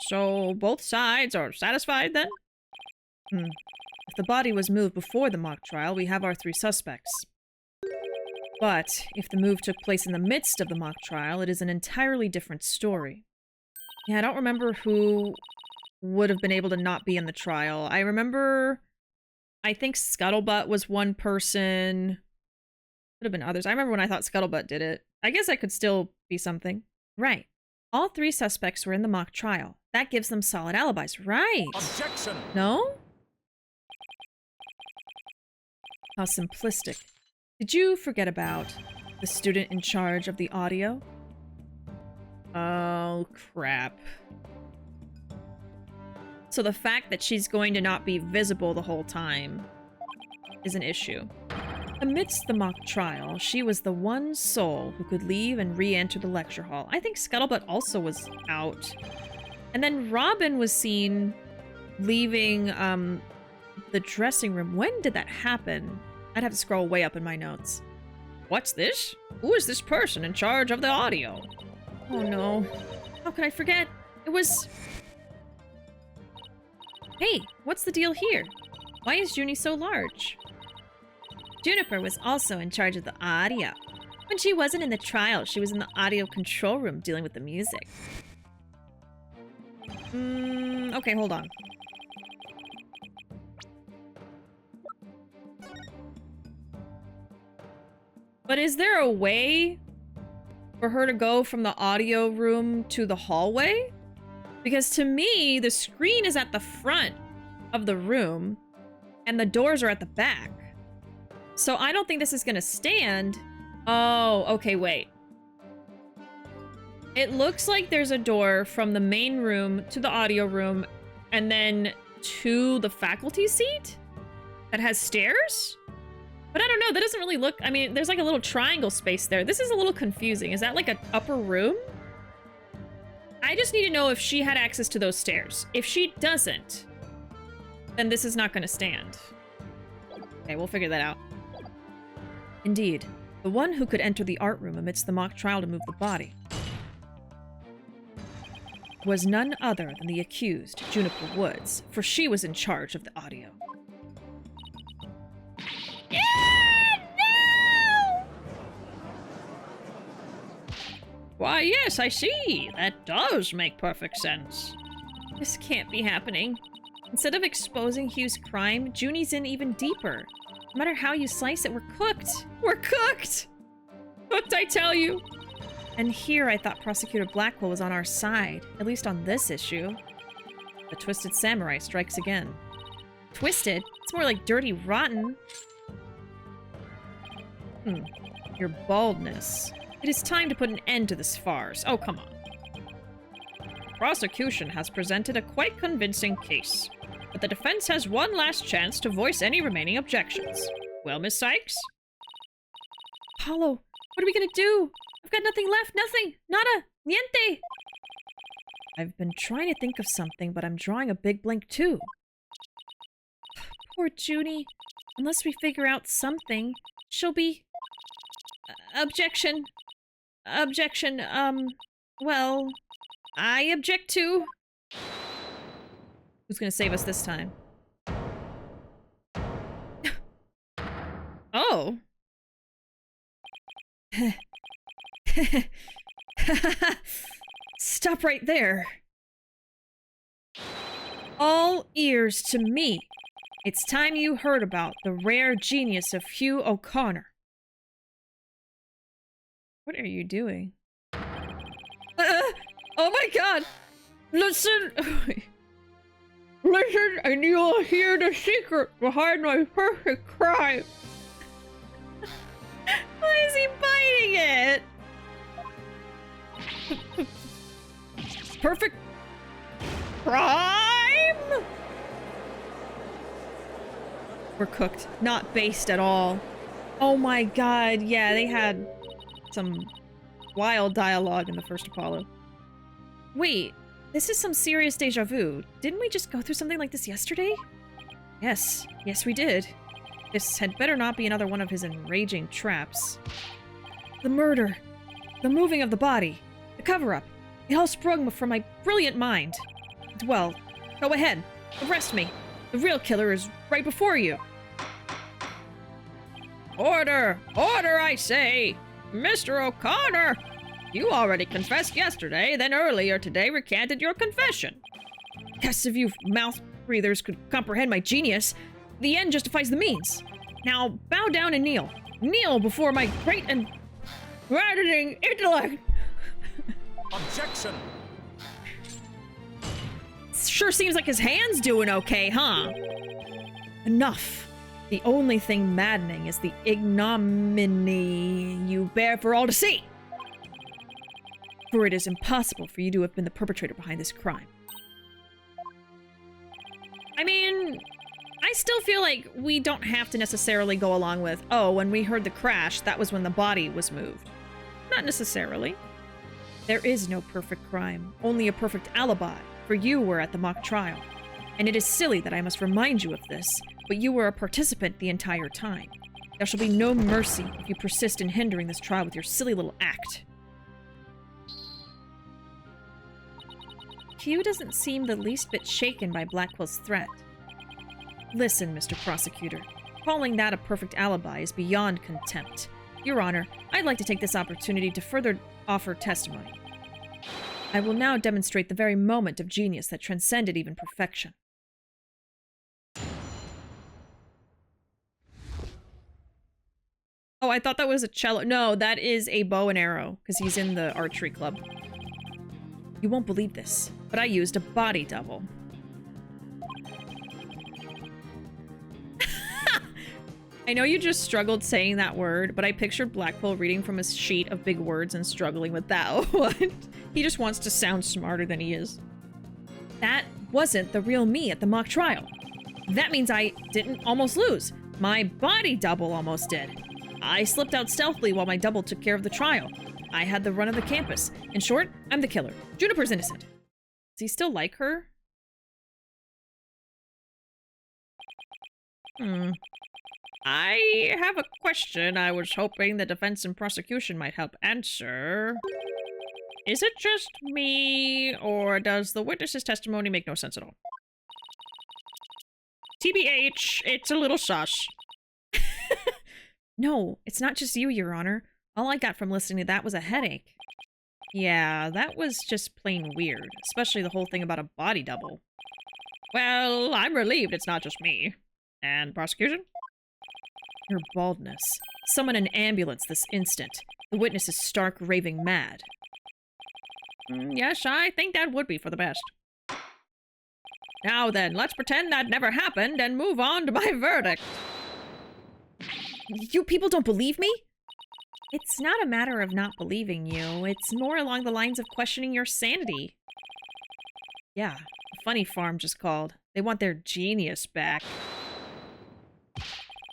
A: So, both sides are satisfied, then? If the body was moved before the mock trial, we have our 3 suspects. But, if the move took place in the midst of the mock trial, it is an entirely different story. Yeah, I don't remember who would have been able to not be in the trial. I think Scuttlebutt was one person. Could have been others. I remember when I thought Scuttlebutt did it. I guess I could still be something. Right. All 3 suspects were in the mock trial. That gives them solid alibis. Right.
F: Objection!
A: No? How simplistic. Did you forget about the student in charge of the audio? Oh, crap. So the fact that she's going to not be visible the whole time is an issue. Amidst the mock trial, she was the one soul who could leave and re-enter the lecture hall. I think Scuttlebutt also was out. And then Robin was seen leaving the dressing room. When did that happen? I'd have to scroll way up in my notes. What's this? Who is this person in charge of the audio? Oh no. How could I forget? It was... Hey, what's the deal here? Why is Junie so large? Juniper was also in charge of the audio. When she wasn't in the trial, she was in the audio control room dealing with the music. Okay, hold on. But is there a way for her to go from the audio room to the hallway? Because to me, the screen is at the front of the room and the doors are at the back. So I don't think this is gonna stand. Oh, okay, wait. It looks like there's a door from the main room to the audio room and then to the faculty seat that has stairs? But I don't know, that doesn't really look... I mean, there's like a little triangle space there. This is a little confusing. Is that like an upper room? I just need to know if she had access to those stairs. If she doesn't, then this is not going to stand. Okay, we'll figure that out. Indeed, the one who could enter the art room amidst the mock trial to move the body was none other than the accused, Juniper Woods, for she was in charge of the audio. Why, yes, I see. That does make perfect sense. This can't be happening. Instead of exposing Hugh's crime, Junie's in even deeper. No matter how you slice it, we're cooked. We're cooked! What'd I tell you? And here I thought Prosecutor Blackwell was on our side, at least on this issue. The Twisted Samurai strikes again. Twisted? It's more like dirty rotten. Your baldness. It is time to put an end to this farce. Oh, come on. The prosecution has presented a quite convincing case. but the defense has one last chance to voice any remaining objections. Well, Miss Sykes? Apollo, what are we gonna do? I've got nothing left, nothing! Nada! Niente! I've been trying to think of something, but I'm drawing a big blank too. Poor Junie. Unless we figure out something, she'll be... Objection. Objection, well... I object to... Who's gonna save us this time? Oh. Stop right there. All ears to me. It's time you heard about the rare genius of Hugh O'Connor. What are you doing? Oh my god! Listen! Listen, and you'll hear the secret behind my perfect crime. Why is he biting it? Perfect crime? We're cooked. Not based at all. Oh my god, yeah, they had some wild dialogue in the first Apollo. Wait, this is some serious deja vu. Didn't we just go through something like this yesterday? Yes, yes we did. This had better not be another one of his enraging traps. The murder, the moving of the body, the cover-up, it all sprung from my brilliant mind. Well, go ahead, arrest me. The real killer is right before you. Order! Order, I say! Mr. O'Connor! You already confessed yesterday, then earlier today recanted your confession. Yes, if you mouth breathers could comprehend my genius, the end justifies the means. Now, bow down and kneel. Kneel before my great and maddening intellect.
F: Objection!
A: Sure seems like his hand's doing okay, huh? Enough. The only thing maddening is the ignominy you bear for all to see. For it is impossible for you to have been the perpetrator behind this crime. I mean, I still feel like we don't have to necessarily go along with, oh, when we heard the crash, that was when the body was moved. Not necessarily. There is no perfect crime, only a perfect alibi, for you were at the mock trial. And it is silly that I must remind you of this, but you were a participant the entire time. There shall be no mercy if you persist in hindering this trial with your silly little act. Hugh doesn't seem the least bit shaken by Blackwell's threat. Listen, Mr. Prosecutor. Calling that a perfect alibi is beyond contempt. Your Honor, I'd like to take this opportunity to further offer testimony. I will now demonstrate the very moment of genius that transcended even perfection. Oh, I thought that was a cello. No, that is a bow and arrow, because he's in the archery club. You won't believe this, but I used a body double. I know you just struggled saying that word, but I pictured Blackwell reading from a sheet of big words and struggling with that one. He just wants to sound smarter than he is. That wasn't the real me at the mock trial. That means I didn't almost lose. My body double almost did. I slipped out stealthily while my double took care of the trial. I had the run of the campus. In short, I'm the killer. Juniper's innocent. Does he still like her? I have a question I was hoping the defense and prosecution might help answer. Is it just me, or does the witness's testimony make no sense at all? TBH, it's a little sus. No, it's not just you, Your Honor. All I got from listening to that was a headache. Yeah, that was just plain weird, especially the whole thing about a body double. Well, I'm relieved it's not just me. And prosecution? Your baldness. Summon an ambulance this instant. The witness is stark raving mad. Yes, I think that would be for the best. Now then, let's pretend that never happened and move on to my verdict. You people don't believe me? It's not a matter of not believing you. It's more along the lines of questioning your sanity. Yeah, a funny farm just called. They want their genius back.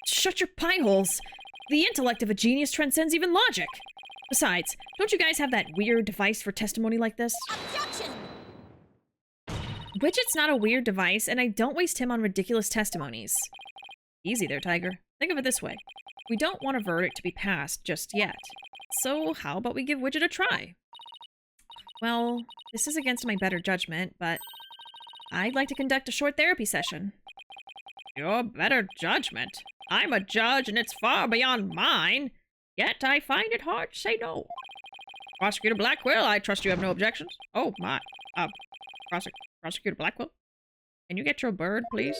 A: Shut your pie holes. The intellect of a genius transcends even logic. Besides, don't you guys have that weird device for testimony like this?
H: Objection!
A: Widget's not a weird device, and I don't waste him on ridiculous testimonies. Easy there, Tiger. Think of it this way. We don't want a verdict to be passed just yet. So how about we give Widget a try? Well, this is against my better judgment, but I'd like to conduct a short therapy session. Your better judgment? I'm a judge and it's far beyond mine. Yet I find it hard to say no. Prosecutor Blackwell, I trust you have no objections? Oh my, Prosecutor Blackwell? Can you get your bird, please?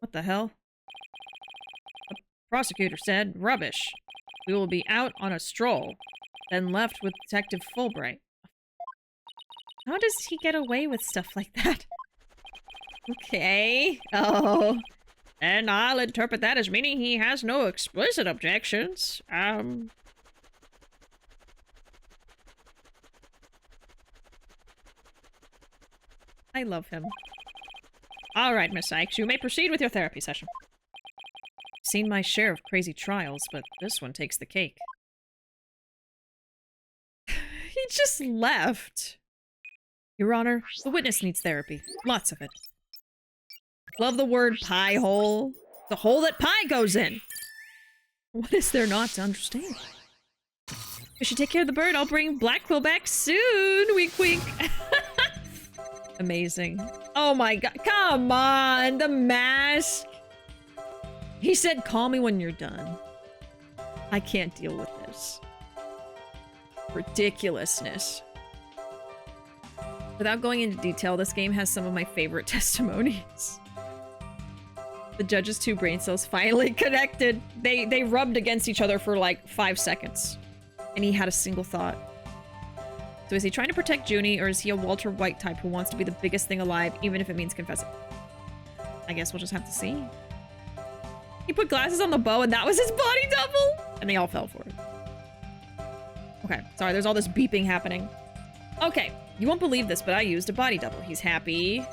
A: What the hell? The prosecutor said, rubbish. We will be out on a stroll, then left with Detective Fulbright. How does he get away with stuff like that? Okay. Oh. And I'll interpret that as meaning he has no explicit objections. I love him. All right, Miss Sykes, you may proceed with your therapy session. I've seen my share of crazy trials, but this one takes the cake. He just left. Your Honor, the witness needs therapy. Lots of it. Love the word pie hole. The hole that pie goes in. What is there not to understand? We should take care of the bird. I'll bring Blackquill back soon. Wink, wink. Amazing. Oh my god. Come on. The mask. He said, call me when you're done. I can't deal with this. Ridiculousness. Without going into detail, this game has some of my favorite testimonies. The judge's two brain cells finally connected. They rubbed against each other for like 5 seconds. And he had a single thought. So is he trying to protect Junie, or is he a Walter White type who wants to be the biggest thing alive, even if it means confessing? I guess we'll just have to see. He put glasses on the bow and that was his body double? And they all fell for it. Okay, sorry, there's all this beeping happening. Okay, you won't believe this, but I used a body double. He's happy.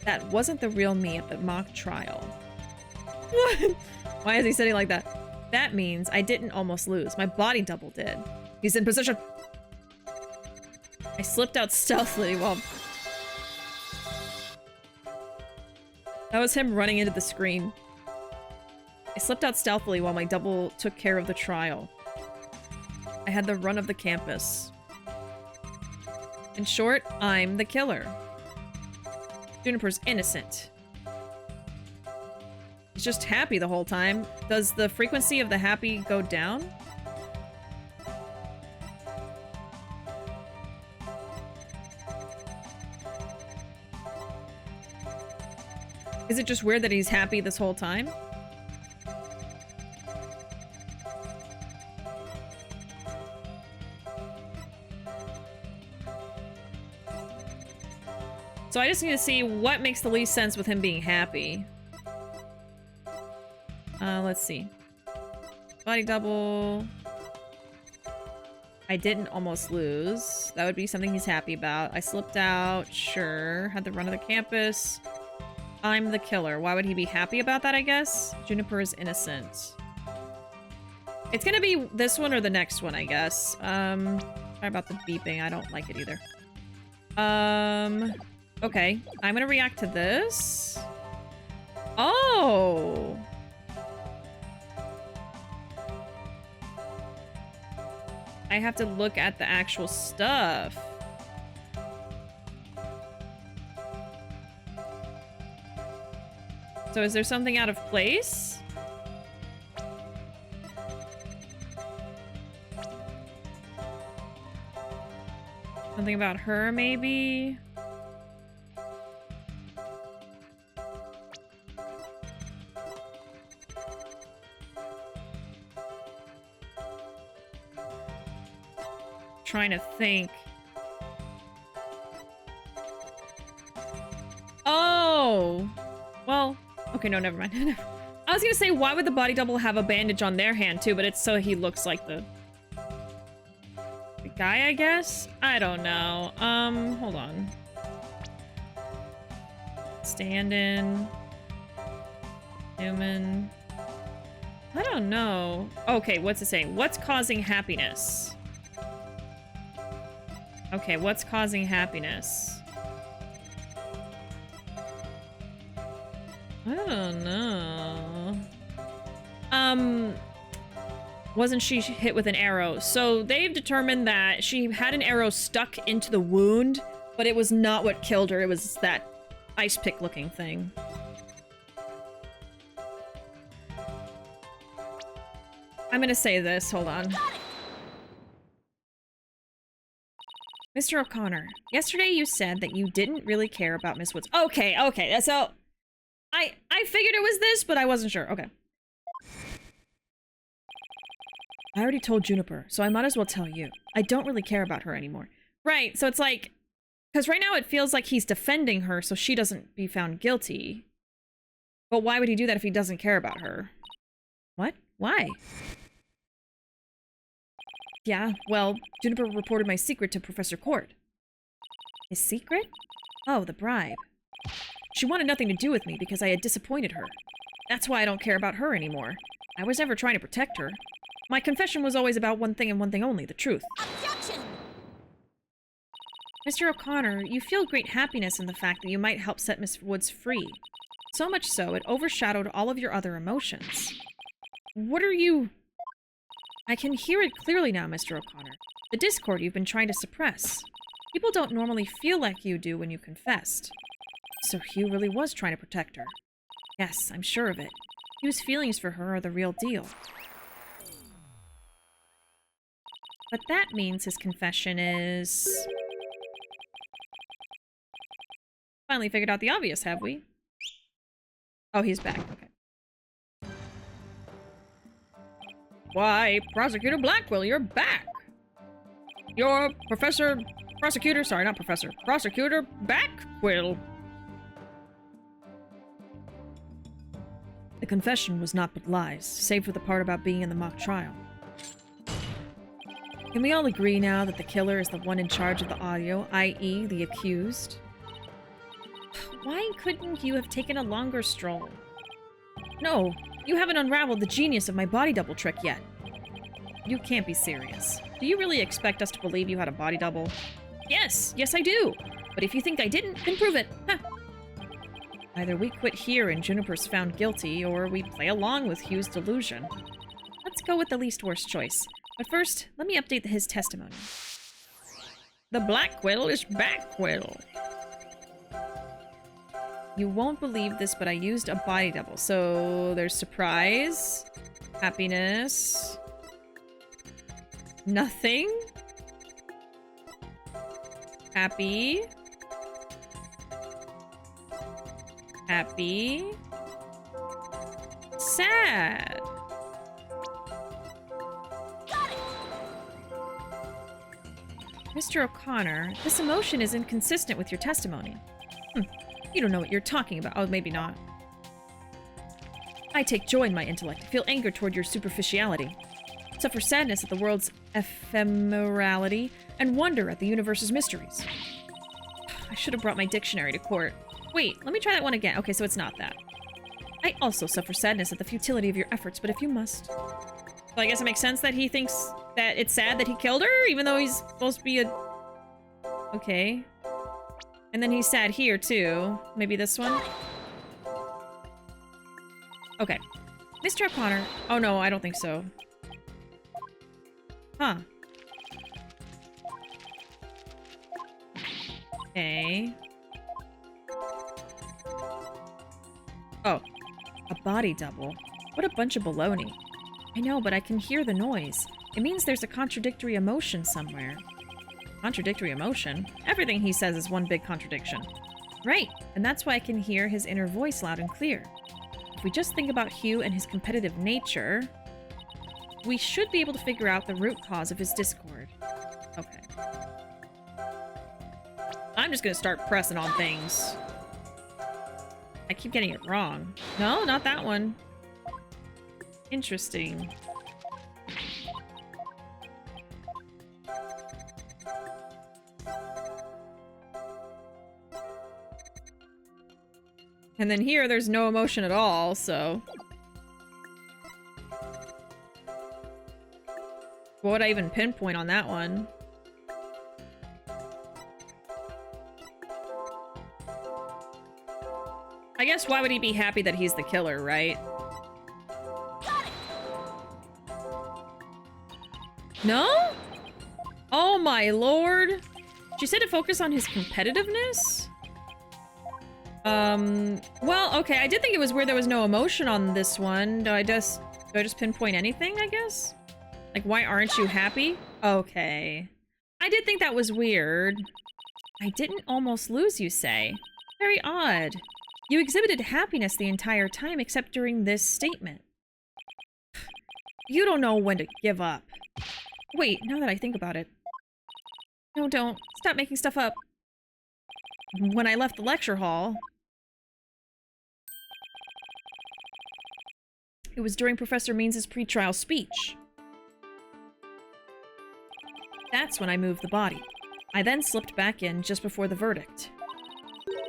A: That wasn't the real me at the mock trial. What? Why is he sitting like that? That means I didn't almost lose. My body double did. He's in position. I slipped out stealthily while... That was him running into the screen. I slipped out stealthily while my double took care of the trial. I had the run of the campus. In short, I'm the killer. Juniper's innocent. He's just happy the whole time. Does the frequency of the happy go down? Is it just weird that he's happy this whole time? So I just need to see what makes the least sense with him being happy. Let's see. Body double. I didn't almost lose. That would be something he's happy about. I slipped out. Sure. Had the run of the campus. I'm the killer. Why would he be happy about that, I guess? Juniper is innocent. It's gonna be this one or the next one, I guess. Sorry about the beeping. I don't like it either. Okay. I'm gonna react to this. Oh! I have to look at the actual stuff. So is there something out of place? Something about her, maybe? Trying to think. Oh! Well, okay, no, never mind. I was gonna say, why would the body double have a bandage on their hand too, but it's so he looks like the guy, I guess? I don't know. Hold on. Stand-in. Human. I don't know. Okay, what's it saying? What's causing happiness? Okay, what's causing happiness? I don't know. Wasn't she hit with an arrow? So they've determined that she had an arrow stuck into the wound, but it was not what killed her. It was that ice pick looking thing. I'm gonna say this, hold on. Mr. O'Connor, yesterday you said that you didn't really care about Miss Woods. Okay, so I figured it was this, but I wasn't sure. Okay. I already told Juniper, so I might as well tell you. I don't really care about her anymore. Right, so it's like, because right now it feels like he's defending her so she doesn't be found guilty. But why would he do that if he doesn't care about her? What? Why? Yeah, well, Juniper reported my secret to Professor Court. His secret? Oh, the bribe. She wanted nothing to do with me because I had disappointed her. That's why I don't care about her anymore. I was never trying to protect her. My confession was always about one thing and one thing only, the truth.
B: Objection!
A: Mr. O'Connor, you feel great happiness in the fact that you might help set Miss Woods free. So much so, it overshadowed all of your other emotions. What are you... I can hear it clearly now, Mr. O'Connor. The discord you've been trying to suppress. People don't normally feel like you do when you confessed. So Hugh really was trying to protect her. Yes, I'm sure of it. Hugh's feelings for her are the real deal. But that means his confession is... Finally figured out the obvious, have we? Oh, he's back. Okay. Why, Prosecutor Blackwell, you're back! You're Prosecutor Blackwell. The confession was not but lies, save for the part about being in the mock trial. Can we all agree now that the killer is the one in charge of the audio, i.e. the accused? Why couldn't you have taken a longer stroll? No, you haven't unraveled the genius of my body double trick yet. You can't be serious. Do you really expect us to believe you had a body double? Yes, I do. But if you think I didn't, then prove it. Huh. Either we quit here and Juniper's found guilty, or we play along with Hugh's delusion. Let's go with the least worst choice. But first, let me update his testimony. The Blackwell is Backwell. You won't believe this, but I used a body double. So there's surprise, happiness, nothing, happy, happy, sad. Mr. O'Connor, this emotion is inconsistent with your testimony. You don't know what you're talking about. Oh, maybe not. I take joy in my intellect, feel anger toward your superficiality, suffer sadness at the world's ephemerality, and wonder at the universe's mysteries. I should have brought my dictionary to court. Wait, let me try that one again. Okay, so it's not that. I also suffer sadness at the futility of your efforts, but if you must. So I guess it makes sense that he thinks that it's sad that he killed her, even though he's supposed to be a... Okay. And then he's sad here, too. Maybe this one? Okay. Mr. O'Connor... Oh, no, I don't think so. Huh. Okay. Oh. A body double. What a bunch of baloney. I know, but I can hear the noise. It means there's a contradictory emotion somewhere. Contradictory emotion? Everything he says is one big contradiction. Right, and that's why I can hear his inner voice loud and clear. If we just think about Hugh and his competitive nature, we should be able to figure out the root cause of his discord. Okay. I'm just gonna start pressing on things. I keep getting it wrong. No, not that one. Interesting. And then here, there's no emotion at all, so... What would I even pinpoint on that one? I guess why would he be happy that he's the killer, right? No? Oh my lord. She said to focus on his competitiveness? Well, okay, I did think it was weird there was no emotion on this one. Do I just pinpoint anything, I guess? Like, why aren't you happy? Okay. I did think that was weird. I didn't almost lose, you say? Very odd. You exhibited happiness the entire time except during this statement. You don't know when to give up. Wait, now that I think about it. No, don't. Stop making stuff up. When I left the lecture hall... It was during Professor Means' pre-trial speech. That's when I moved the body. I then slipped back in just before the verdict.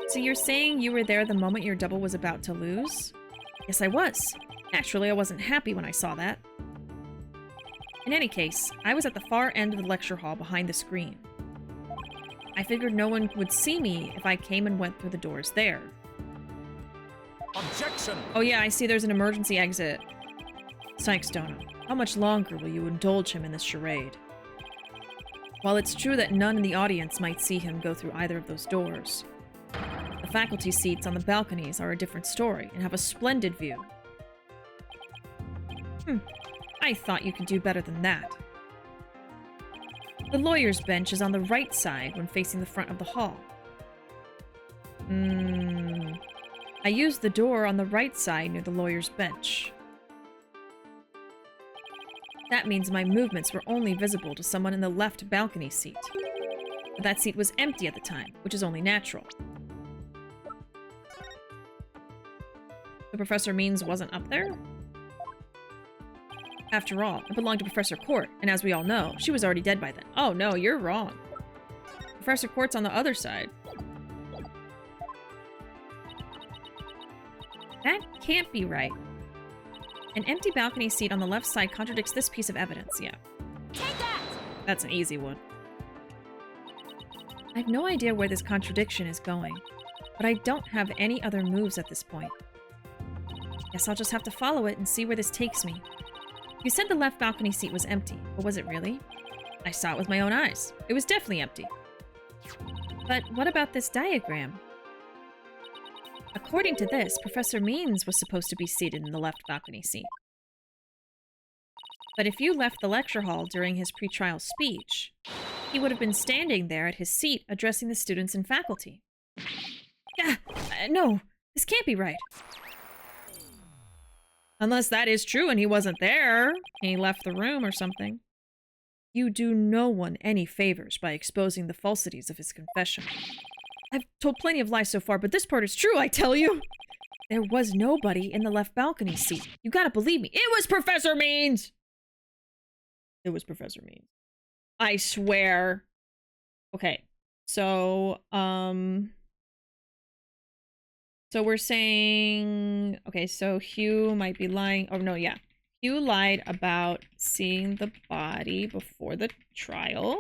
A: So you're saying you were there the moment your double was about to lose? Yes, I was. Naturally, I wasn't happy when I saw that. In any case, I was at the far end of the lecture hall behind the screen. I figured no one would see me if I came and went through the doors there.
F: Objection!
A: Oh yeah, I see there's an emergency exit. Sykes Donut, how much longer will you indulge him in this charade? While it's true that none in the audience might see him go through either of those doors, the faculty seats on the balconies are a different story and have a splendid view. I thought you could do better than that. The lawyer's bench is on the right side when facing the front of the hall. I used the door on the right side near the lawyer's bench. That means my movements were only visible to someone in the left balcony seat. But that seat was empty at the time, which is only natural. The Professor Means wasn't up there? After all, it belonged to Professor Court, and as we all know, she was already dead by then. Oh no, you're wrong. Professor Court's on the other side. That can't be right. An empty balcony seat on the left side contradicts this piece of evidence, yeah.
B: Take that!
A: That's an easy one. I have no idea where this contradiction is going, but I don't have any other moves at this point. Guess I'll just have to follow it and see where this takes me. You said the left balcony seat was empty, but was it really? I saw it with my own eyes. It was definitely empty. But what about this diagram? According to this, Professor Means was supposed to be seated in the left balcony seat. But if you left the lecture hall during his pre-trial speech, he would have been standing there at his seat addressing the students and faculty. No, this can't be right. Unless that is true and he wasn't there, and he left the room or something. You do no one any favors by exposing the falsities of his confession. I've told plenty of lies so far, but this part is true, I tell you! There was nobody in the left balcony seat. You gotta believe me. It was Professor Means! It was Professor Means. I swear. Okay, so, so we're saying... Okay, so Hugh might be lying. Oh, no, yeah. Hugh lied about seeing the body before the trial.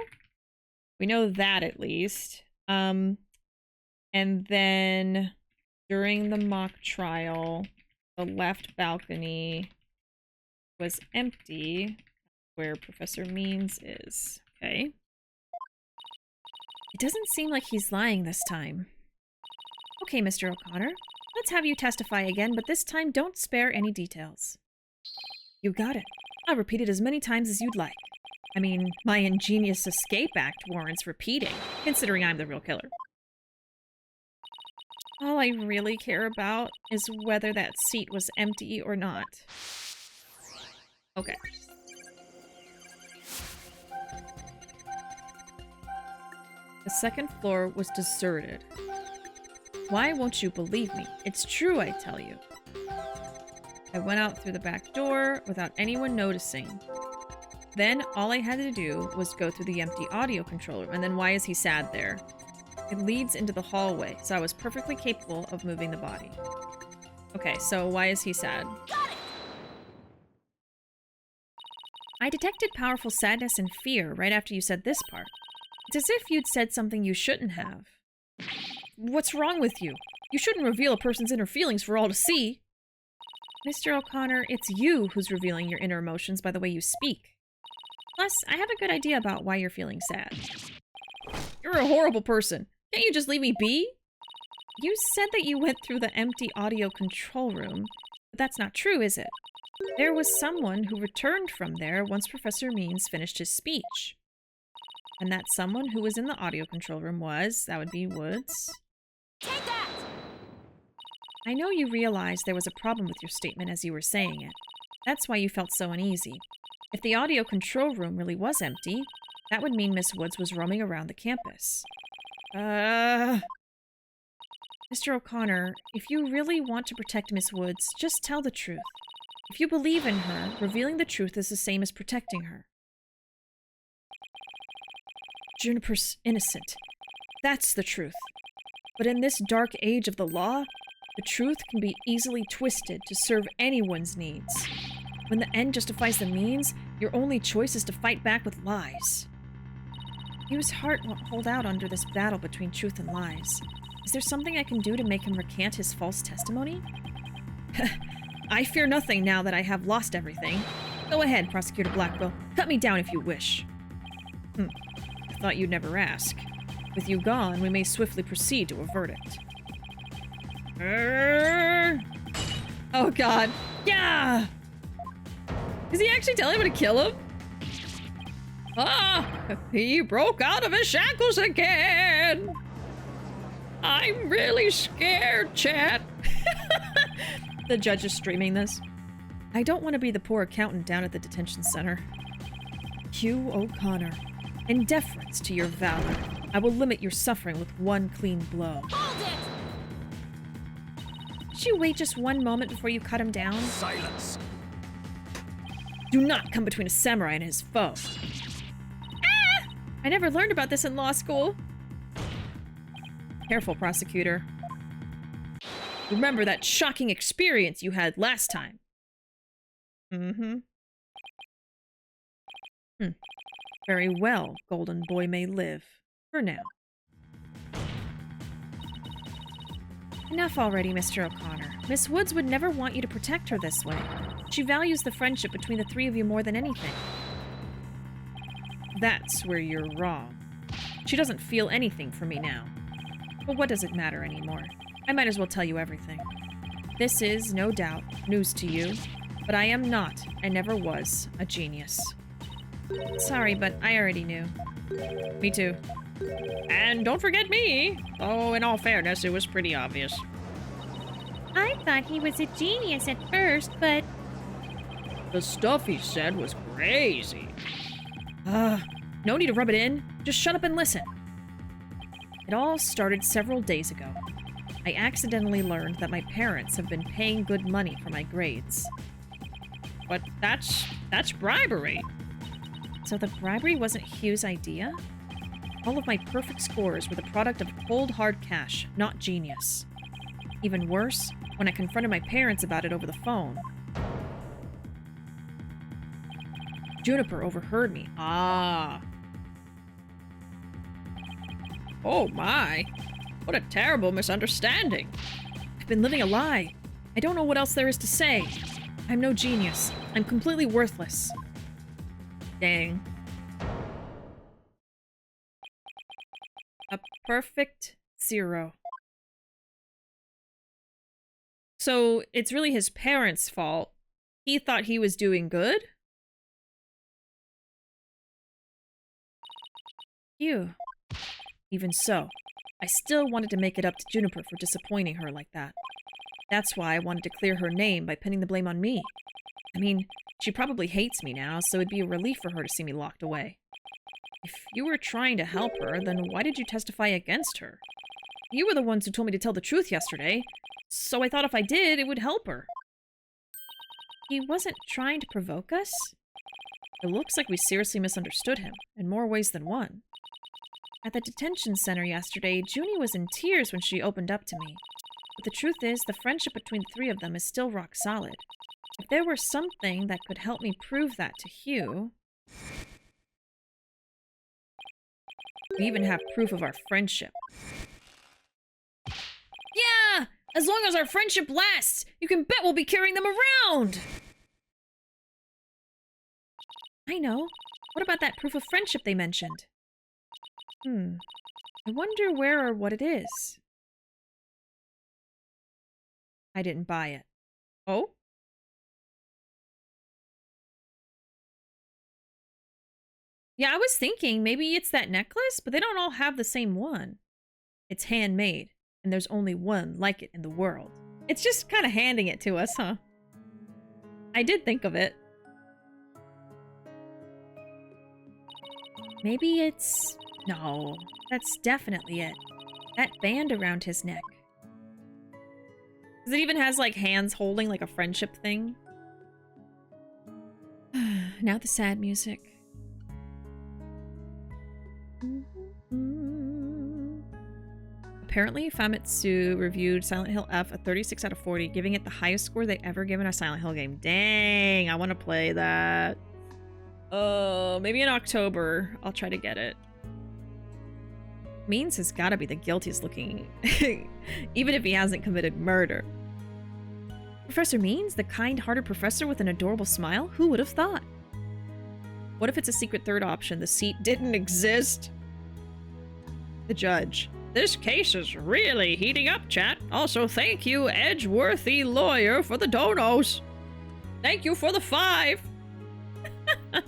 A: We know that, at least. And then during the mock trial, the left balcony was empty where Professor Means is. Okay. It doesn't seem like he's lying this time. Okay, Mr. O'Connor. Let's have you testify again, but this time don't spare any details. You got it. I'll repeat it as many times as you'd like. I mean, my ingenious escape act warrants repeating, considering I'm the real killer. All I really care about is whether that seat was empty or not. Okay. The second floor was deserted. Why won't you believe me? It's true, I tell you. I went out through the back door without anyone noticing. Then all I had to do was go through the empty audio controller. And then why is he sad there? It leads into the hallway, so I was perfectly capable of moving the body. Okay, so why is he sad? I detected powerful sadness and fear right after you said this part. It's as if you'd said something you shouldn't have. What's wrong with you? You shouldn't reveal a person's inner feelings for all to see. Mr. O'Connor, it's you who's revealing your inner emotions by the way you speak. Plus, I have a good idea about why you're feeling sad. You're a horrible person. Can't you just leave me be? You said that you went through the empty audio control room, but that's not true, is it? There was someone who returned from there once Professor Means finished his speech. And that someone who was in the audio control room that would be Woods.
B: Take that!
A: I know you realized there was a problem with your statement as you were saying it. That's why you felt so uneasy. If the audio control room really was empty, that would mean Miss Woods was roaming around the campus. Mr. O'Connor, if you really want to protect Miss Woods, just tell the truth. If you believe in her, revealing the truth is the same as protecting her. Juniper's innocent. That's the truth. But in this dark age of the law, the truth can be easily twisted to serve anyone's needs. When the end justifies the means, your only choice is to fight back with lies. Hugh's heart won't hold out under this battle between truth and lies. Is there something I can do to make him recant his false testimony? I fear nothing now that I have lost everything. Go ahead, Prosecutor Blackwell. Cut me down if you wish. I thought you'd never ask. With you gone, we may swiftly proceed to a verdict. Oh god. Yeah! Is he actually telling him to kill him? Ah! He broke out of his shackles again! I'm really scared, chat. The judge is streaming this. I don't want to be the poor accountant down at the detention center. Hugh O'Connor, in deference to your valor, I will limit your suffering with one clean blow.
B: Hold it!
A: Did you wait just one moment before you cut him down?
F: Silence.
A: Do not come between a samurai and his foe. Ah! I never learned about this in law school. Careful, prosecutor. Remember that shocking experience you had last time. Very well, Golden Boy may live. For now. Enough already, Mr. O'Connor. Miss Woods would never want you to protect her this way. She values the friendship between the three of you more than anything. That's where you're wrong. She doesn't feel anything for me now. But what does it matter anymore? I might as well tell you everything. This is, no doubt, news to you, but I am not, and never was, a genius. Sorry, but I already knew. Me too. And don't forget me! Oh, in all fairness, it was pretty obvious. I thought he was a genius at first, but... The stuff he said was crazy. No need to rub it in. Just shut up and listen. It all started several days ago. I accidentally learned that my parents have been paying good money for my grades. But that's bribery. So the bribery wasn't Hugh's idea? All of my perfect scores were the product of cold, hard cash, not genius. Even worse, when I confronted my parents about it over the phone. Juniper overheard me. Ah. Oh my. What a terrible misunderstanding. I've been living a lie. I don't know what else there is to say. I'm no genius. I'm completely worthless. Dang. A perfect 0. So it's really his parents' fault. He thought he was doing good? Phew. Even so, I still wanted to make it up to Juniper for disappointing her like that. That's why I wanted to clear her name by pinning the blame on me. I mean, she probably hates me now, so it'd be a relief for her to see me locked away. If you were trying to help her, then why did you testify against her? You were the ones who told me to tell the truth yesterday, so I thought if I did, it would help her. He wasn't trying to provoke us? It looks like we seriously misunderstood him, in more ways than one. At the detention center yesterday, Junie was in tears when she opened up to me. But the truth is, the friendship between the three of them is still rock solid. If there were something that could help me prove that to Hugh... We even have proof of our friendship. Yeah! As long as our friendship lasts, you can bet we'll be carrying them around! I know. What about that proof of friendship they mentioned? I wonder where or what it is. I didn't buy it. Oh? Yeah, I was thinking maybe it's that necklace, but they don't all have the same one. It's handmade, and there's only one like it in the world. It's just kind of handing it to us, huh? I did think of it. Maybe it's... No, that's definitely it. That band around his neck. Because it even has, like, hands holding, like, a friendship thing. Now the sad music. Apparently, Famitsu reviewed Silent Hill F a 36 out of 40, giving it the highest score they ever given a Silent Hill game. Dang, I want to play that. Maybe in October, I'll try to get it. Means has gotta be the guiltiest looking, even if he hasn't committed murder. Professor Means, the kind-hearted professor with an adorable smile? Who would have thought? What if it's a secret third option? The seat didn't exist? The judge. This case is really heating up, chat. Also, thank you, Edgeworthy Lawyer, for the donos. Thank you for the 5. Yeah,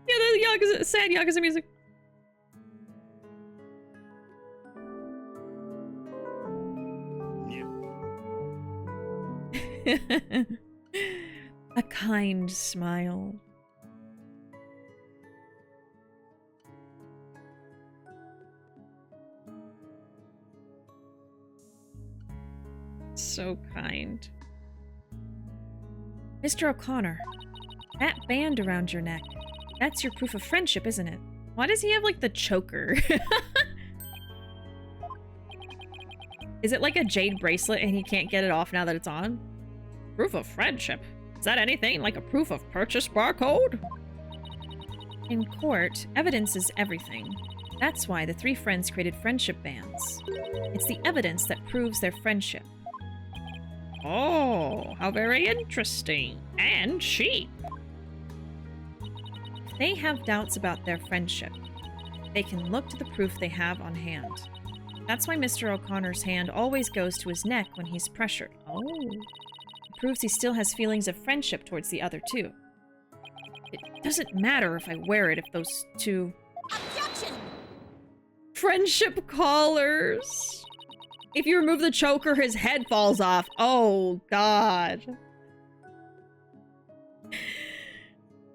A: the Yakuza, sad Yakuza music. A kind smile. So kind. Mr. O'Connor, that band around your neck, that's your proof of friendship, isn't it? Why does he have, like, the choker? Is it like a jade bracelet and he can't get it off now that it's on? Proof of friendship? Is that anything like a proof of purchase barcode? In court, evidence is everything. That's why the three friends created friendship bands. It's the evidence that proves their friendship. Oh, how very interesting. And cheap. If they have doubts about their friendship, they can look to the proof they have on hand. That's why Mr. O'Connor's hand always goes to his neck when he's pressured. Oh. It proves he still has feelings of friendship towards the other two. It doesn't matter if I wear it if those two... Objection! Friendship collars! If you remove the choker, his head falls off. Oh, God.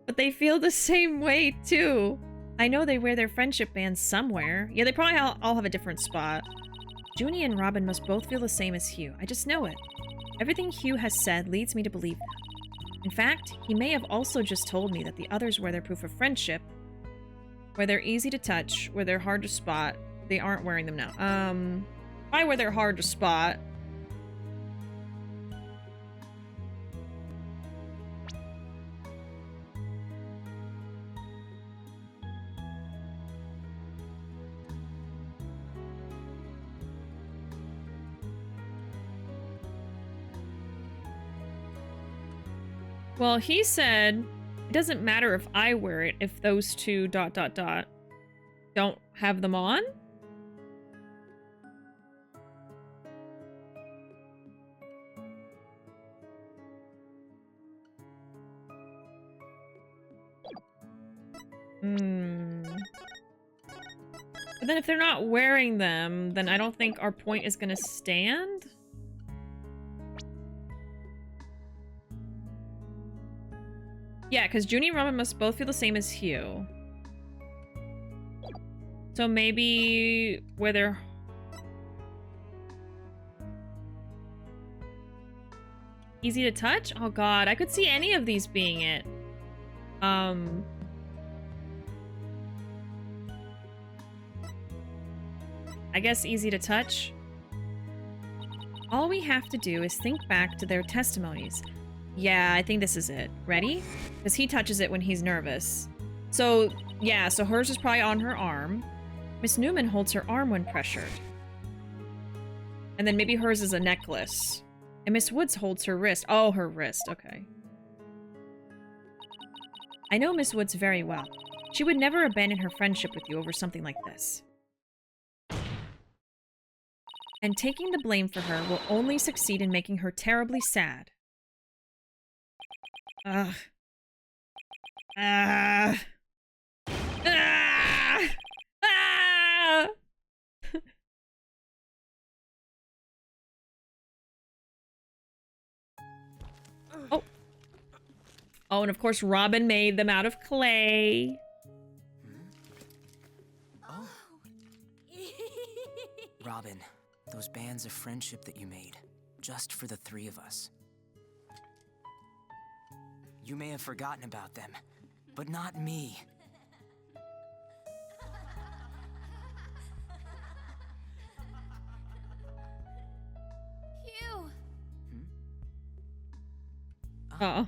A: But they feel the same way, too. I know they wear their friendship bands somewhere. Yeah, they probably all have a different spot. Junie and Robin must both feel the same as Hugh. I just know it. Everything Hugh has said leads me to believe that. In fact, he may have also just told me that the others wear their proof of friendship, where they're easy to touch, where they're hard to spot. They aren't wearing them now. Probably where they're hard to spot. Well, he said it doesn't matter if I wear it if those two ... don't have them on. But then if they're not wearing them, then I don't think our point is gonna stand. Yeah, because Junie and Robin must both feel the same as Hugh. So maybe where they're... easy to touch? Oh god, I could see any of these being it. I guess easy to touch. All we have to do is think back to their testimonies. Yeah, I think this is it. Ready? Because he touches it when he's nervous. So, yeah, so hers is probably on her arm. Miss Newman holds her arm when pressured. And then maybe hers is a necklace. And Miss Woods holds her wrist. Oh, her wrist. Okay. I know Miss Woods very well. She would never abandon her friendship with you over something like this. And taking the blame for her will only succeed in making her terribly sad. Ugh. Ah. Ah. Ah. Oh. Oh, and of course Robin made them out of clay.
H: Oh. Robin, those bands of friendship that you made, just for the three of us. You may have forgotten about them, but not me.
B: Hugh!
A: Oh.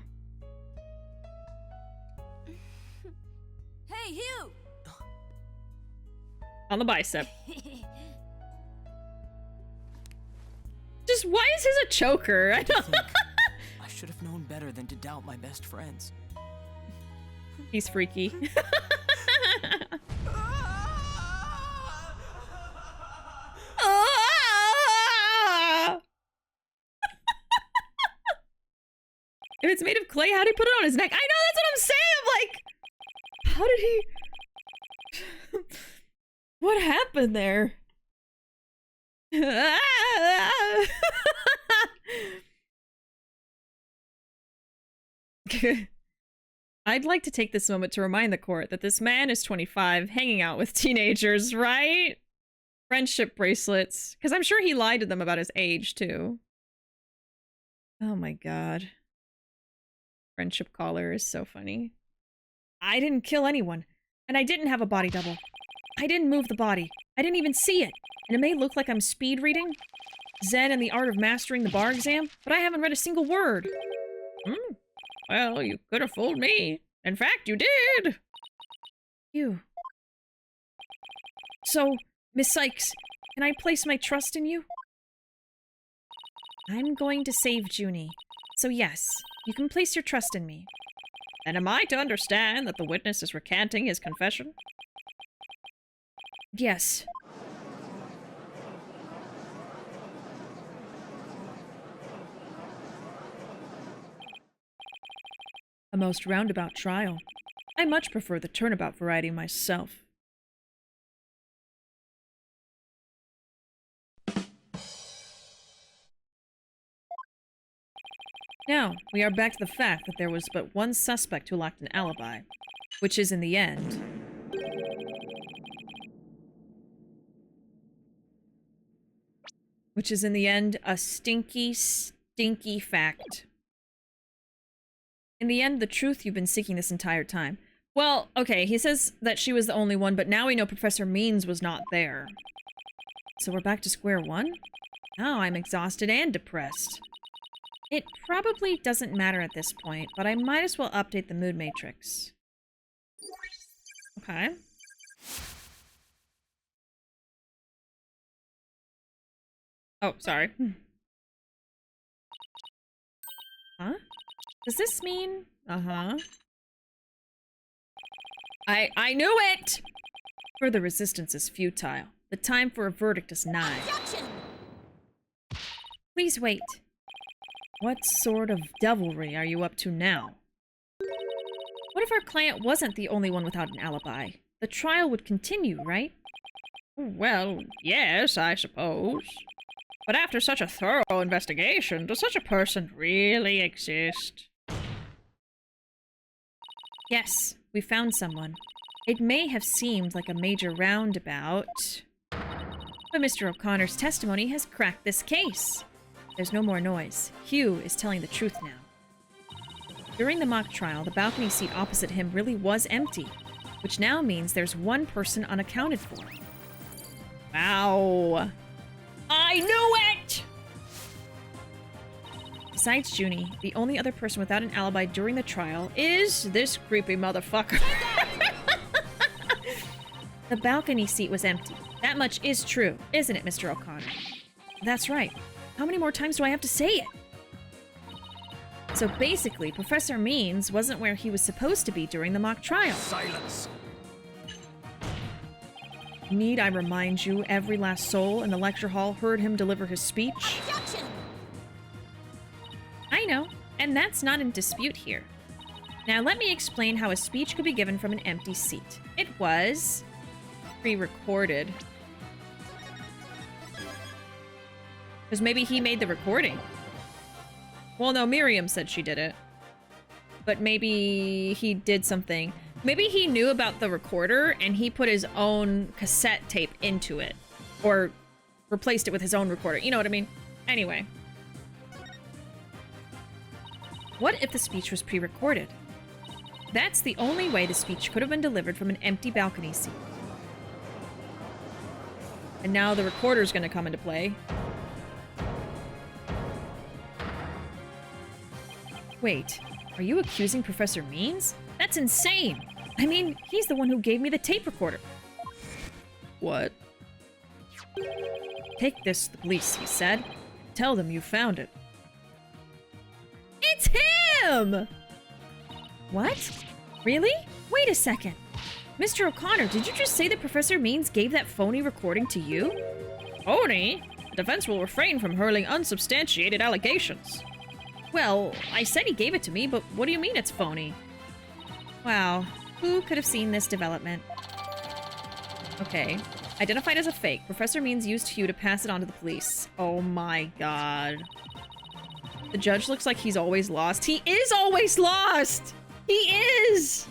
B: Hey, Hugh!
A: On the bicep. Just why is his a choker? I don't.
H: I should have known better than to doubt my best friends.
A: He's freaky. If it's made of clay, how'd he put it on his neck? I know, that's what I'm saying! I'm like, how did he... What happened there? I'd like to take this moment to remind the court that this man is 25, hanging out with teenagers, right? Friendship bracelets. Because I'm sure he lied to them about his age, too. Oh my god. Friendship collar is so funny. I didn't kill anyone, and I didn't have a body double. I didn't move the body. I didn't even see it. And it may look like I'm speed reading Zen and the Art of Mastering the Bar exam, but I haven't read a single word. Well, you could have fooled me. In fact, you did. You. So, Miss Sykes, can I place my trust in you? I'm going to save Junie. So yes, you can place your trust in me. And am I to understand that the witness is recanting his confession? Yes. A most roundabout trial. I much prefer the turnabout variety myself. Now, we are back to the fact that there was but one suspect who lacked an alibi, which is in the end... a stinky, stinky fact. In the end, the truth you've been seeking this entire time. Well, okay, he says that she was the only one, but now we know Professor Means was not there. So we're back to square one? Now I'm exhausted and depressed. It probably doesn't matter at this point, but I might as well update the mood matrix. Okay. Oh, sorry. Huh? Does this mean... Uh-huh. I knew it! Further resistance is futile. The time for a verdict is nigh.
B: Objection!
A: Please wait. What sort of devilry are you up to now? What if our client wasn't the only one without an alibi? The trial would continue, right? Well, yes, I suppose. But after such a thorough investigation, does such a person really exist? Yes, we found someone. It may have seemed like a major roundabout, but Mr. O'Connor's testimony has cracked this case. There's no more noise. Hugh is telling the truth now. During the mock trial, the balcony seat opposite him really was empty, which now means there's one person unaccounted for. Wow. I knew it! Besides Junie, the only other person without an alibi during the trial is this creepy motherfucker. The balcony seat was empty. That much is true, isn't it, Mr. O'Connor? That's right. How many more times do I have to say it? So basically, Professor Means wasn't where he was supposed to be during the mock trial.
F: Silence.
A: Need I remind you, every last soul in the lecture hall heard him deliver his speech?
B: Objection!
A: I know, and that's not in dispute here. Now let me explain how a speech could be given from an empty seat. It was pre-recorded. Because maybe he made the recording. Well, no, Miriam said she did it. But maybe he did something. Maybe he knew about the recorder and he put his own cassette tape into it. Or replaced it with his own recorder. You know what I mean? Anyway. What if the speech was pre-recorded? That's the only way the speech could have been delivered from an empty balcony seat. And now the recorder's gonna come into play. Wait, are you accusing Professor Means? That's insane! I mean, he's the one who gave me the tape recorder. What? Take this to the police, he said. Tell them you found it. It's him! What? Really? Wait a second. Mr. O'Connor, did you just say that Professor Means gave that phony recording to you? Phony? The defense will refrain from hurling unsubstantiated allegations. Well, I said he gave it to me, but what do you mean it's phony? Wow, who could have seen this development? Okay. Identified as a fake, Professor Means used Hugh to pass it on to the police. Oh my god. The judge looks like he's always lost. He is always lost! He is!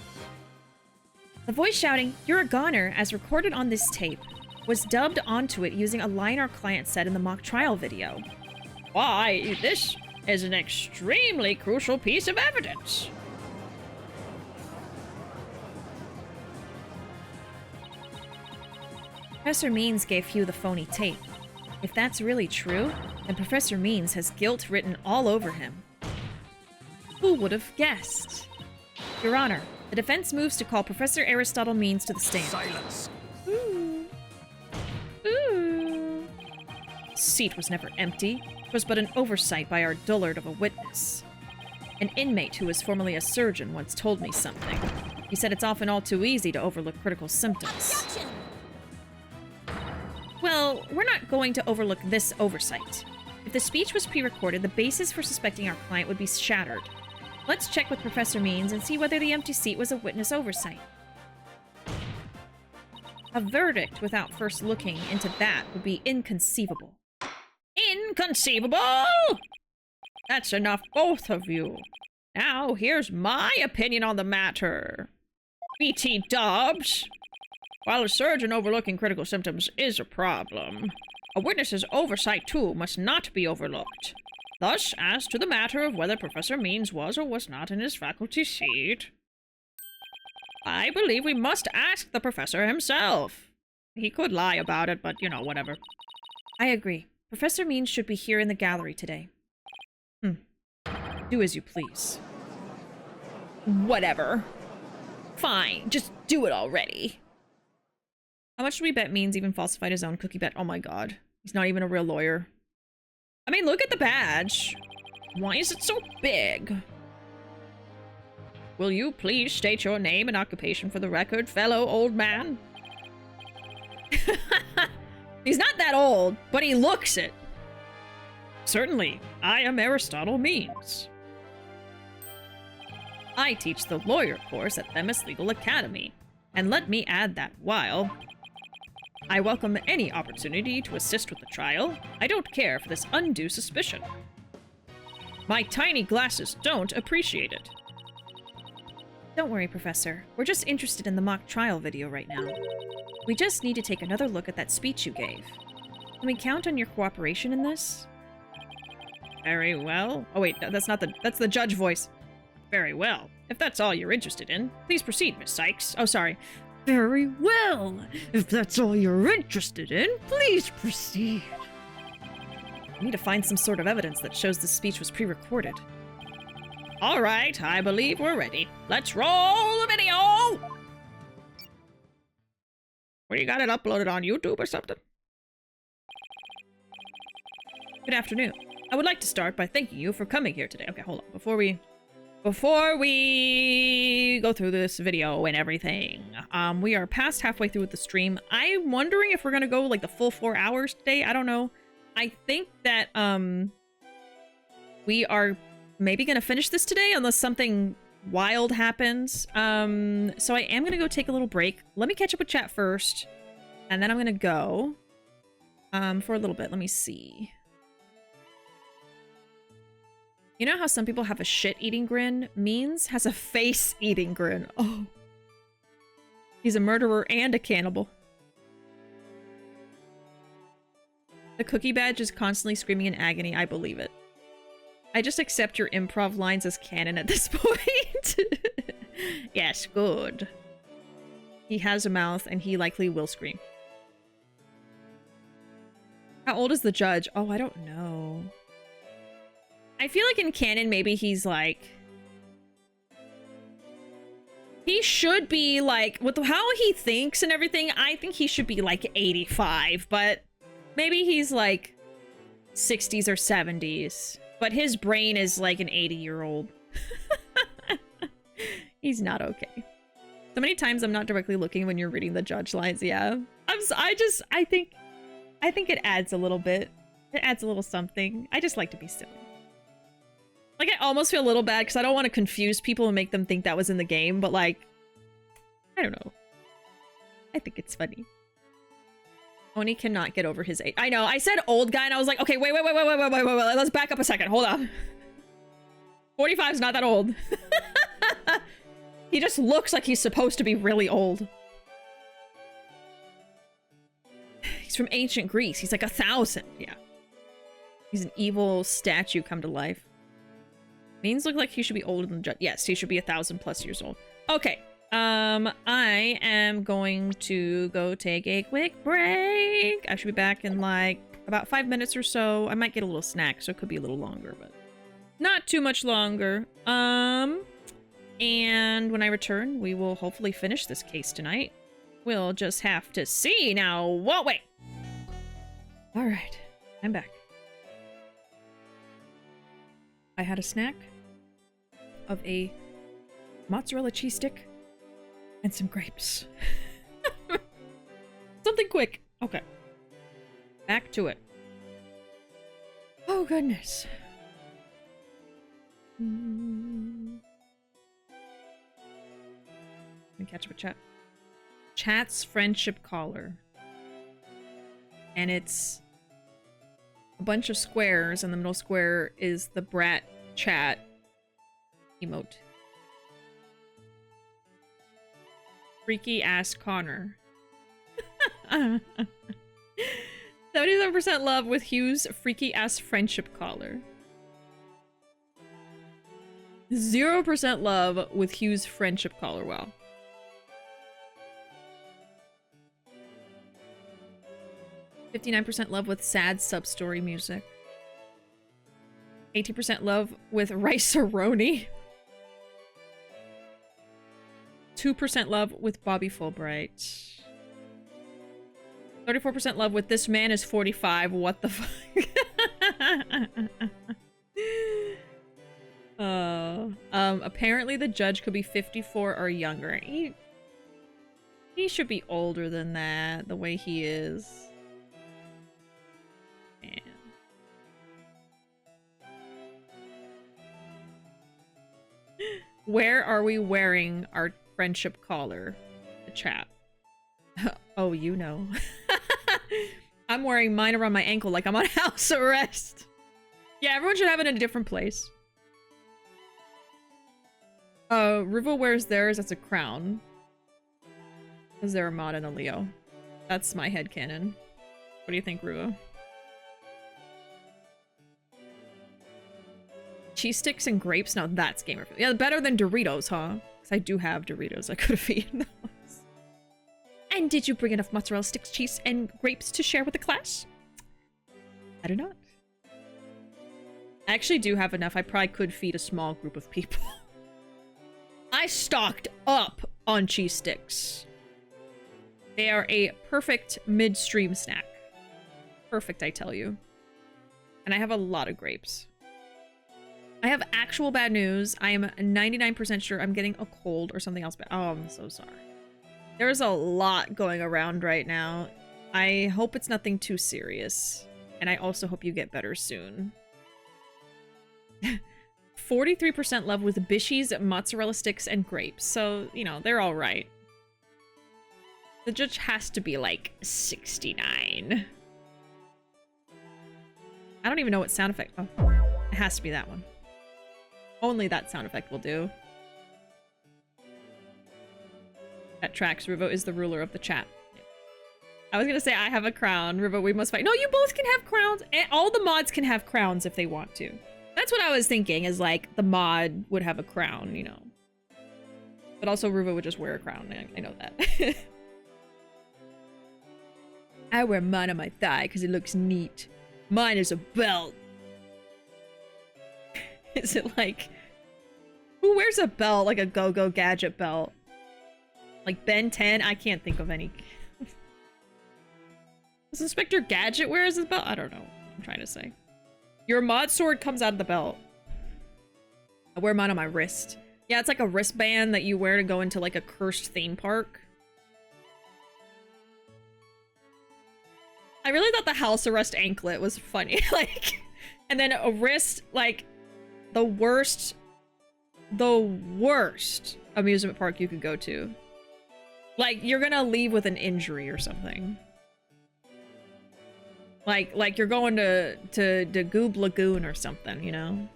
A: The voice shouting, "You're a goner," as recorded on this tape, was dubbed onto it using a line our client said in the mock trial video. Why, this is an extremely crucial piece of evidence. Professor Means gave Hugh the phony tape. If that's really true, then Professor Means has guilt written all over him. Who would have guessed? Your Honor, the defense moves to call Professor Aristotle Means to the stand.
F: Silence.
A: Ooh. Ooh. Seat was never empty. It was but an oversight by our dullard of a witness. An inmate who was formerly a surgeon once told me something. He said it's often all too easy to overlook critical symptoms.
B: Objection!
A: Well, we're not going to overlook this oversight. If the speech was pre-recorded, the basis for suspecting our client would be shattered. Let's check with Professor Means and see whether the empty seat was a witness oversight. A verdict without first looking into that would be inconceivable. Inconceivable? That's enough, both of you. Now, here's my opinion on the matter. BT Dubs. While a surgeon overlooking critical symptoms is a problem, a witness's oversight too must not be overlooked. Thus, as to the matter of whether Professor Means was or was not in his faculty seat, I believe we must ask the professor himself. He could lie about it, but, you know, whatever. I agree. Professor Means should be here in the gallery today. Do as you please. Whatever. Fine, just do it already. How much do we bet Means even falsified his own cookie bet? Oh my god. He's not even a real lawyer. I mean, look at the badge. Why is it so big? Will you please state your name and occupation for the record, fellow old man? He's not that old, but he looks it. Certainly, I am Aristotle Means. I teach the lawyer course at Themis Legal Academy. And let me add that while I welcome any opportunity to assist with the trial, I don't care for this undue suspicion. My tiny glasses don't appreciate it. Don't worry, Professor. We're just interested in the mock trial video right now. We just need to take another look at that speech you gave. Can we count on your cooperation in this? Very well. Oh wait, that's not that's the judge voice. Very well. If that's all you're interested in, please proceed, Miss Sykes. Oh, sorry. Very well. If that's all you're interested in, please proceed. I need to find some sort of evidence that shows the speech was pre-recorded. All right, I believe we're ready. Let's roll the video! What, you got it uploaded on YouTube or something? Good afternoon. I would like to start by thanking you for coming here today. Okay, hold on. Before we go through this video and everything, we are past halfway through with the stream. I'm wondering if we're gonna go like the full 4 hours today. I don't know. I think that we are maybe gonna finish this today unless something wild happens. So I am gonna go take a little break. Let me catch up with chat first, and then I'm gonna go for a little bit. Let me see. You know how some people have a shit-eating grin? Means has a face-eating grin. Oh. He's a murderer and a cannibal. The cookie badge is constantly screaming in agony. I believe it. I just accept your improv lines as canon at this point. Yes, good. He has a mouth and he likely will scream. How old is the judge? Oh, I don't know. I feel like in canon, maybe he's like... He should be like... With how he thinks and everything, I think he should be like 85. But maybe he's like 60s or 70s. But his brain is like an 80-year-old. He's not okay. So many times I'm not directly looking when you're reading the judge lines. Yeah. I think it adds a little bit. It adds a little something. I just like to be silly. Like, I almost feel a little bad because I don't want to confuse people and make them think that was in the game, but like, I don't know. I think it's funny. Oni cannot get over his age. I know, I said old guy and I was like, okay, wait, let's back up a second. Hold on. 45 is not that old. He just looks like he's supposed to be really old. He's from ancient Greece. He's like 1,000. Yeah. He's an evil statue come to life. Means look like he should be older than the judge. Yes, he should be 1,000+ years old. Okay. I am going to go take a quick break. I should be back in like about 5 minutes or so. I might get a little snack, so it could be a little longer, but not too much longer. And when I return, we will hopefully finish this case tonight. We'll just have to see now, won't we? All right, I'm back. I had a snack of a mozzarella cheese stick and some grapes. Something quick. Okay. Back to it. Oh, goodness. Let me catch up with chat. Chat's friendship caller. And it's a bunch of squares, and the middle square is the brat chat emote. Freaky ass Connor. 77% love with Hugh's freaky ass friendship caller. 0% love with Hugh's friendship caller. Wow. %, love with sad sub-story music. 80% love with Rice-A-Roni. 2% love with Bobby Fulbright. 34% love with this man is 45. What the fuck? Apparently the judge could be 54 or younger. He should be older than that, the way he is. Man. Where are we wearing our friendship collar? The chat. Oh, you know. I'm wearing mine around my ankle like I'm on house arrest. Yeah, everyone should have it in a different place. Ruuuvo wears theirs as a crown. Because they're a mod and a Leo. That's my headcanon. What do you think, Ruuuvo? Cheese sticks and grapes? Now that's gamer food. Yeah, better than Doritos, huh? Because I do have Doritos. I could have eaten those. And did you bring enough mozzarella sticks, cheese, and grapes to share with the class? I do not. I actually do have enough. I probably could feed a small group of people. I stocked up on cheese sticks. They are a perfect midstream snack. Perfect, I tell you. And I have a lot of grapes. I have actual bad news. I am 99% sure I'm getting a cold or something else bad. Oh, I'm so sorry. There's a lot going around right now. I hope it's nothing too serious. And I also hope you get better soon. 43% love with Bishi's, mozzarella sticks, and grapes. So, you know, they're all right. The judge has to be like 69. I don't even know what sound effect. Oh, it has to be that one. Only that sound effect will do. That tracks. Ruuuvo is the ruler of the chat. I was gonna say I have a crown. Ruuuvo, we must fight. No, you both can have crowns. And all the mods can have crowns if they want to. That's what I was thinking, is like the mod would have a crown, you know. But also Ruuuvo would just wear a crown. I know that. I wear mine on my thigh because it looks neat. Mine is a belt. Is it like... Who wears a belt? Like a go-go gadget belt? Like Ben 10? I can't think of any. Does Inspector Gadget wears his belt? I don't know what I'm trying to say. Your mod sword comes out of the belt. I wear mine on my wrist. Yeah, it's like a wristband that you wear to go into like a cursed theme park. I really thought the house arrest anklet was funny. Like, and then a wrist, like, the worst amusement park you could go to. Like, you're gonna leave with an injury or something. Like you're going to Goob Lagoon or something, you know?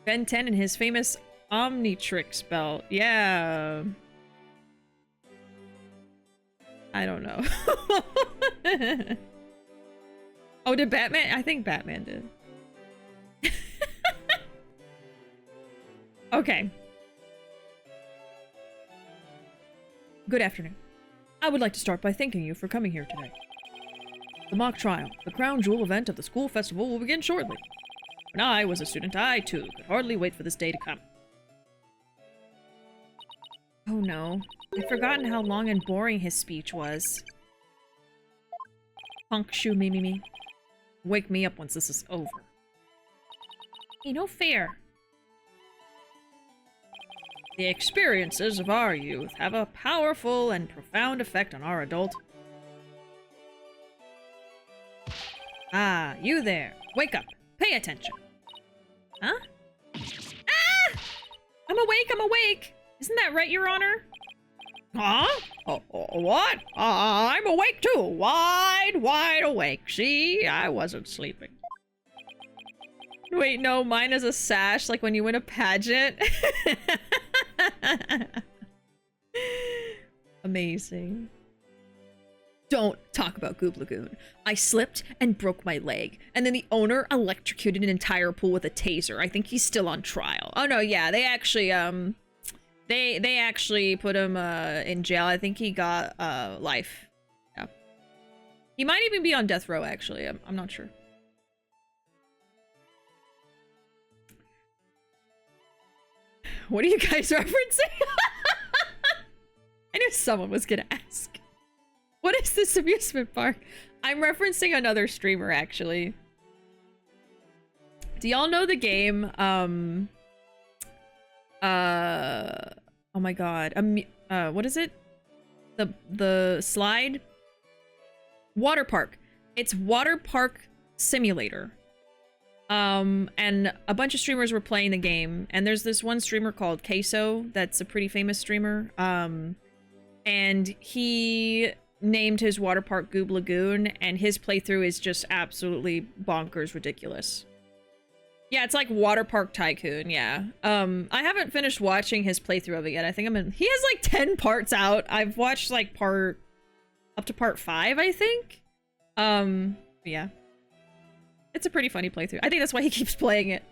A: Ben 10 and his famous Omnitrix belt. Yeah. I don't know. Oh, did Batman? I think Batman did. Okay. Good afternoon. I would like to start by thanking you for coming here today. The mock trial, the crown jewel event of the school festival, will begin shortly. When I was a student, I too could hardly wait for this day to come. Oh no, I'd forgotten how long and boring his speech was. Punk shoo me me me. Wake me up once this is over. Ain't no fair. The experiences of our youth have a powerful and profound effect on our adult. Ah, you there. Wake up. Pay attention. Huh? Ah! I'm awake! Isn't that right, Your Honor? Huh? What? I'm awake too. Wide awake. See? I wasn't sleeping. Wait, no, mine is a sash, like when you win a pageant. Amazing. Don't talk about Goob Lagoon. I slipped and broke my leg, and then the owner electrocuted an entire pool with a taser. I think he's still on trial. Oh no, yeah, they actually they actually put him in jail. I think he got life. Yeah. He might even be on death row, actually. I'm not sure. What are you guys referencing? I knew someone was gonna ask. What is this amusement park? I'm referencing another streamer, actually. Do y'all know the game, oh my god, what is it? The slide? Water park. It's Water Park Simulator. And a bunch of streamers were playing the game, and there's this one streamer called Queso that's a pretty famous streamer, and he named his water park Goob Lagoon, and his playthrough is just absolutely bonkers ridiculous. Yeah, it's like Water Park Tycoon, yeah. I haven't finished watching his playthrough of it yet. I think he has like 10 parts out. I've watched like up to part 5, I think. Yeah. It's a pretty funny playthrough. I think that's why he keeps playing it.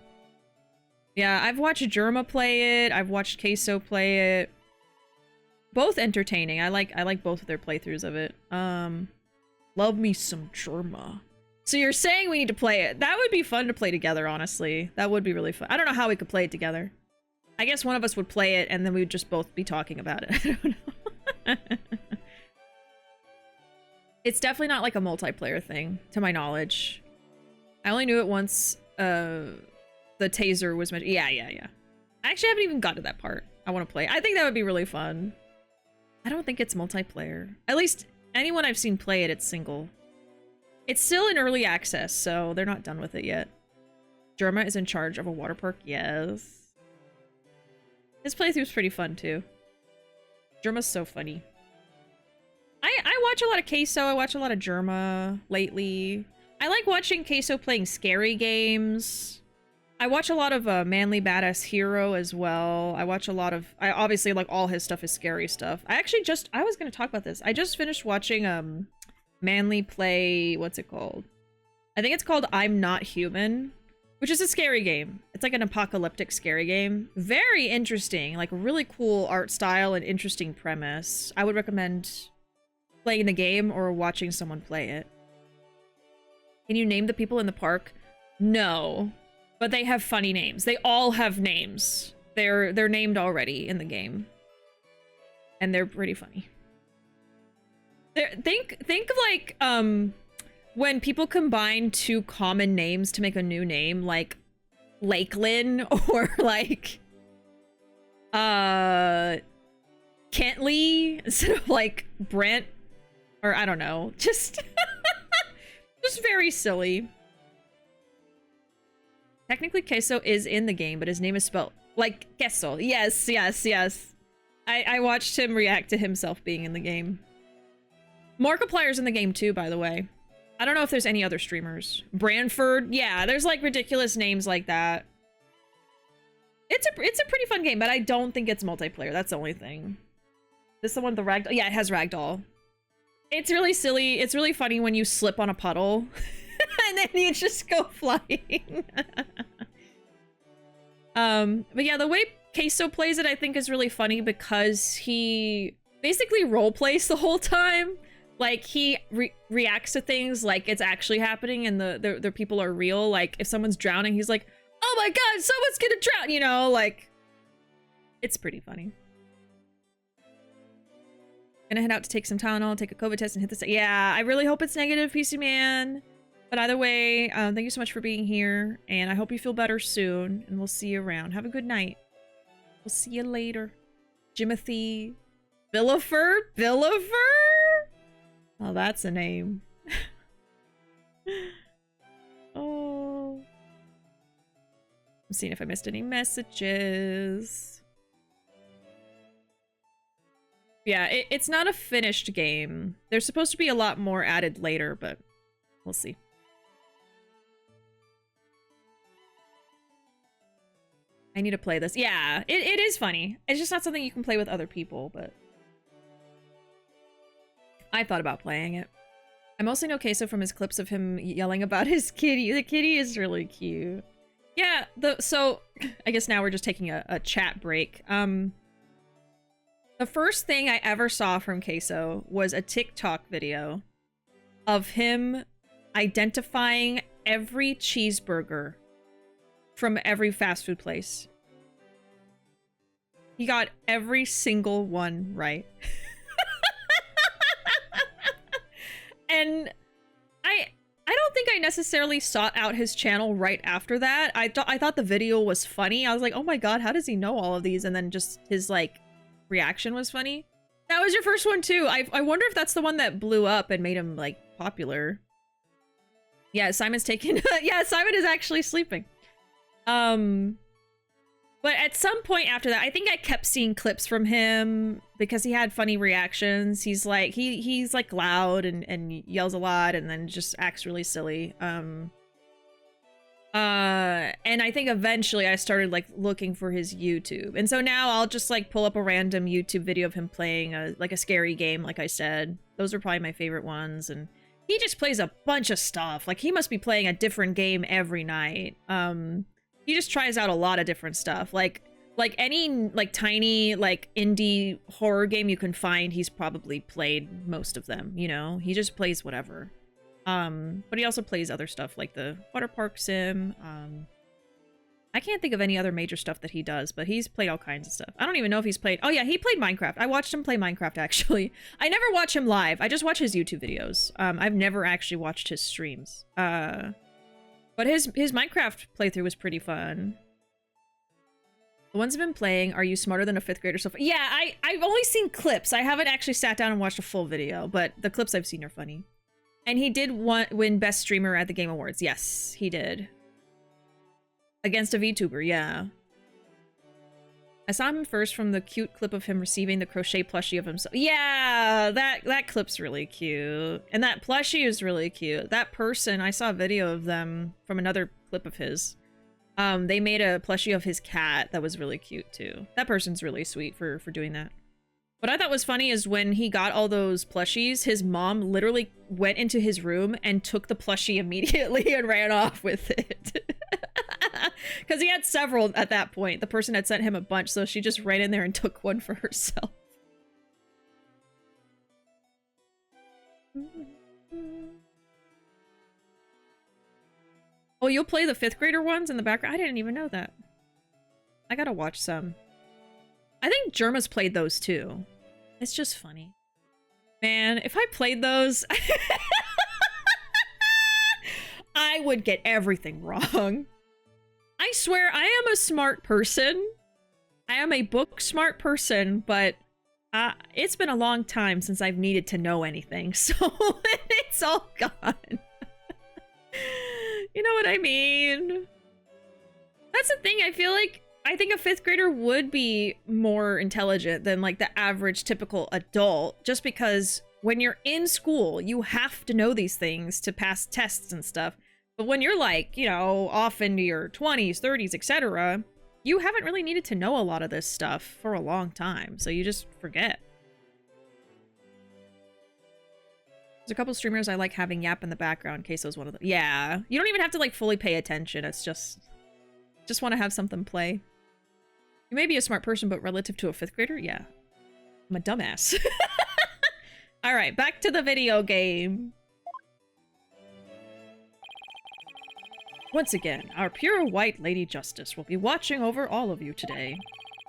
A: Yeah, I've watched Germa play it. I've watched Queso play it. Both entertaining. I like both of their playthroughs of it. Love me some Germa. So you're saying we need to play it. That would be fun to play together, honestly. That would be really fun. I don't know how we could play it together. I guess one of us would play it, and then we would just both be talking about it. I don't know. It's definitely not like a multiplayer thing, to my knowledge. I only knew it once the taser was mentioned. Yeah. I actually haven't even got to that part. I want to play. I think that would be really fun. I don't think it's multiplayer. At least anyone I've seen play it, it's single. It's still in early access, so they're not done with it yet. Germa is in charge of a water park. Yes. His playthrough's pretty fun, too. Germa's so funny. I watch a lot of Queso. I watch a lot of Germa lately. I like watching Queso playing scary games. I watch a lot of Manly Badass Hero as well. I watch a lot of... obviously, like, all his stuff is scary stuff. I was going to talk about this. I just finished watching Manly play... What's it called? I think it's called I'm Not Human, which is a scary game. It's like an apocalyptic scary game. Very interesting. Like, really cool art style and interesting premise. I would recommend playing the game or watching someone play it. Can you name the people in the park? No. But they have funny names. They all have names. They're named already in the game. And they're pretty funny. Think of like when people combine two common names to make a new name, like Lakeland or like Kentley instead of like Brent, or I don't know. Just very silly. Technically, Queso is in the game, but his name is spelled like Queso. Yes. I watched him react to himself being in the game. Markiplier's in the game too, by the way. I don't know if there's any other streamers. Branford, yeah, there's like ridiculous names like that. It's a pretty fun game, but I don't think it's multiplayer. That's the only thing. This is the one with the ragdoll. Yeah, it has ragdoll. It's really silly. It's really funny when you slip on a puddle. And then you just go flying. But yeah, the way Queso plays it, I think, is really funny because he basically role plays the whole time. Like, he reacts to things like it's actually happening and the people are real. Like, if someone's drowning, he's like, oh my god, someone's gonna drown, you know? Like, it's pretty funny. Gonna head out to take some Tylenol, take a COVID test, and hit the... Yeah, I really hope it's negative, PC Man. But either way, thank you so much for being here, and I hope you feel better soon, and we'll see you around. Have a good night. We'll see you later. Jimothy Billifer? Oh, that's a name. Oh. I'm seeing if I missed any messages. Yeah, it's not a finished game. There's supposed to be a lot more added later, but we'll see. I need to play this. Yeah, it is funny. It's just not something you can play with other people, but... I thought about playing it. I mostly know Queso from his clips of him yelling about his kitty. The kitty is really cute. Yeah, so I guess now we're just taking a chat break. The first thing I ever saw from Queso was a TikTok video of him identifying every cheeseburger from every fast food place. He got every single one right. And I don't think I necessarily sought out his channel right after that. I thought the video was funny. I was like, oh my god, how does he know all of these? And then just his like reaction was funny. That was your first one too. I wonder if that's the one that blew up and made him like popular. Yeah, Simon's taking yeah, Simon is actually sleeping. But at some point after that, I think I kept seeing clips from him because he had funny reactions. He's like, he's like loud and yells a lot and then just acts really silly. And I think eventually I started like looking for his YouTube. And so now I'll just like pull up a random YouTube video of him playing a scary game, like I said. Those are probably my favorite ones. And he just plays a bunch of stuff. Like, he must be playing a different game every night. He just tries out a lot of different stuff. Like any like tiny like indie horror game you can find, he's probably played most of them, you know? He just plays whatever. But he also plays other stuff like the water park sim. I can't think of any other major stuff that he does, but he's played all kinds of stuff. I don't even know if he's played... Oh yeah, he played Minecraft. I watched him play Minecraft, actually. I never watch him live. I just watch his YouTube videos. I've never actually watched his streams. But his Minecraft playthrough was pretty fun. The ones I've been playing, Are You Smarter Than a 5th Grader so far? Yeah, I've only seen clips. I haven't actually sat down and watched a full video, but the clips I've seen are funny. And he did win Best Streamer at the Game Awards. Yes, he did. Against a VTuber, yeah. I saw him first from the cute clip of him receiving the crochet plushie of himself. Yeah, that clip's really cute. And that plushie is really cute. That person, I saw a video of them from another clip of his. They made a plushie of his cat that was really cute too. That person's really sweet for doing that. What I thought was funny is when he got all those plushies, his mom literally went into his room and took the plushie immediately and ran off with it. Because he had several at that point. The person had sent him a bunch, so she just ran in there and took one for herself. Oh, you'll play the 5th grader ones in the background? I didn't even know that. I gotta watch some. I think Jerma's played those too. It's just funny. Man, if I played those... I would get everything wrong. I swear, I am a smart person. I am a book smart person, but it's been a long time since I've needed to know anything, so it's all gone. You know what I mean? That's the thing, I feel like I think a 5th grader would be more intelligent than like the average typical adult, just because when you're in school, you have to know these things to pass tests and stuff. But when you're like, you know, off into your 20s, 30s, etc., you haven't really needed to know a lot of this stuff for a long time, so you just forget. There's a couple streamers I like having Yap in the background. Queso's one of them. Yeah, you don't even have to like fully pay attention. It's just want to have something play. You may be a smart person, but relative to a 5th grader, yeah. I'm a dumbass. All right, back to the video game. Once again, our pure white Lady Justice will be watching over all of you today.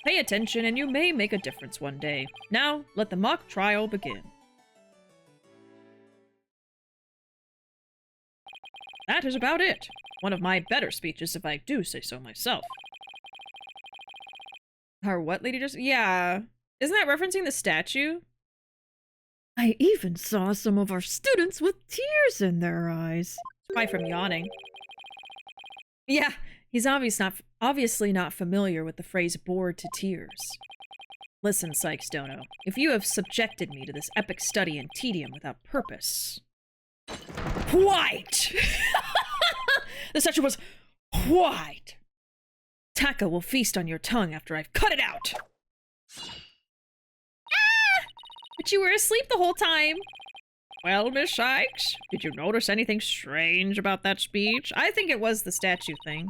A: Pay attention and you may make a difference one day. Now, let the mock trial begin. That is about it. One of my better speeches, if I do say so myself. Our what, Lady Justice? Yeah. Isn't that referencing the statue? I even saw some of our students with tears in their eyes. Probably from yawning. Yeah, he's obviously not familiar with the phrase bored to tears. Listen, Sykes Dono, if you have subjected me to this epic study in tedium without purpose... White! The statue was white! Taka will feast on your tongue after I've cut it out! Ah! But you were asleep the whole time! Well, Miss Sykes, did you notice anything strange about that speech? I think it was the statue thing.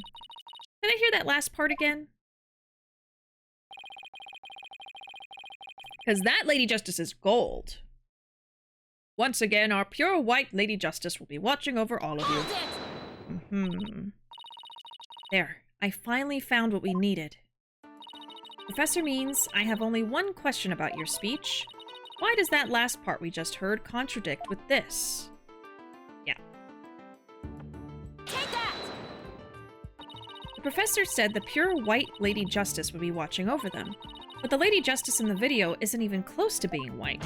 A: Did I hear that last part again? Because that Lady Justice is gold. Once again, our pure white Lady Justice will be watching over all of you. There, I finally found what we needed. Professor Means, I have only one question about your speech. Why does that last part we just heard contradict with this? Yeah.
B: Take that!
A: The professor said the pure white Lady Justice would be watching over them, but the Lady Justice in the video isn't even close to being white.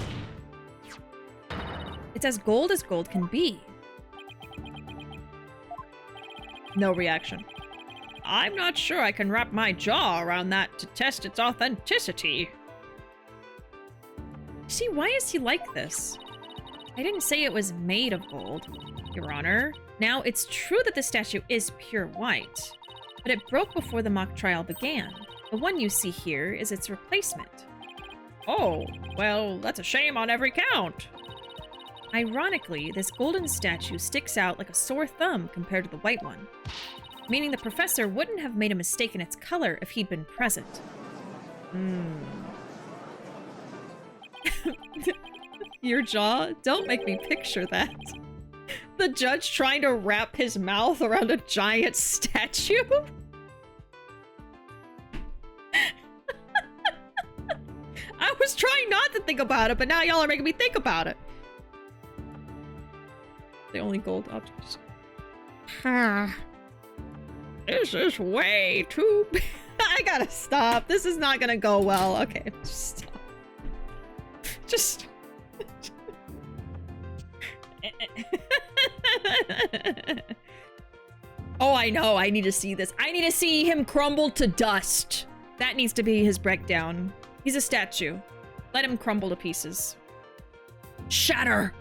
A: It's as gold can be. No reaction. I'm not sure I can wrap my jaw around that to test its authenticity. See, why is he like this? I didn't say it was made of gold, Your Honor. Now, it's true that the statue is pure white, but it broke before the mock trial began. The one you see here is its replacement. Oh, well, that's a shame on every count. Ironically, this golden statue sticks out like a sore thumb compared to the white one, meaning the professor wouldn't have made a mistake in its color if he'd been present. Your jaw? Don't make me picture that. the judge trying to wrap his mouth around a giant statue. I was trying not to think about it, but now y'all are making me think about it. The only gold objects. This is way too... I gotta stop. This is not gonna go well. Okay, just stop. Just... Oh, I know. I need to see this. I need to see him crumble to dust. That needs to be his breakdown. He's a statue. Let him crumble to pieces. Shatter!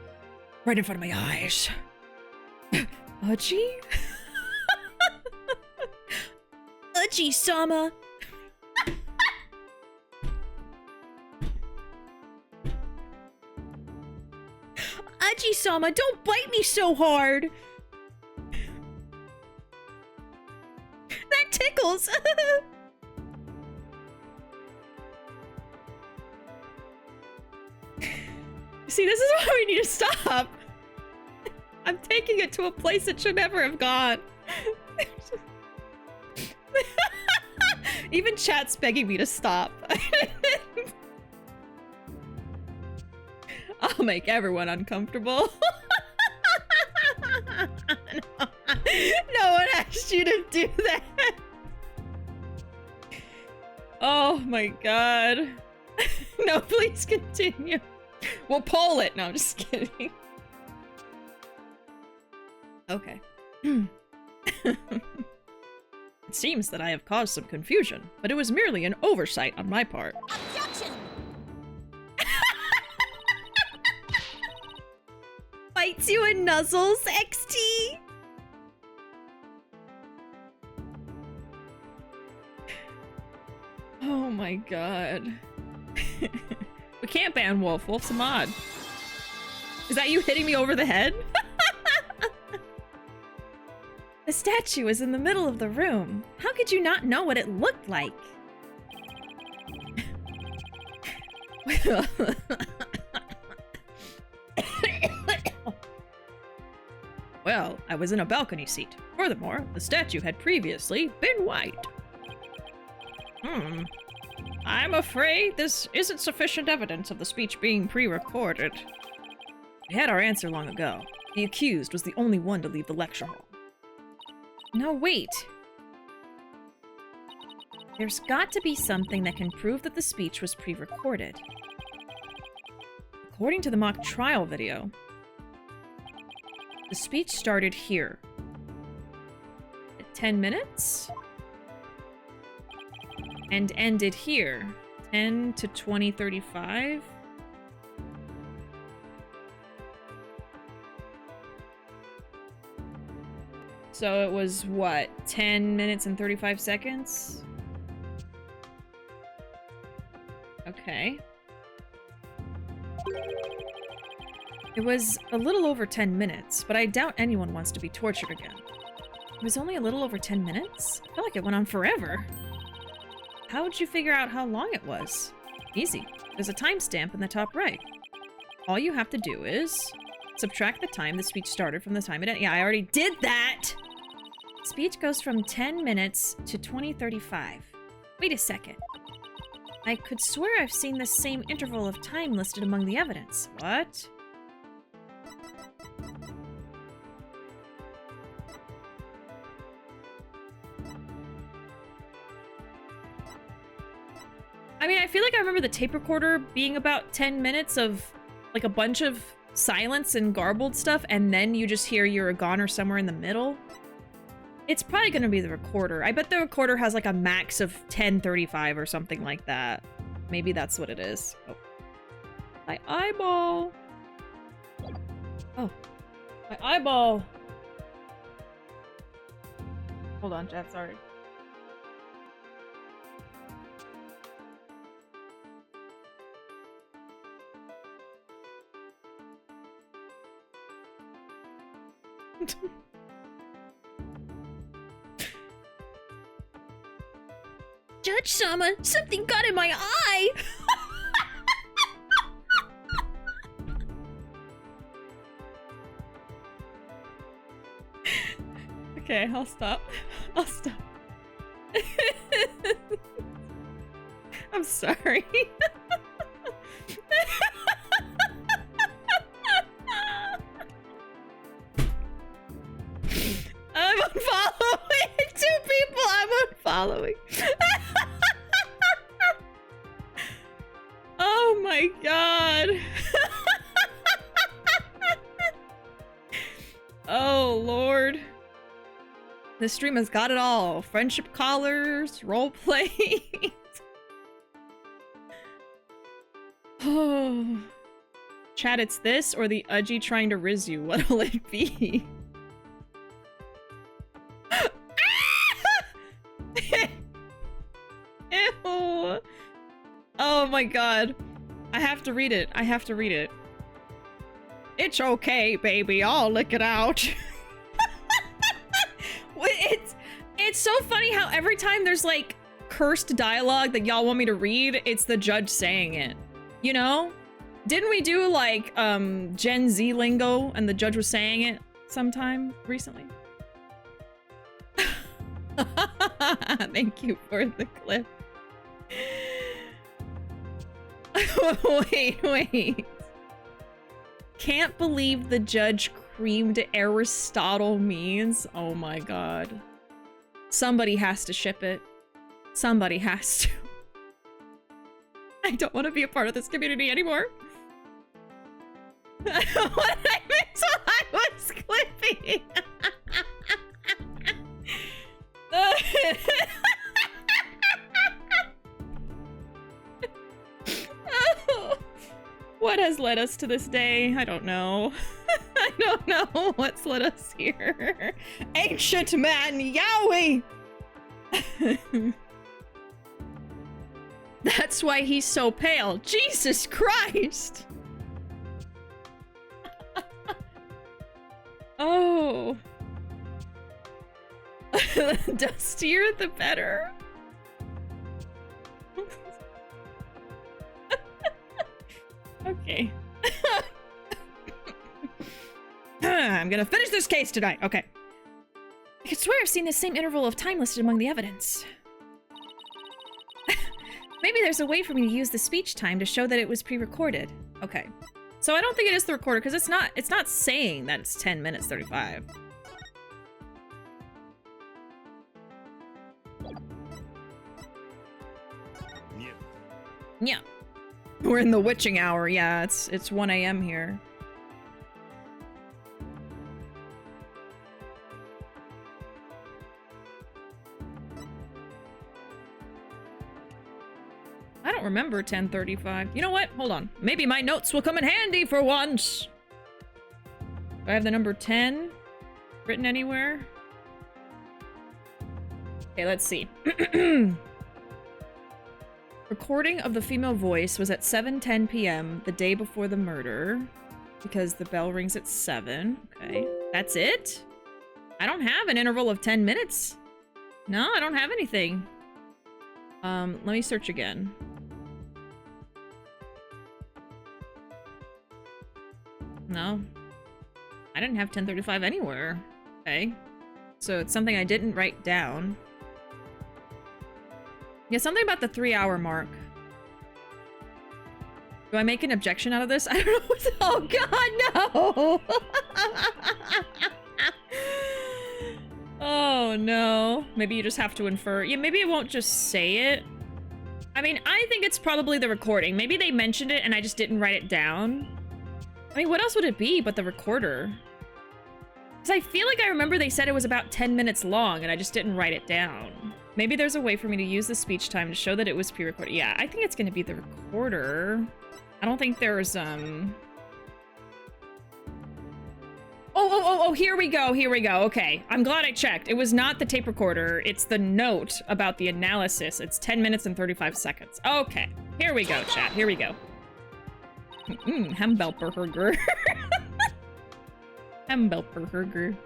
A: Right in front of my eyes. Uchi? Uchi-sama! Uchi-sama, don't bite me so hard! That tickles! See, this is why we need to stop. I'm taking it to a place it should never have gone. Even chat's begging me to stop. I'll make everyone uncomfortable. No one asked you to do that. Oh my god. No, please continue. We'll poll it. No, I'm just kidding. Okay. It seems that I have caused some confusion, but it was merely an oversight on my part.
B: Objection!
A: Bites you and nuzzles, XT! Oh my god. We can't ban Wolf. Wolf's a mod. Is that you hitting me over the head? The statue is in the middle of the room. How could you not know what it looked like? Well, I was in a balcony seat. Furthermore, the statue had previously been white. I'm afraid this isn't sufficient evidence of the speech being pre-recorded. We had our answer long ago. The accused was the only one to leave the lecture hall. No, wait. There's got to be something that can prove that the speech was pre-recorded. According to the mock trial video, the speech started here. At 10 minutes? And ended here. 10 to 20:35? So it was, what, 10 minutes and 35 seconds? Okay. It was a little over 10 minutes, but I doubt anyone wants to be tortured again. It was only a little over 10 minutes? I feel like it went on forever. How would you figure out how long it was? Easy. There's a timestamp in the top right. All you have to do is subtract the time the speech started from the time it ended. Yeah, I already did that! Speech goes from 10 minutes to 20:35. Wait a second. I could swear I've seen this same interval of time listed among the evidence. What? I mean, I feel like I remember the tape recorder being about 10 minutes of, like, a bunch of silence and garbled stuff, and then you just hear you're a goner somewhere in the middle. It's probably gonna be the recorder. I bet the recorder has, like, a max of 10:35 or something like that. Maybe that's what it is. Oh. My eyeball! Oh. My eyeball! Hold on, chat, sorry. Judge-sama, something got in my eye! Okay, I'll stop. I'll stop. I'm sorry. I'm unfollowing 2 people. I'm unfollowing. Oh my god. Oh lord. This stream has got it all. Friendship collars, roleplay. Oh. Chat, it's this or the Udgy trying to riz you. What'll it be? Ew. Oh my god. I have to read it. I have to read it. It's okay, baby. I'll lick it out. It's so funny how every time there's like cursed dialogue that y'all want me to read, it's the judge saying it. You know? Didn't we do like Gen Z lingo and the judge was saying it sometime recently? Thank you for the clip. Wait. Can't believe the judge creamed Aristotle means. Oh my god. Somebody has to ship it. Somebody has to. I don't want to be a part of this community anymore. What I miss while I was clipping. What has led us to this day? I don't know. I don't know what's led us here. Ancient man, Yowie! That's why he's so pale. Jesus Christ! Oh. The dustier, the better. Okay. I'm gonna finish this case tonight. Okay. I could swear I've seen the same interval of time listed among the evidence. Maybe there's a way for me to use the speech time to show that it was pre-recorded. Okay. So I don't think it is the recorder because it's not saying that it's 10 minutes 35. Yeah. We're in the witching hour. Yeah, it's 1 a.m. here. I don't remember 10:35. You know what? Hold on. Maybe my notes will come in handy for once. Do I have the number 10 written anywhere? Okay, let's see. Recording of the female voice was at 7:10 p.m. the day before the murder, because the bell rings at 7. Okay, that's it? I don't have an interval of 10 minutes. No, I don't have anything. Let me search again. No. I didn't have 10:35 anywhere. Okay. So it's something I didn't write down. Yeah, something about the 3-hour mark. Do I make an objection out of this? I don't know. Oh god, no! Oh no. Maybe you just have to infer. Yeah, maybe it won't just say it. I mean, I think it's probably the recording. Maybe they mentioned it and I just didn't write it down. I mean, what else would it be but the recorder? Because I feel like I remember they said it was about 10 minutes long and I just didn't write it down. Maybe there's a way for me to use the speech time to show that it was pre-recorded. Yeah, I think it's gonna be the recorder. I don't think there's, Oh, here we go, okay. I'm glad I checked. It was not the tape recorder, it's the note about the analysis. It's 10 minutes and 35 seconds. Okay, here we go, chat, here we go. Hembelperherger. Hembelperherger.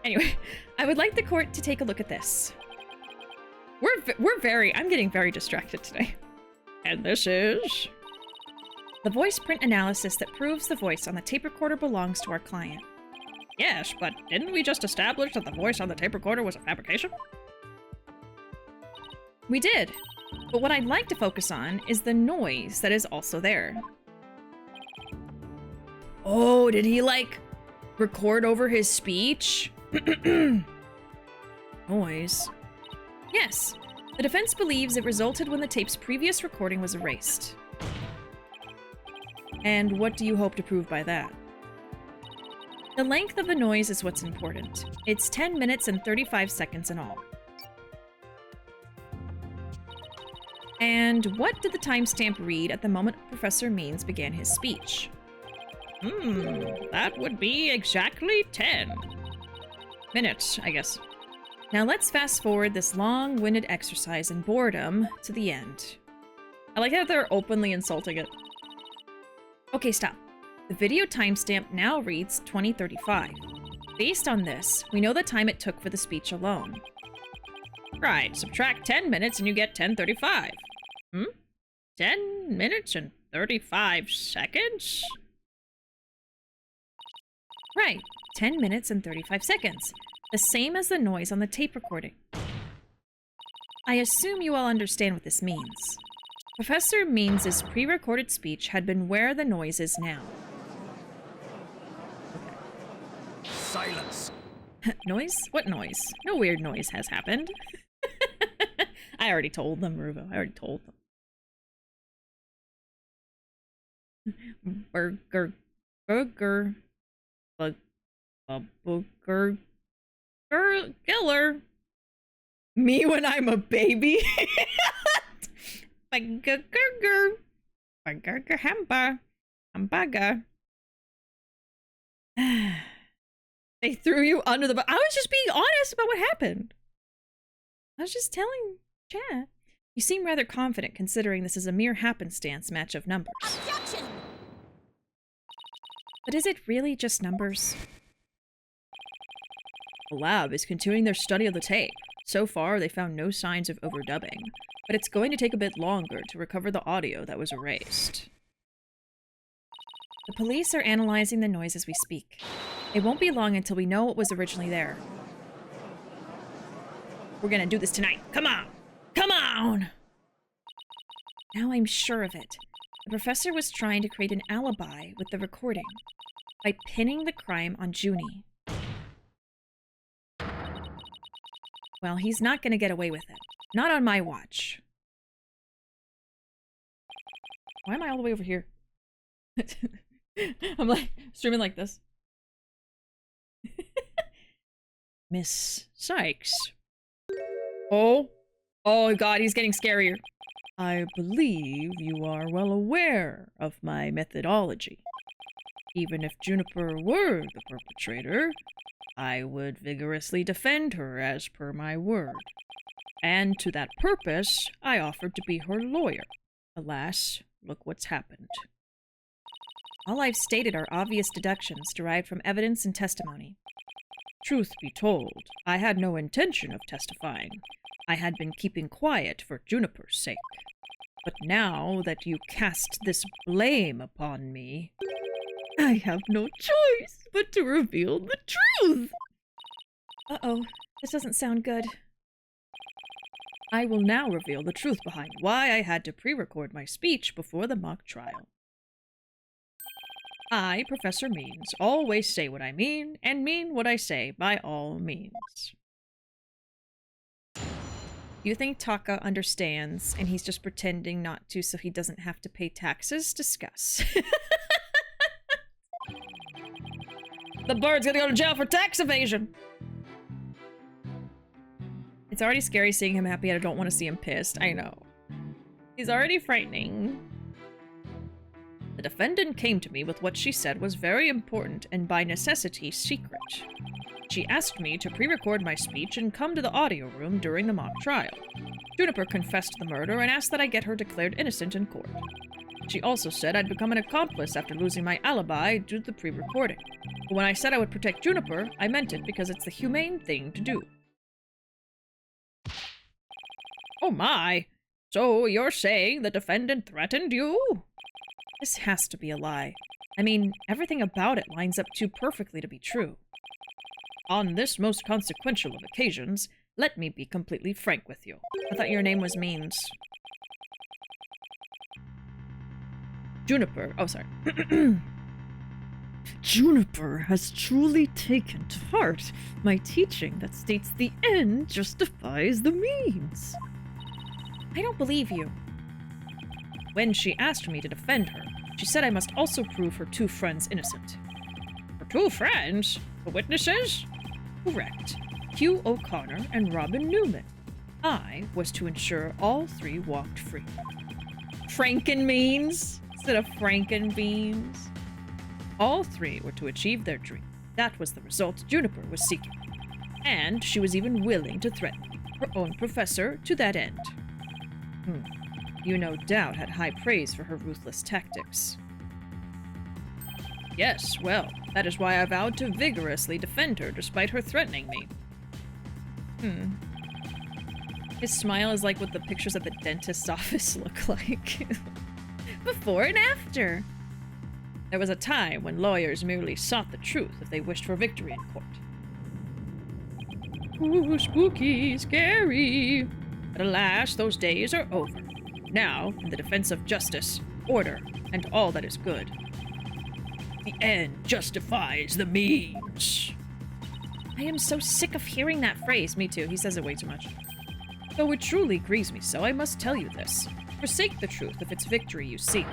A: Anyway, I would like the court to take a look at this. I'm getting very distracted today. And this is... the voice print analysis that proves the voice on the tape recorder belongs to our client. Yes, but didn't we just establish that the voice on the tape recorder was a fabrication? We did. But what I'd like to focus on is the noise that is also there. Oh, did he, like, record over his speech? Noise. Yes. The defense believes it resulted when the tape's previous recording was erased. And what do you hope to prove by that? The length of the noise is what's important. It's 10 minutes and 35 seconds in all. And what did the timestamp read at the moment Professor Means began his speech? That would be exactly 10 minutes, I guess. Now let's fast forward this long-winded exercise in boredom to the end. I like how they're openly insulting it. Okay, stop. The video timestamp now reads 2035. Based on this, we know the time it took for the speech alone. Right, subtract 10 minutes and you get 1035. 10 minutes and 35 seconds? Right, 10 minutes and 35 seconds. The same as the noise on the tape recording. I assume you all understand what this means. Professor Means' pre-recorded speech had been where the noise is now.
F: Silence.
A: Noise? What noise? No weird noise has happened. I already told them, Ruuuvo. I already told them. Burger. Booger. Killer. Me when I'm a baby. Burger. Hamburger. They threw you under the bus. I was just being honest about what happened. I was just telling chat. You seem rather confident considering this is a mere happenstance match of numbers.
B: Objection!
A: But is it really just numbers? The lab is continuing their study of the tape. So far, they found no signs of overdubbing, but it's going to take a bit longer to recover the audio that was erased. The police are analyzing the noise as we speak. It won't be long until we know what was originally there. We're gonna do this tonight. Come on! Come on! Now I'm sure of it. The professor was trying to create an alibi with the recording by pinning the crime on Junie. Well, he's not gonna get away with it. Not on my watch. Why am I all the way over here? I'm like, streaming like this. Miss Sykes. Oh god, he's getting scarier. I believe you are well aware of my methodology. Even if Juniper were the perpetrator, I would vigorously defend her as per my word. And to that purpose, I offered to be her lawyer. Alas, look what's happened. All I've stated are obvious deductions derived from evidence and testimony. Truth be told, I had no intention of testifying. I had been keeping quiet for Juniper's sake. But now that you cast this blame upon me, I have no choice but to reveal the truth! Uh-oh, this doesn't sound good. I will now reveal the truth behind why I had to pre-record my speech before the mock trial. I, Professor Means, always say what I mean, and mean what I say by all means. You think Taka understands, and he's just pretending not to so he doesn't have to pay taxes? Discuss. The bird's gonna go to jail for tax evasion! It's already scary seeing him happy, and I don't want to see him pissed. I know. He's already frightening. The defendant came to me with what she said was very important and by necessity secret. She asked me to pre-record my speech and come to the audio room during the mock trial. Juniper confessed the murder and asked that I get her declared innocent in court. She also said I'd become an accomplice after losing my alibi due to the pre-recording. But when I said I would protect Juniper, I meant it because it's the humane thing to do. Oh my! So you're saying the defendant threatened you? This has to be a lie. I mean, everything about it lines up too perfectly to be true. On this most consequential of occasions, let me be completely frank with you. I thought your name was Means. Juniper. Oh, sorry. Juniper has truly taken to heart my teaching that states the end justifies the means. I don't believe you. When she asked me to defend her, she said I must also prove her 2 friends innocent. Her 2 friends? The witnesses? Correct. Hugh O'Connor and Robin Newman. I was to ensure all 3 walked free. Frankenbeans instead of Frankenbeans. All 3 were to achieve their dream. That was the result Juniper was seeking. And she was even willing to threaten her own professor to that end. You no doubt had high praise for her ruthless tactics. Yes, well, that is why I vowed to vigorously defend her despite her threatening me. His smile is like what the pictures at the dentist's office look like. Before and after. There was a time when lawyers merely sought the truth if they wished for victory in court. Ooh, spooky, scary. But alas, those days are over. Now, in the defense of justice, order, and all that is good. The end justifies the means. I am so sick of hearing that phrase. Me too. He says it way too much. Though it truly grieves me so, I must tell you this. Forsake the truth if it's victory you seek.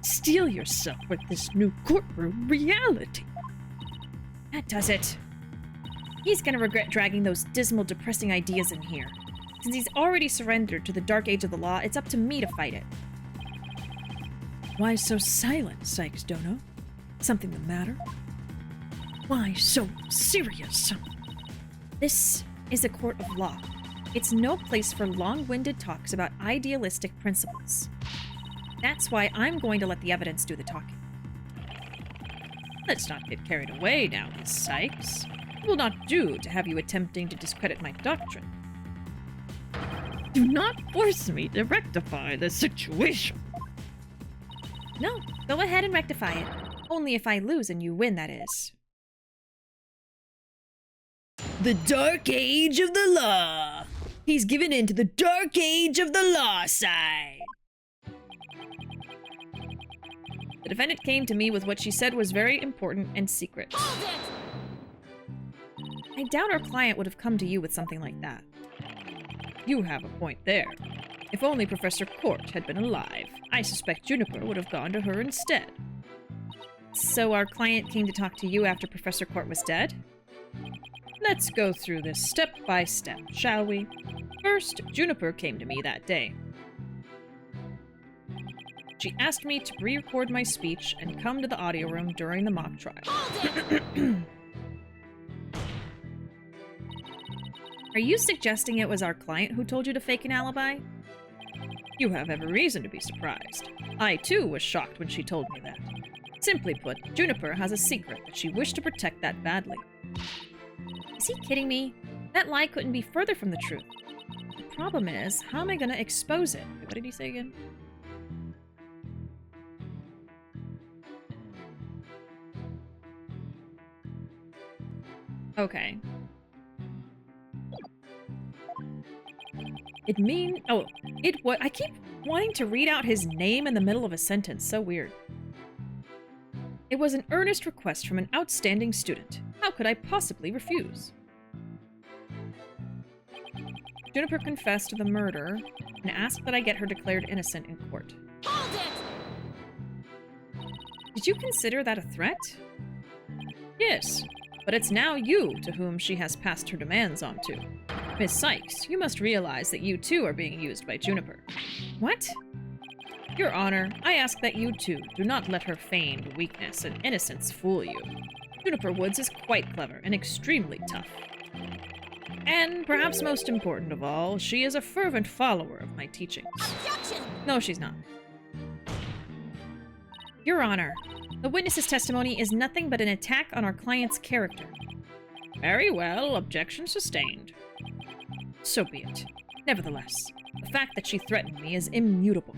A: Steel yourself with this new courtroom reality. That does it. He's gonna regret dragging those dismal, depressing ideas in here. Since he's already surrendered to the dark age of the law, it's up to me to fight it. Why so silent, Sykes Dono? Something the matter? Why so serious? This is a court of law. It's no place for long-winded talks about idealistic principles. That's why I'm going to let the evidence do the talking. Let's not get carried away now, Miss Sykes. It will not do to have you attempting to discredit my doctrine. Do not force me to rectify the situation. No, go ahead and rectify it. Only if I lose and you win, that is. The Dark Age of the Law. He's given in to the Dark Age of the Law side. The defendant came to me with what she said was very important and secret. I doubt our client would have come to you with something like that. You have a point there. If only Professor Court had been alive, I suspect Juniper would have gone to her instead. So our client came to talk to you after Professor Court was dead? Let's go through this step by step, shall we? First, Juniper came to me that day. She asked me to re-record my speech and come to the audio room during the mock trial. Are you suggesting it was our client who told you to fake an alibi? You have every reason to be surprised. I, too, was shocked when she told me that. Simply put, Juniper has a secret that she wished to protect that badly. Is he kidding me? That lie couldn't be further from the truth. The problem is, how am I gonna expose it? What did he say again? Okay. I keep wanting to read out his name in the middle of a sentence. So weird. It was an earnest request from an outstanding student. How could I possibly refuse? Juniper confessed to the murder and asked that I get her declared innocent in court. Hold it! Did you consider that a threat? Yes, but it's now you to whom she has passed her demands on to. Miss Sykes, you must realize that you too are being used by Juniper. What? Your Honor, I ask that you too do not let her feigned weakness and innocence fool you. Juniper Woods is quite clever and extremely tough. And perhaps most important of all, she is a fervent follower of my teachings. Objection! No, she's not. Your Honor, the witness's testimony is nothing but an attack on our client's character. Very well, objection sustained. So be it. Nevertheless, the fact that she threatened me is immutable.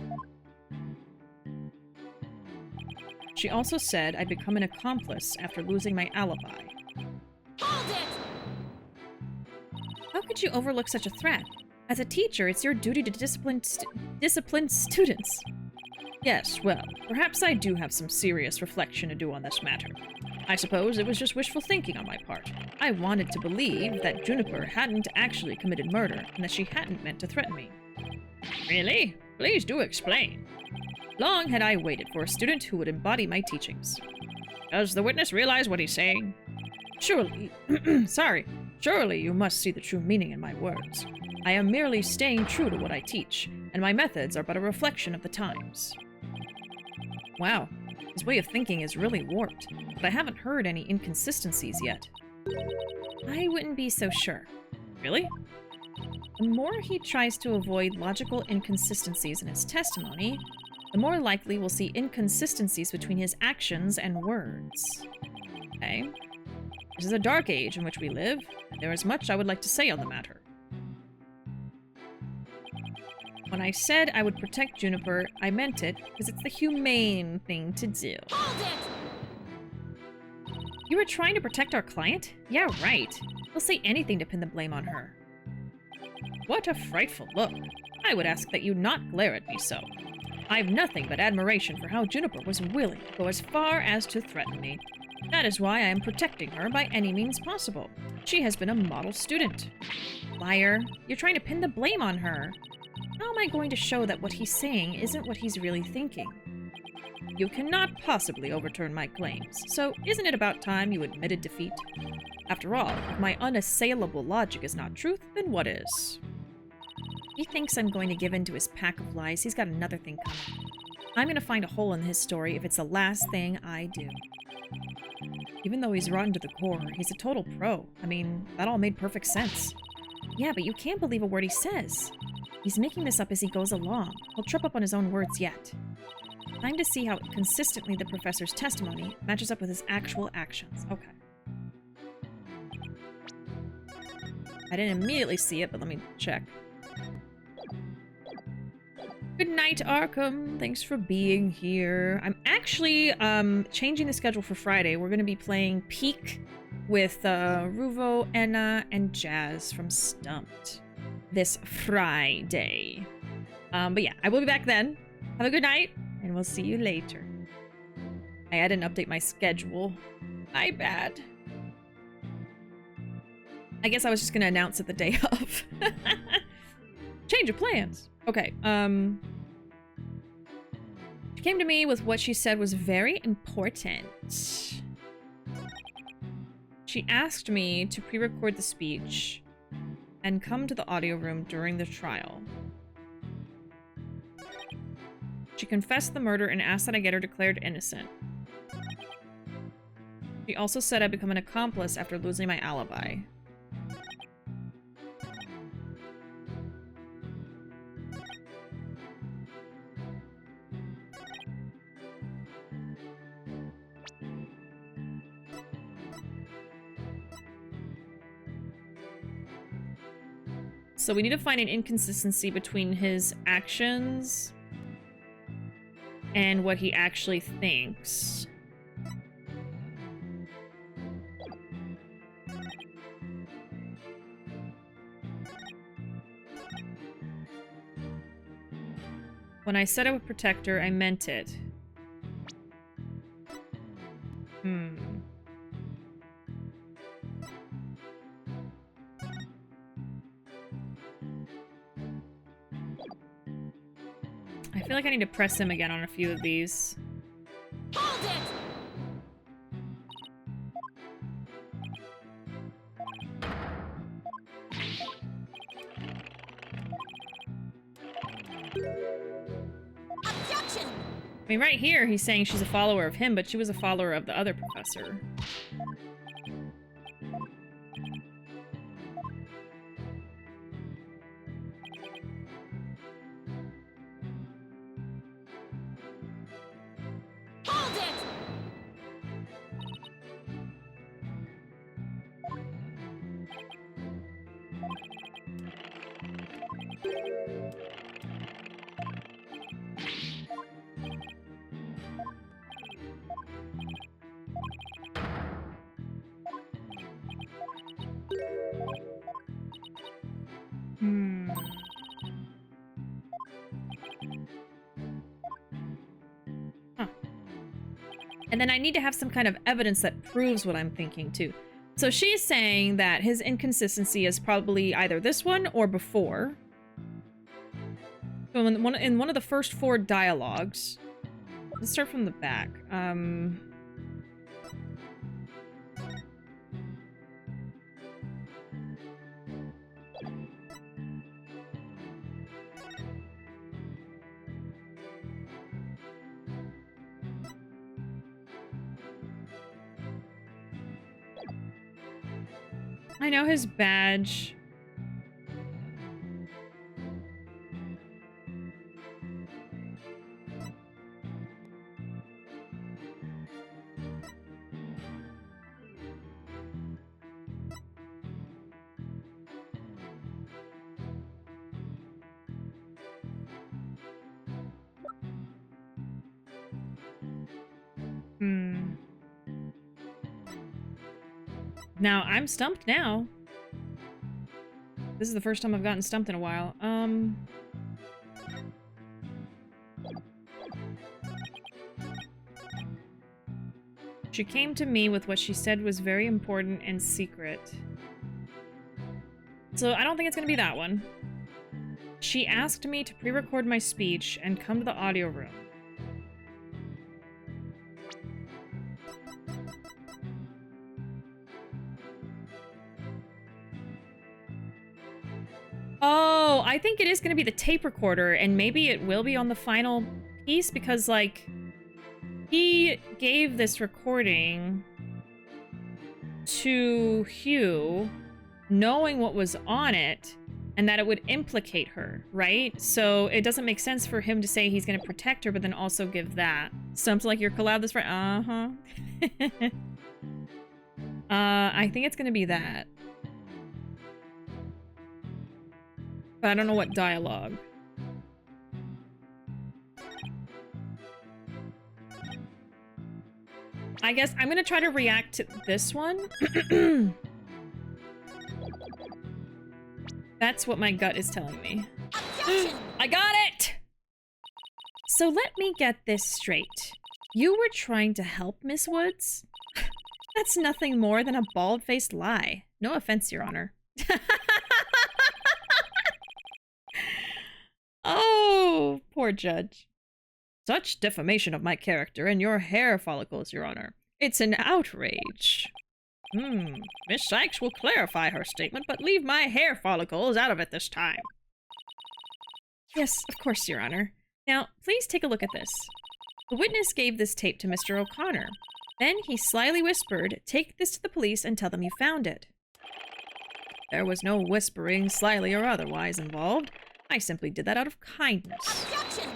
A: She also said I'd become an accomplice after losing my alibi. Hold it! could you overlook such a threat? As a teacher, it's your duty to discipline students. Yes, well, perhaps I do have some serious reflection to do on this matter. I suppose it was just wishful thinking on my part. I wanted to believe that Juniper hadn't actually committed murder, and that she hadn't meant to threaten me. Really? Please do explain. Long had I waited for a student who would embody my teachings. Does the witness realize what he's saying? Surely, surely you must see the true meaning in my words. I am merely staying true to what I teach, and my methods are but a reflection of the times. Wow, his way of thinking is really warped, but I haven't heard any inconsistencies yet. I wouldn't be so sure. Really? The more he tries to avoid logical inconsistencies in his testimony, the more likely we'll see inconsistencies between his actions and words. Okay. This is a dark age in which we live, and there is much I would like to say on the matter. When I said I would protect Juniper, I meant it because it's the humane thing to do.
B: Hold it!
A: You were trying to protect our client? Yeah, right. He'll say anything to pin the blame on her. What a frightful look. I would ask that you not glare at me so. I have nothing but admiration for how Juniper was willing to go as far as to threaten me. That is why I am protecting her by any means possible. She has been a model student. Liar, you're trying to pin the blame on her. How am I going to show that what he's saying isn't what he's really thinking? You cannot possibly overturn my claims, so isn't it about time you admitted defeat? After all, if my unassailable logic is not truth, then what is? He thinks I'm going to give in to his pack of lies. He's got another thing coming. I'm going to find a hole in his story if it's the last thing I do. Even though he's rotten to the core, he's a total pro. I mean, that all made perfect sense. Yeah, but you can't believe a word he says. He's making this up as he goes along. He'll trip up on his own words yet. Time to see how consistently the professor's testimony matches up with his actual actions. Okay. I didn't immediately see it, but let me check. Good night, Arkham. Thanks for being here. I'm actually changing the schedule for Friday. We're going to be playing Peak with Ruuuvo, Enna, and Jazz from Stumped this Friday. But yeah, I will be back then. Have a good night, and we'll see you later. I didn't update my schedule. My bad. I guess I was just going to announce it the day of. Change of plans. Okay, she came to me with what she said was very important. She asked me to pre-record the speech and come to the audio room during the trial. She confessed the murder and asked that I get her declared innocent. She also said I'd become an accomplice after losing my alibi. So we need to find an inconsistency between his actions and what he actually thinks. When I said I would protect her, I meant it. I feel like I need to press him again on a few of these.
B: Hold it! Objection!
A: I mean, right here, he's saying she's a follower of him, but she was a follower of the other professor.
B: Hold it!
A: And then I need to have some kind of evidence that proves what I'm thinking too. So she's saying that his inconsistency is probably either this one or before. So in one of the first 4 dialogues, let's start from the back. I know his badge. Now, I'm stumped now. This is the first time I've gotten stumped in a while. She came to me with what she said was very important and secret. So I don't think it's gonna be that one. She asked me to pre-record my speech and come to the audio room. Oh, I think it is going to be the tape recorder, and maybe it will be on the final piece, because, like, he gave this recording to Hugh, knowing what was on it, and that it would implicate her, right? So it doesn't make sense for him to say he's going to protect her, but then also give that. Something like your collab this right? Uh-huh. I think it's going to be that. But I don't know what dialogue. I guess I'm gonna try to react to this one. That's what my gut is telling me. I got it! So let me get this straight. You were trying to help Miss Woods? That's nothing more than a bald-faced lie. No offense, Your Honor. Oh, poor judge. Such defamation of my character and your hair follicles, Your Honor. It's an outrage. Miss Sykes will clarify her statement, but leave my hair follicles out of it this time. Yes, of course, Your Honor. Now, please take a look at this. The witness gave this tape to Mr. O'Connor. Then he slyly whispered, "Take this to the police and tell them you found it." There was no whispering, slyly or otherwise, involved. I simply did that out of kindness.
B: Objection!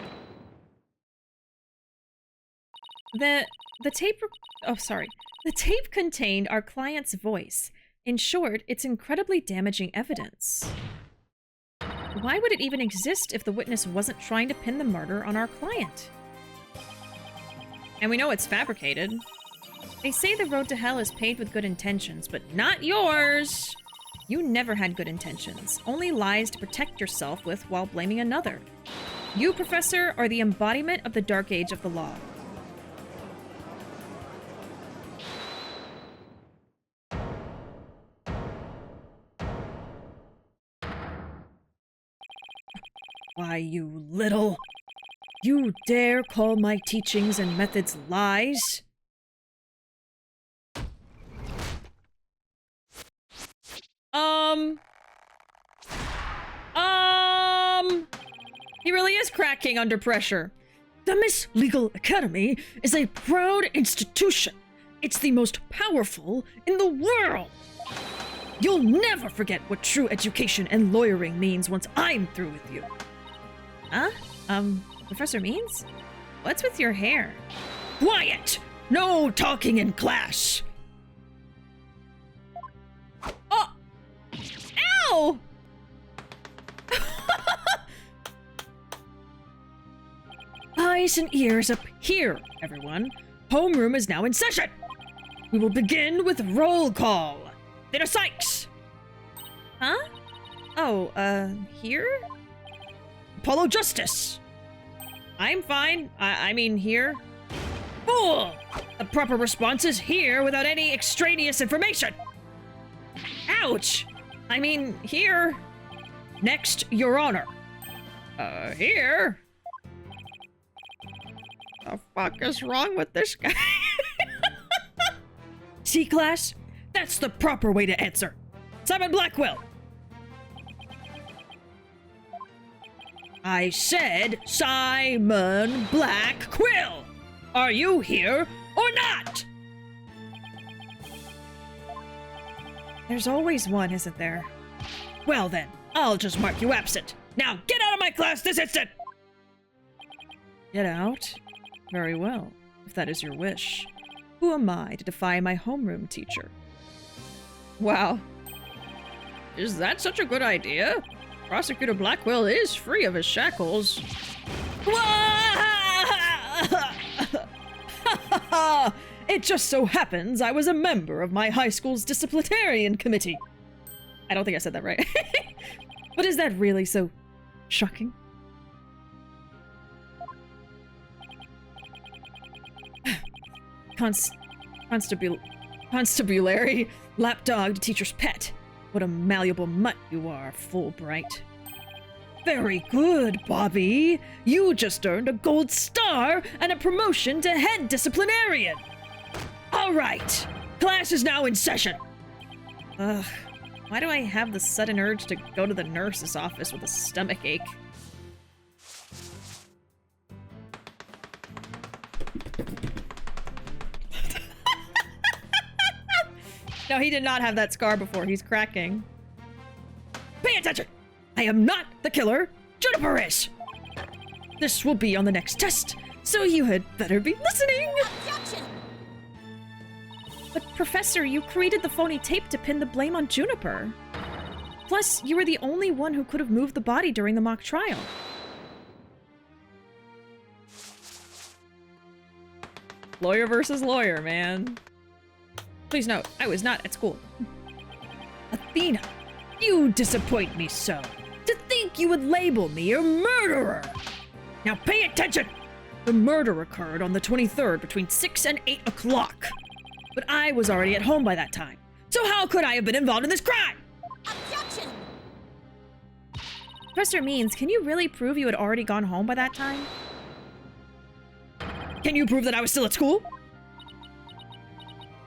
A: The tape The tape contained our client's voice. In short, it's incredibly damaging evidence. Why would it even exist if the witness wasn't trying to pin the murder on our client? And we know it's fabricated. They say the road to hell is paved with good intentions, but not yours! You never had good intentions, only lies to protect yourself with while blaming another. You, Professor, are the embodiment of the dark age of the law. Why, you little... You dare call my teachings and methods lies? He really is cracking under pressure. The Miss Legal Academy is a proud institution. It's the most powerful in the world. You'll never forget what true education and lawyering means once I'm through with you. Huh? Professor Means? What's with your hair? Quiet! No talking in class! Oh! Ow! Eyes and ears up here, everyone. Homeroom is now in session. We will begin with roll call. Theta Sykes! Huh? Oh, here? Apollo Justice! I'm fine. I mean, here. Fool! The proper response is here without any extraneous information. Ouch! I mean, here. Next, Your Honor. Here? The fuck is wrong with this guy? See, class? That's the proper way to answer. Simon Blackwell. I said Simon Blackquill. Are you here or not? There's always one, isn't there? Well then, I'll just mark you absent. Now get out of my class this instant! Get out? Very well, if that is your wish. Who am I to defy my homeroom teacher? Wow. Is that such a good idea? Prosecutor Blackwell is free of his shackles. It just so happens I was a member of my high school's disciplinarian committee. I don't think I said that right. But is that really so shocking? Constabulary, lapdog to teacher's pet. What a malleable mutt you are, Fulbright. Very good, Bobby. You just earned a gold star and a promotion to head disciplinarian. All right, class is now in session. Ugh, why do I have the sudden urge to go to the nurse's office with a stomach ache? No, he did not have that scar before. He's cracking. Pay attention! I am not the killer. Juniper is! This will be on the next test, so you had better be listening!
B: Objection!
A: But Professor, you created the phony tape to pin the blame on Juniper. Plus, you were the only one who could have moved the body during the mock trial. Lawyer versus lawyer, man. Please note, I was not at school. Athena, you disappoint me so. To think you would label me a murderer! Now pay attention! The murder occurred on the 23rd between 6 and 8 o'clock. But I was already at home by that time. So how could I have been involved in this crime?
B: Objection!
A: Professor Means, can you really prove you had already gone home by that time? Can you prove that I was still at school?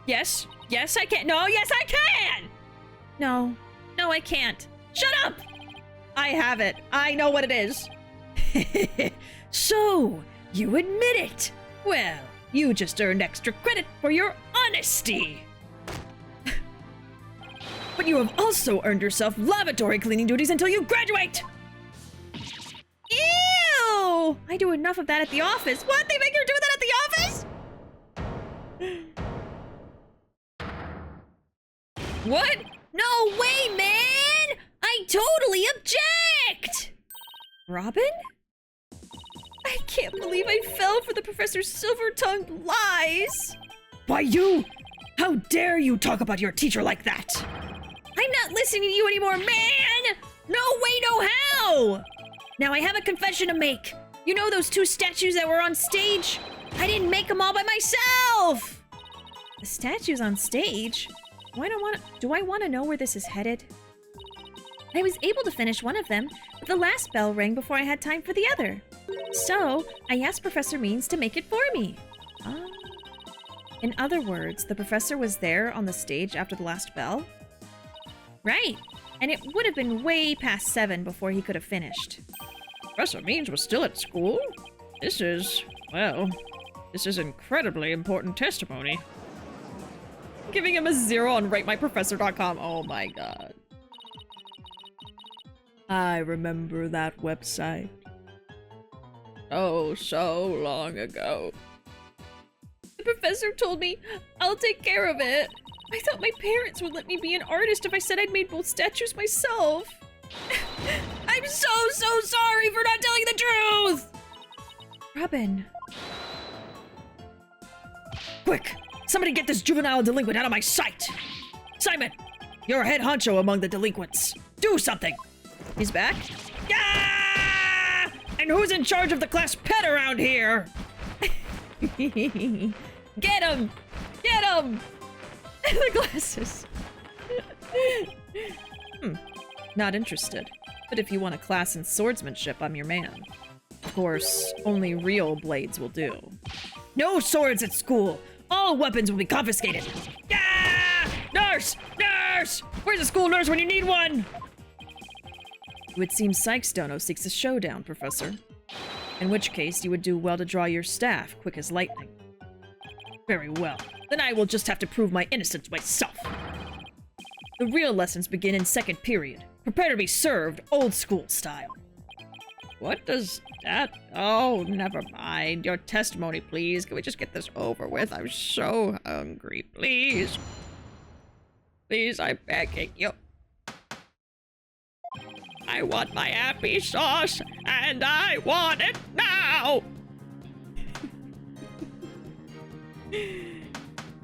A: Yes. Yes, I can. No, yes, I can! No. No, I can't. Shut up! I have it. I know what it is. So, you admit it. Well, you just earned extra credit for your honesty. But you have also earned yourself lavatory cleaning duties until you graduate! Ew! I do enough of that at the office. What? They make her do that at the office? What? No way, man! I totally object! Robin? I can't believe I fell for the professor's silver-tongued lies! Why, you! How dare you talk about your teacher like that? I'm not listening to you anymore, man! No way, no how! Now I have a confession to make. You know those 2 statues that were on stage? I didn't make them all by myself! The statues on stage? Do I want to know where this is headed? I was able to finish one of them, but the last bell rang before I had time for the other. So, I asked Professor Means to make it for me. In other words, the professor was there on the stage after the last bell? Right, and it would have been way past 7 before he could have finished. Professor Means was still at school? This is incredibly important testimony. Giving him a 0 on ratemyprofessor.com. Oh my god. I remember that website. Oh, so long ago. The professor told me I'll take care of it. I thought my parents would let me be an artist if I said I'd made both statues myself. I'm so sorry for not telling the truth! Robin. Quick! Somebody get this juvenile delinquent out of my sight! Simon! You're a head honcho among the delinquents. Do something! He's back? Yeah! And who's in charge of the class pet around here? Get him! Get him! The glasses. Not interested. But if you want a class in swordsmanship, I'm your man. Of course, only real blades will do. No swords at school! All weapons will be confiscated! Yeah! Nurse! Nurse! Where's the school nurse when you need one? It would seem Sykes-Dono seeks a showdown, Professor. In which case, you would do well to draw your staff, quick as lightning. Very well. Then I will just have to prove my innocence myself. The real lessons begin in second period. Prepare to be served, old school style. What does that... Oh, never mind. Your testimony, please. Can we just get this over with? I'm so hungry. Please. Please, I'm begging you. I want my happy sauce, and I want it now!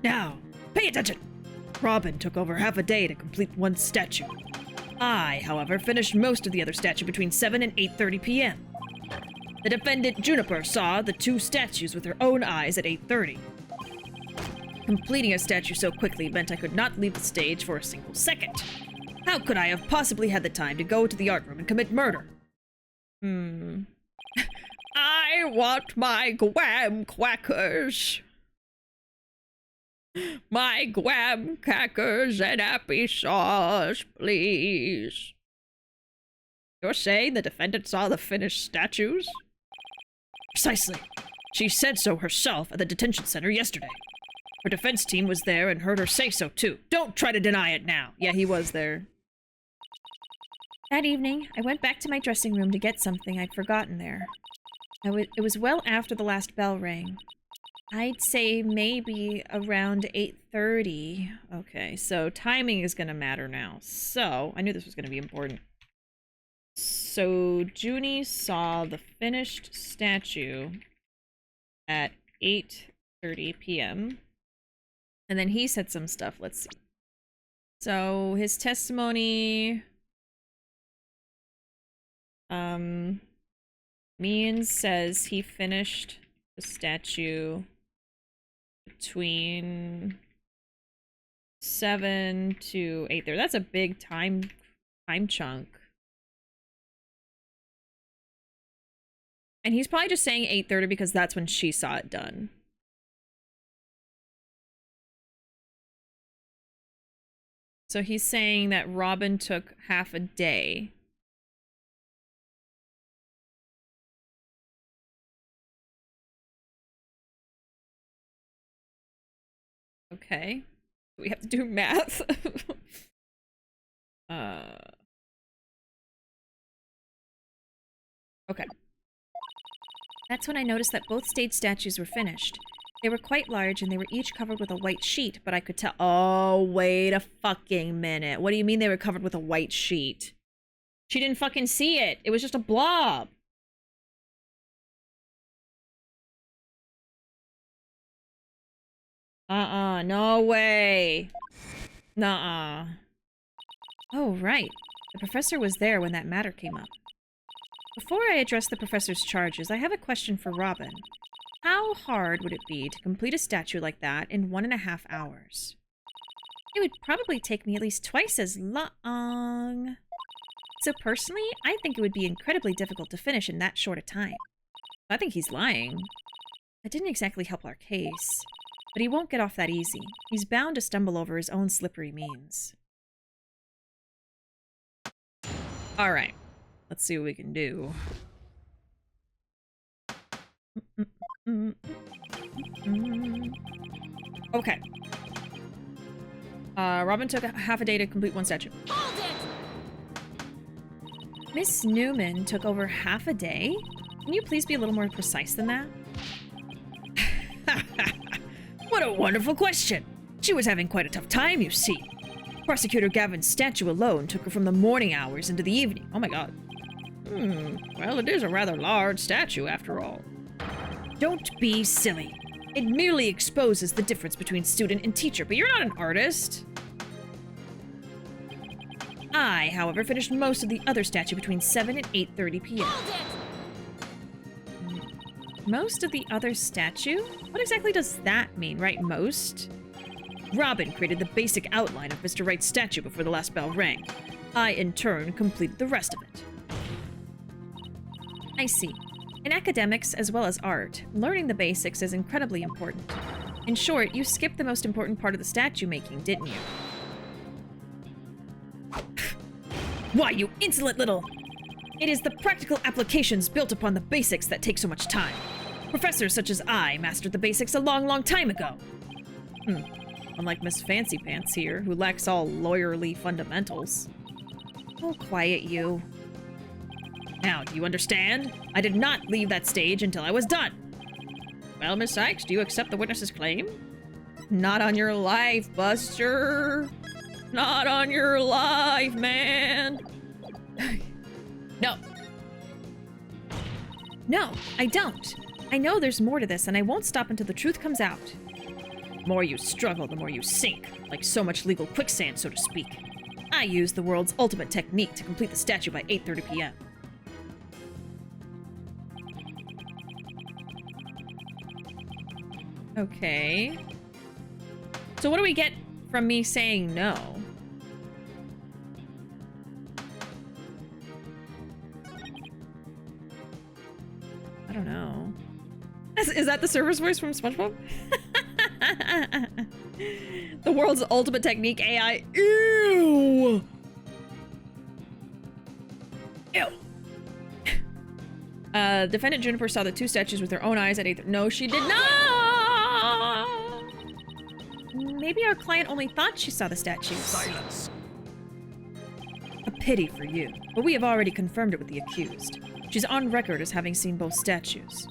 A: Now, pay attention! Robin took over half a day to complete one statue. I, however, finished most of the other statue between 7 and 8:30 p.m. The defendant, Juniper, saw the two statues with her own eyes at 8:30. Completing a statue so quickly meant I could not leave the stage for a single second. How could I have possibly had the time to go to the art room and commit murder? I want my graham crackers. My graham crackers and happy sauce, please. You're saying the defendant saw the finished statues? Precisely. She said so herself at the detention center yesterday. Her defense team was there and heard her say so, too. Don't try to deny it now. Yeah, he was there. That evening, I went back to my dressing room to get something I'd forgotten there. It was well after the last bell rang. I'd say maybe around 8:30. Okay, so timing is gonna matter now. So, I knew this was gonna be important. So, Junie saw the finished statue at 8:30 p.m. And then he said some stuff. Let's see. So, his testimony... Means says he finished the statue between 7 to 8:30. That's a big time chunk. And he's probably just saying 8:30 because that's when she saw it done. So he's saying that Robin took half a day. Okay. We have to do math. Okay. That's when I noticed that both stage statues were finished. They were quite large and they were each covered with a white sheet, but I could tell— Oh, wait a fucking minute. What do you mean they were covered with a white sheet? She didn't fucking see it. It was just a blob. No way. Nuh-uh. Oh, right. The professor was there when that matter came up. Before I address the professor's charges, I have a question for Robin. How hard would it be to complete a statue like that in 1.5 hours? It would probably take me at least twice as long. So personally, I think it would be incredibly difficult to finish in that short a time. I think he's lying. That didn't exactly help our case. But he won't get off that easy. He's bound to stumble over his own slippery means. Alright. Let's see what we can do. Okay. Robin took half a day to complete one statue.
B: Hold it!
A: Miss Newman took over half a day? Can you please be a little more precise than that? What a wonderful question! She was having quite a tough time, you see. Prosecutor Gavin's statue alone took her from the morning hours into the evening. Oh my god. Well, it is a rather large statue after all. Don't be silly. It merely exposes the difference between student and teacher, but you're not an artist. I, however, finished most of the other statue between 7 and 8:30 p.m.
B: Hold it!
A: Most of the other statue? What exactly does that mean, right? Most? Robin created the basic outline of Mr. Wright's statue before the last bell rang. I, in turn, completed the rest of it. I see. In academics, as well as art, learning the basics is incredibly important. In short, you skipped the most important part of the statue making, didn't you? Why, you insolent little... It is the practical applications built upon the basics that take so much time. Professors such as I mastered the basics a long, long time ago. Unlike Miss Fancy Pants here, who lacks all lawyerly fundamentals. Oh, quiet you. Now, do you understand? I did not leave that stage until I was done. Well, Miss Sykes, do you accept the witness's claim? Not on your life, Buster. Not on your life, man. No. No, I don't. I know there's more to this, and I won't stop until the truth comes out. The more you struggle, the more you sink, like so much legal quicksand, so to speak. I used the world's ultimate technique to complete the statue by 8:30 p.m. Okay. So what do we get from me saying no? I don't know. Is that the server's voice from SpongeBob? The world's ultimate technique AI. Ew! Ew! Defendant Juniper saw the two statues with her own eyes at 8. No, she did not! Maybe our client only thought she saw the statues.
F: Silence.
A: A pity for you, but we have already confirmed it with the accused. She's on record as having seen both statues.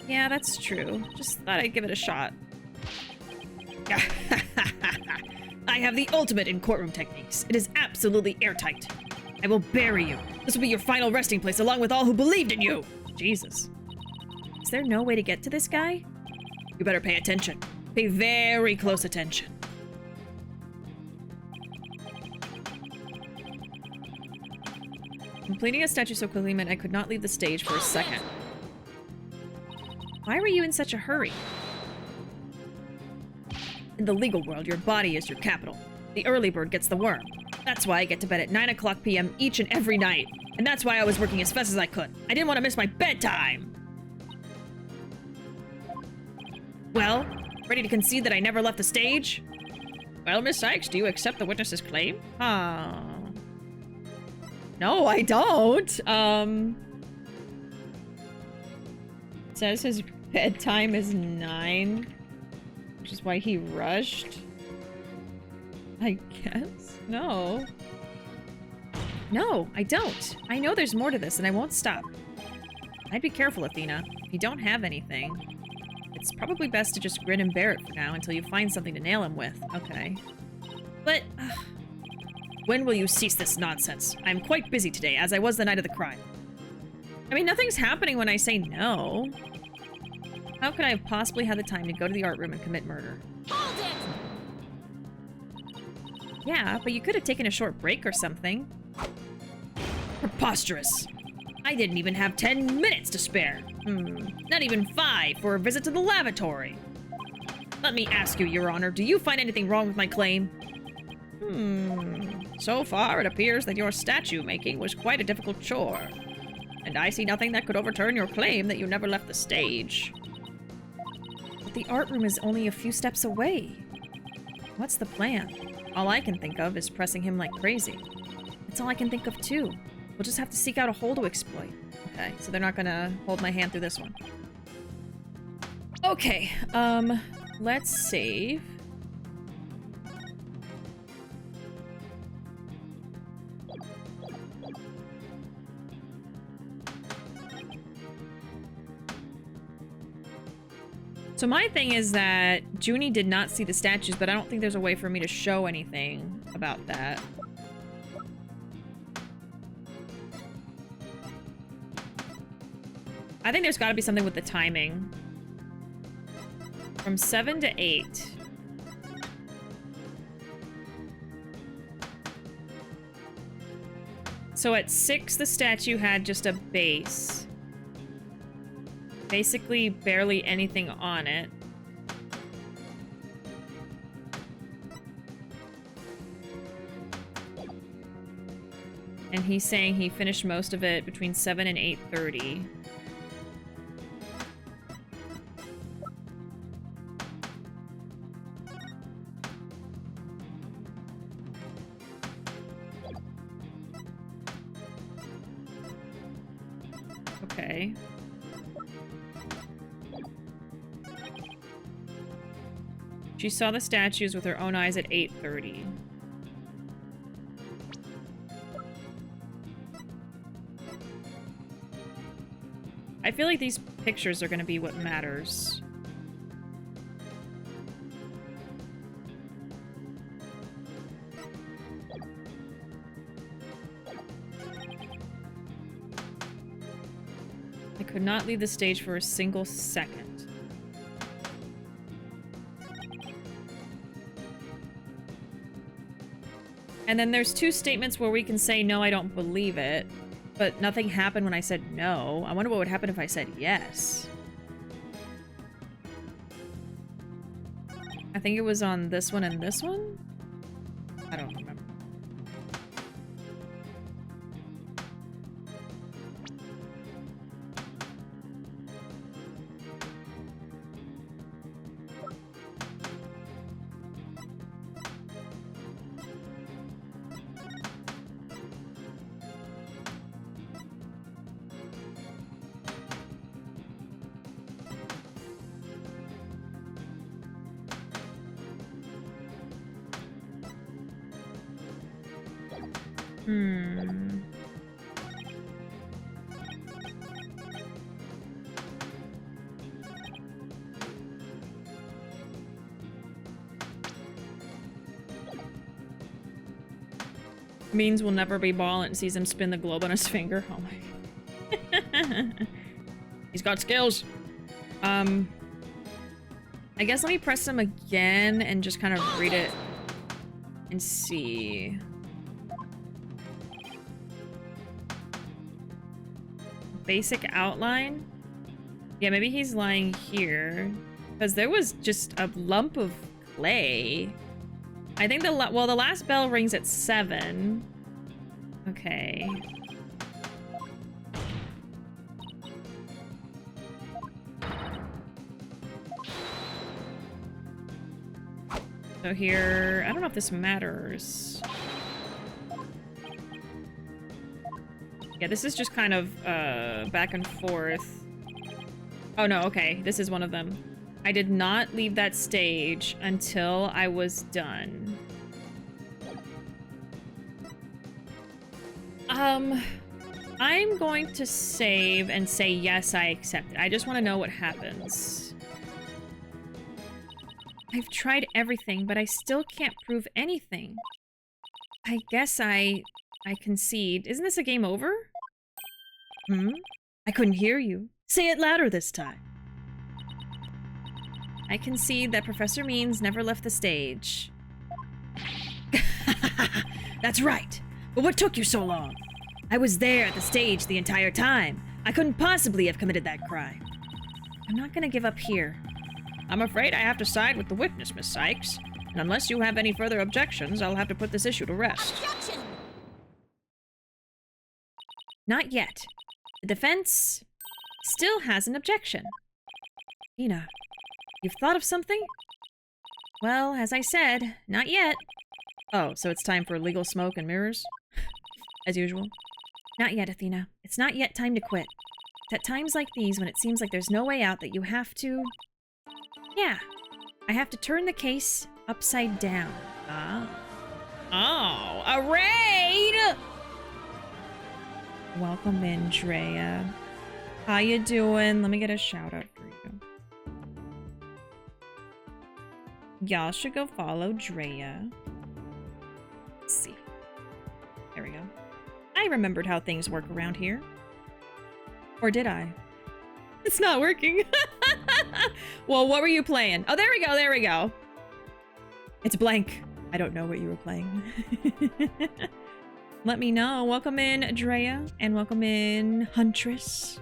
A: Yeah, that's true. Just thought I'd give it a shot. I have the ultimate in courtroom techniques. It is absolutely airtight. I will bury you. This will be your final resting place along with all who believed in you. Jesus. Is there no way to get to this guy? You better pay attention. Pay very close attention. Completing a statue so quickly meant I could not leave the stage for a second. Why were you in such a hurry? In the legal world, your body is your capital. The early bird gets the worm. That's why I get to bed at 9 o'clock p.m. each and every night. And that's why I was working as fast as I could. I didn't want to miss my bedtime. Well, ready to concede that I never left the stage? Well, Miss Sykes, do you accept the witness's claim? No, I don't. It says his bedtime is 9, which is why he rushed. I guess. No. No, I don't. I know there's more to this, and I won't stop. I'd be careful, Athena. If you don't have anything, it's probably best to just grin and bear it for now until you find something to nail him with. Okay. But, when will you cease this nonsense? I'm quite busy today, as I was the night of the crime. I mean, nothing's happening when I say no. How could I have possibly had the time to go to the art room and commit murder?
B: Hold it!
A: Yeah, but you could have taken a short break or something. Preposterous. I didn't even have 10 minutes to spare. Not even 5 for a visit to the lavatory. Let me ask you, Your Honor, do you find anything wrong with my claim? So far, it appears that your statue making was quite a difficult chore. And I see nothing that could overturn your claim that you never left the stage. But the art room is only a few steps away. What's the plan? All I can think of is pressing him like crazy. That's all I can think of too. We'll just have to seek out a hole to exploit. Okay, so they're not gonna hold my hand through this one. Okay, let's save. So my thing is that Junie did not see the statues, but I don't think there's a way for me to show anything about that. I think there's got to be something with the timing. From 7 to 8. So at 6, the statue had just a base. basically barely anything on it. And he's saying he finished most of it between 7 and 8:30. Okay. She saw the statues with her own eyes at 8:30. I feel like these pictures are going to be what matters. I could not leave the stage for a single second. And then there's two statements where we can say, no, I don't believe it. But nothing happened when I said no. I wonder what would happen if I said yes. I think it was on this one and this one? I don't remember. Means we'll never be ball and sees him spin the globe on his finger. Oh my. He's got skills. I guess let me press him again and just kind of read it and see. Basic outline? Yeah, maybe he's lying here. Because there was just a lump of clay. I think the last bell rings at 7. Okay. So here, I don't know if this matters. Yeah, this is just kind of back and forth. Oh no, okay, this is one of them. I did not leave that stage until I was done. I'm going to save and say yes, I accept it. I just want to know what happens. I've tried everything, but I still can't prove anything. I guess I concede. Isn't this a game over? Hmm? I couldn't hear you. Say it louder this time. I concede that Professor Means never left the stage. That's right. But what took you so long? I was there at the stage the entire time. I couldn't possibly have committed that crime. I'm not gonna give up here. I'm afraid I have to side with the witness, Miss Sykes. And unless you have any further objections, I'll have to put this issue to rest.
B: Objection!
A: Not yet. The defense still has an objection. Nina, you've thought of something? Well, as I said, not yet. Oh, so it's time for legal smoke and mirrors? As usual. Not yet, Athena. It's not yet time to quit. It's at times like these when it seems like there's no way out that you have to... Yeah. I have to turn the case upside down. Ah. Oh, a raid! Welcome in, Drea. How you doing? Let me get a shout out for you. Y'all should go follow Drea. Let's see. There we go. I remembered how things work around here. Or did I? It's not working. Well, what were you playing? Oh, there we go, there we go. It's blank. I don't know what you were playing. Let me know. Welcome in, Drea, and welcome in, Huntress.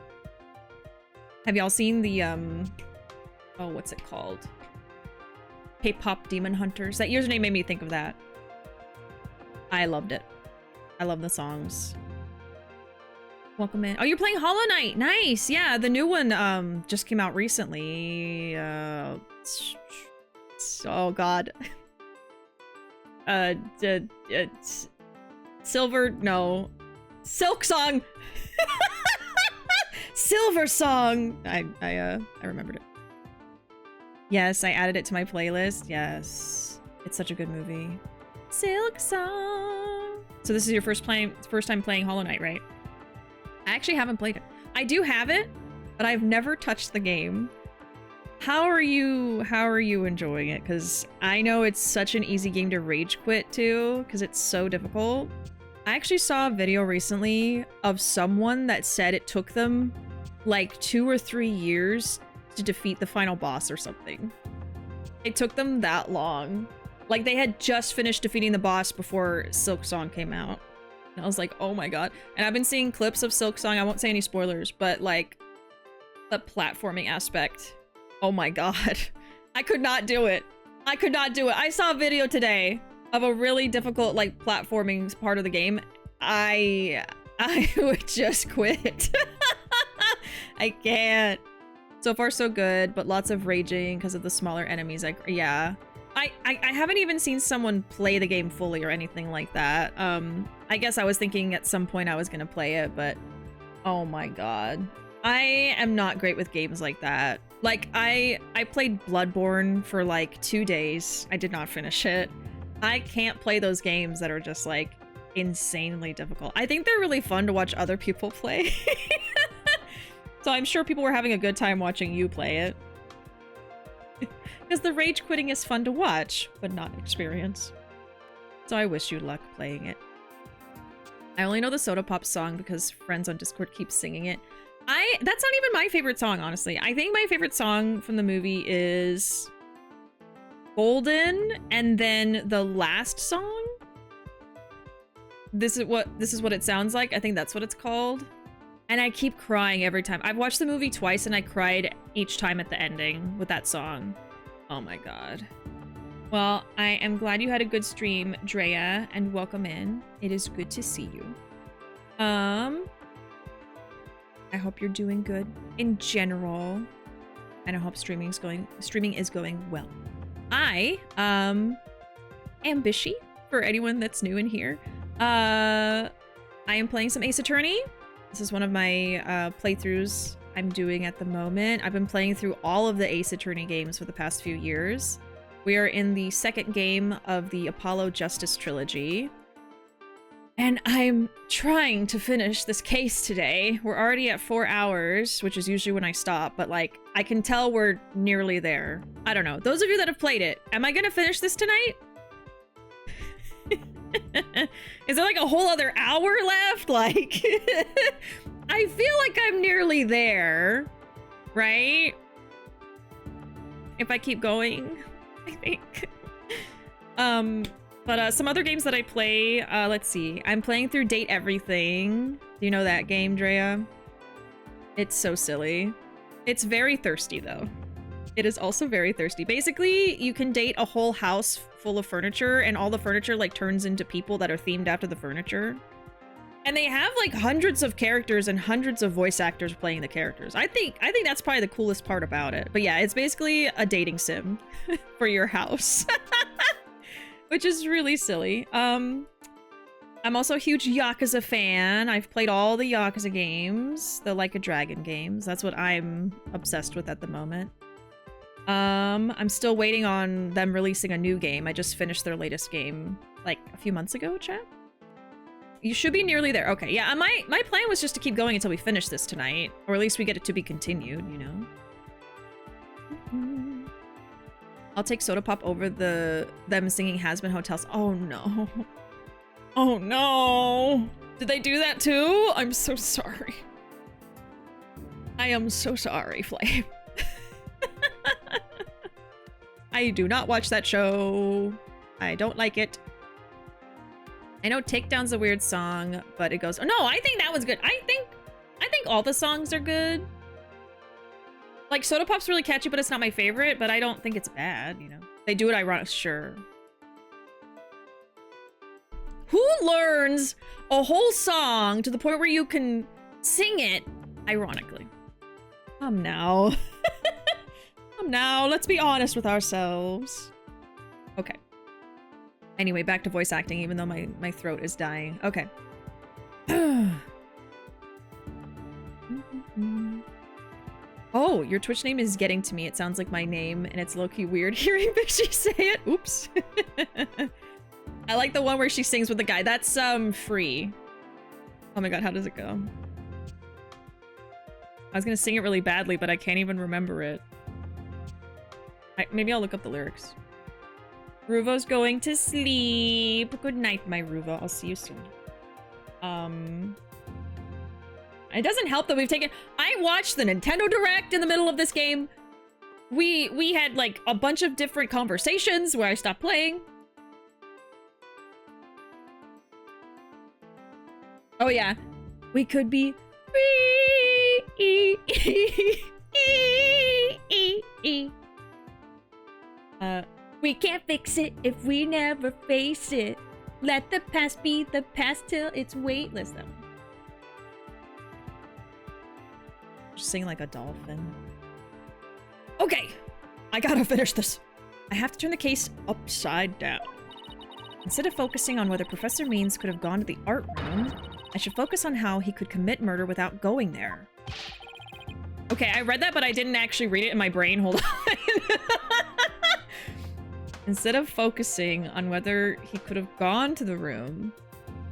A: Have y'all seen the, oh, what's it called? K-pop Demon Hunters. That username made me think of that. I loved it. I love the songs. Welcome in. Oh, you're playing Hollow Knight. Nice. Yeah, the new one just came out recently. Oh god. Silver, no. Silk Song. Silver Song. I remembered it. Yes, I added it to my playlist. Yes. It's such a good movie. Silk Song. So this is your first time playing Hollow Knight, right? I actually haven't played it. I do have it, but I've never touched the game. How are you enjoying it? Because I know it's such an easy game to rage quit to, because it's so difficult. I actually saw a video recently of someone that said it took them like 2 or 3 years to defeat the final boss or something. It took them that long. Like they had just finished defeating the boss before Silk Song came out. And I was like, oh my god. And I've been seeing clips of Silk Song. I won't say any spoilers, but like the platforming aspect. Oh my god. I could not do it. I could not do it. I saw a video today of a really difficult like platforming part of the game. I would just quit. I can't. So far so good, but lots of raging because of the smaller enemies. Yeah. I haven't even seen someone play the game fully or anything like that. I guess I was thinking at some point I was gonna play it, but oh my god. I am not great with games like that. Like, I played Bloodborne for like 2 days. I did not finish it. I can't play those games that are just like insanely difficult. I think they're really fun to watch other people play. So I'm sure people were having a good time watching you play it. Because the rage quitting is fun to watch, but not experience. So I wish you luck playing it. I only know the Soda Pop song because friends on Discord keep singing it. That's not even my favorite song, honestly. I think my favorite song from the movie is Golden, and then the last song. This is what it sounds like. I think that's what it's called. And I keep crying every time. I've watched the movie twice and I cried each time at the ending with that song. Oh my god. Well, I am glad you had a good stream, Drea, and welcome in. It is good to see you. I hope you're doing good in general. And I hope streaming is going well. I am Bishi, for anyone that's new in here. I am playing some Ace Attorney. This is one of my playthroughs I'm doing at the moment. I've been playing through all of the Ace Attorney games for the past few years. We are in the second game of the Apollo Justice Trilogy. And I'm trying to finish this case today. We're already at 4 hours, which is usually when I stop, but like, I can tell we're nearly there. I don't know. Those of you that have played it, am I gonna finish this tonight? Is there like a whole other hour left? Like, I feel like I'm nearly there, right? If I keep going, I think. But some other games that I play, let's see. I'm playing through Date Everything. Do you know that game, Drea? It's so silly. It's very thirsty, though. It is also very thirsty. Basically, you can date a whole house full of furniture, and all the furniture, like, turns into people that are themed after the furniture. And they have, like, hundreds of characters and hundreds of voice actors playing the characters. I think that's probably the coolest part about it. But yeah, it's basically a dating sim for your house. Which is really silly. I'm also a huge Yakuza fan. I've played all the Yakuza games, the Like a Dragon games. That's what I'm obsessed with at the moment. I'm still waiting on them releasing a new game. I just finished their latest game like a few months ago, chat. You should be nearly there. Okay, yeah, my plan was just to keep going until we finish this tonight. Or at least we get it to be continued, you know? I'll take Soda Pop over them singing Has Been Hotels. Oh no. Oh no. Did they do that too? I'm so sorry. I am so sorry, Flame. I do not watch that show. I don't like it. I know Takedown's a weird song, but it goes... Oh, no, I think that was good. I think all the songs are good. Like, Soda Pop's really catchy, but it's not my favorite, but I don't think it's bad, you know? They do it ironic, sure. Who learns a whole song to the point where you can sing it ironically? Come now. Come now, let's be honest with ourselves. Okay. Anyway, back to voice acting, even though my throat is dying. Okay. Oh, your Twitch name is getting to me. It sounds like my name, and it's low-key weird hearing Bishi say it. Oops. I like the one where she sings with the guy. That's, free. Oh my god, how does it go? I was gonna sing it really badly, but I can't even remember it. Maybe I'll look up the lyrics. Ruuvo's going to sleep. Good night, my Ruuvo. I'll see you soon. It doesn't help that we've taken... I watched the Nintendo Direct in the middle of this game. We had, like, a bunch of different conversations where I stopped playing. Oh, yeah. We could be... we can't fix it if we never face it. Let the past be the past till it's weightless. That one. Just sing like a dolphin. Okay, I gotta finish this. I have to turn the case upside down. Instead of focusing on whether Professor Means could have gone to the art room, I should focus on how he could commit murder without going there. Okay, I read that, but I didn't actually read it in my brain. Hold on. Instead of focusing on whether he could have gone to the room,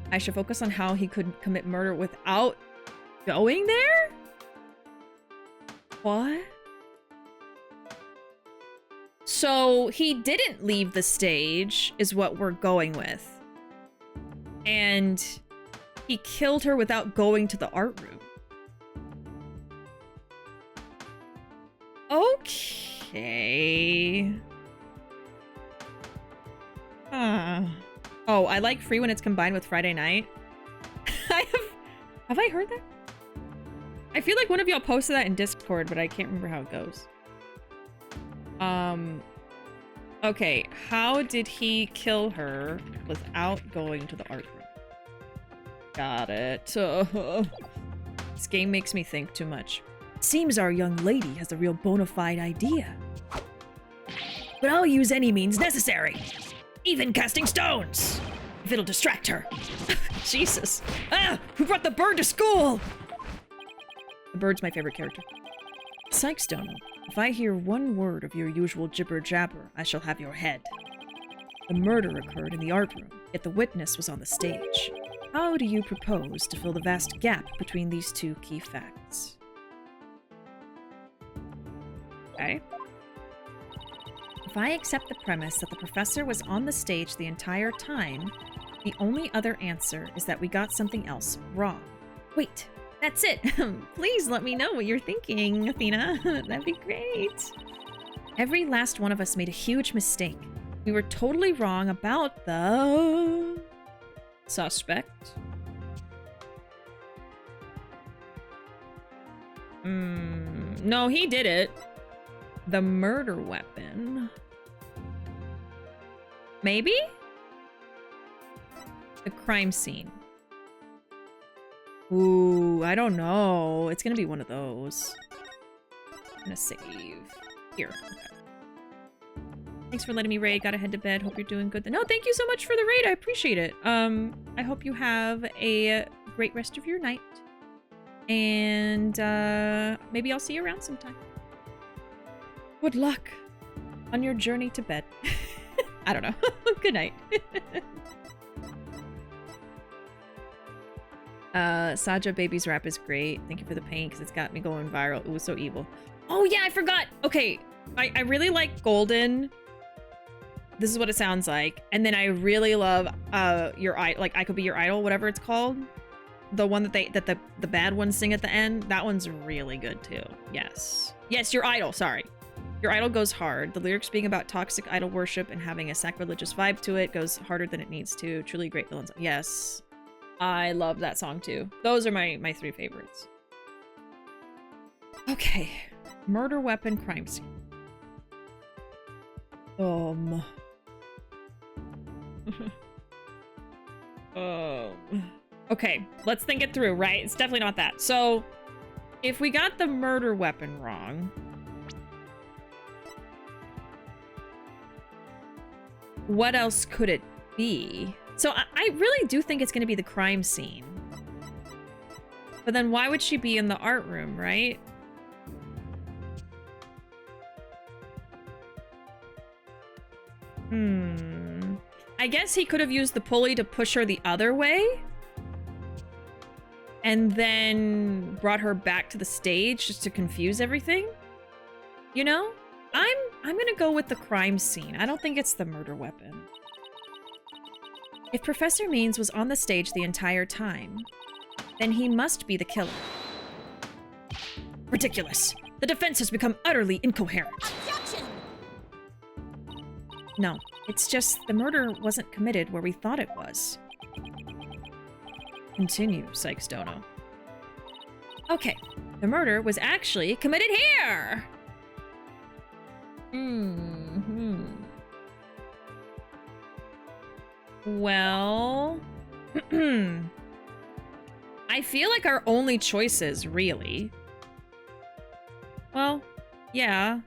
A: I should focus on how he could commit murder without going there? What? So he didn't leave the stage, is what we're going with. And he killed her without going to the art room. Okay. Oh, I like Free when it's combined with Friday Night. Have I heard that? I feel like one of y'all posted that in Discord, but I can't remember how it goes. Okay, how did he kill her without going to the art room? Got it. This game makes me think too much. Seems our young lady has a real bona fide idea. But I'll use any means necessary. Even casting stones, if it'll distract her. Jesus. Ah, who brought the bird to school? The bird's my favorite character. Sykestone, if I hear one word of your usual jibber-jabber, I shall have your head. The murder occurred in the art room, yet the witness was on the stage. How do you propose to fill the vast gap between these two key facts? Okay. If I accept the premise that the professor was on the stage the entire time, the only other answer is that we got something else wrong. Wait, that's it. Please let me know what you're thinking, Athena. That'd be great. Every last one of us made a huge mistake. We were totally wrong about the suspect. No, he did it. The murder weapon. Maybe? The crime scene. Ooh, I don't know. It's gonna be one of those. I'm gonna save. Here. Okay. Thanks for letting me raid. Gotta head to bed. Hope you're doing good. No, thank you so much for the raid. I appreciate it. I hope you have a great rest of your night. And maybe I'll see you around sometime. Good luck on your journey to bed. I don't know. Good night. Saja Baby's rap is great. Thank you for the paint because it's got me going viral. It was so evil. Oh yeah, I forgot. Okay, I really like Golden. This is what it sounds like. And then I really love your like I Could Be Your Idol, whatever it's called. The one that the bad ones sing at the end. That one's really good too. Yes. Yes, Your Idol, sorry. Your Idol goes hard. The lyrics being about toxic idol worship and having a sacrilegious vibe to it goes harder than it needs to. Truly great villains. Yes. I love that song too. Those are my three favorites. Okay. Murder weapon crime scene. Okay, let's think it through, right? It's definitely not that. So, if we got the murder weapon wrong, what else could it be? So, I really do think it's going to be the crime scene. But then why would she be in the art room, right? I guess he could have used the pulley to push her the other way. And then brought her back to the stage just to confuse everything. You know? I'm gonna go with the crime scene. I don't think it's the murder weapon. If Professor Means was on the stage the entire time, then he must be the killer. Ridiculous. The defense has become utterly incoherent.
B: Objection!
A: No, it's just the murder wasn't committed where we thought it was. Continue, Sykes Dono. Okay, the murder was actually committed here! Well... I feel like our only choices, really... Well, yeah...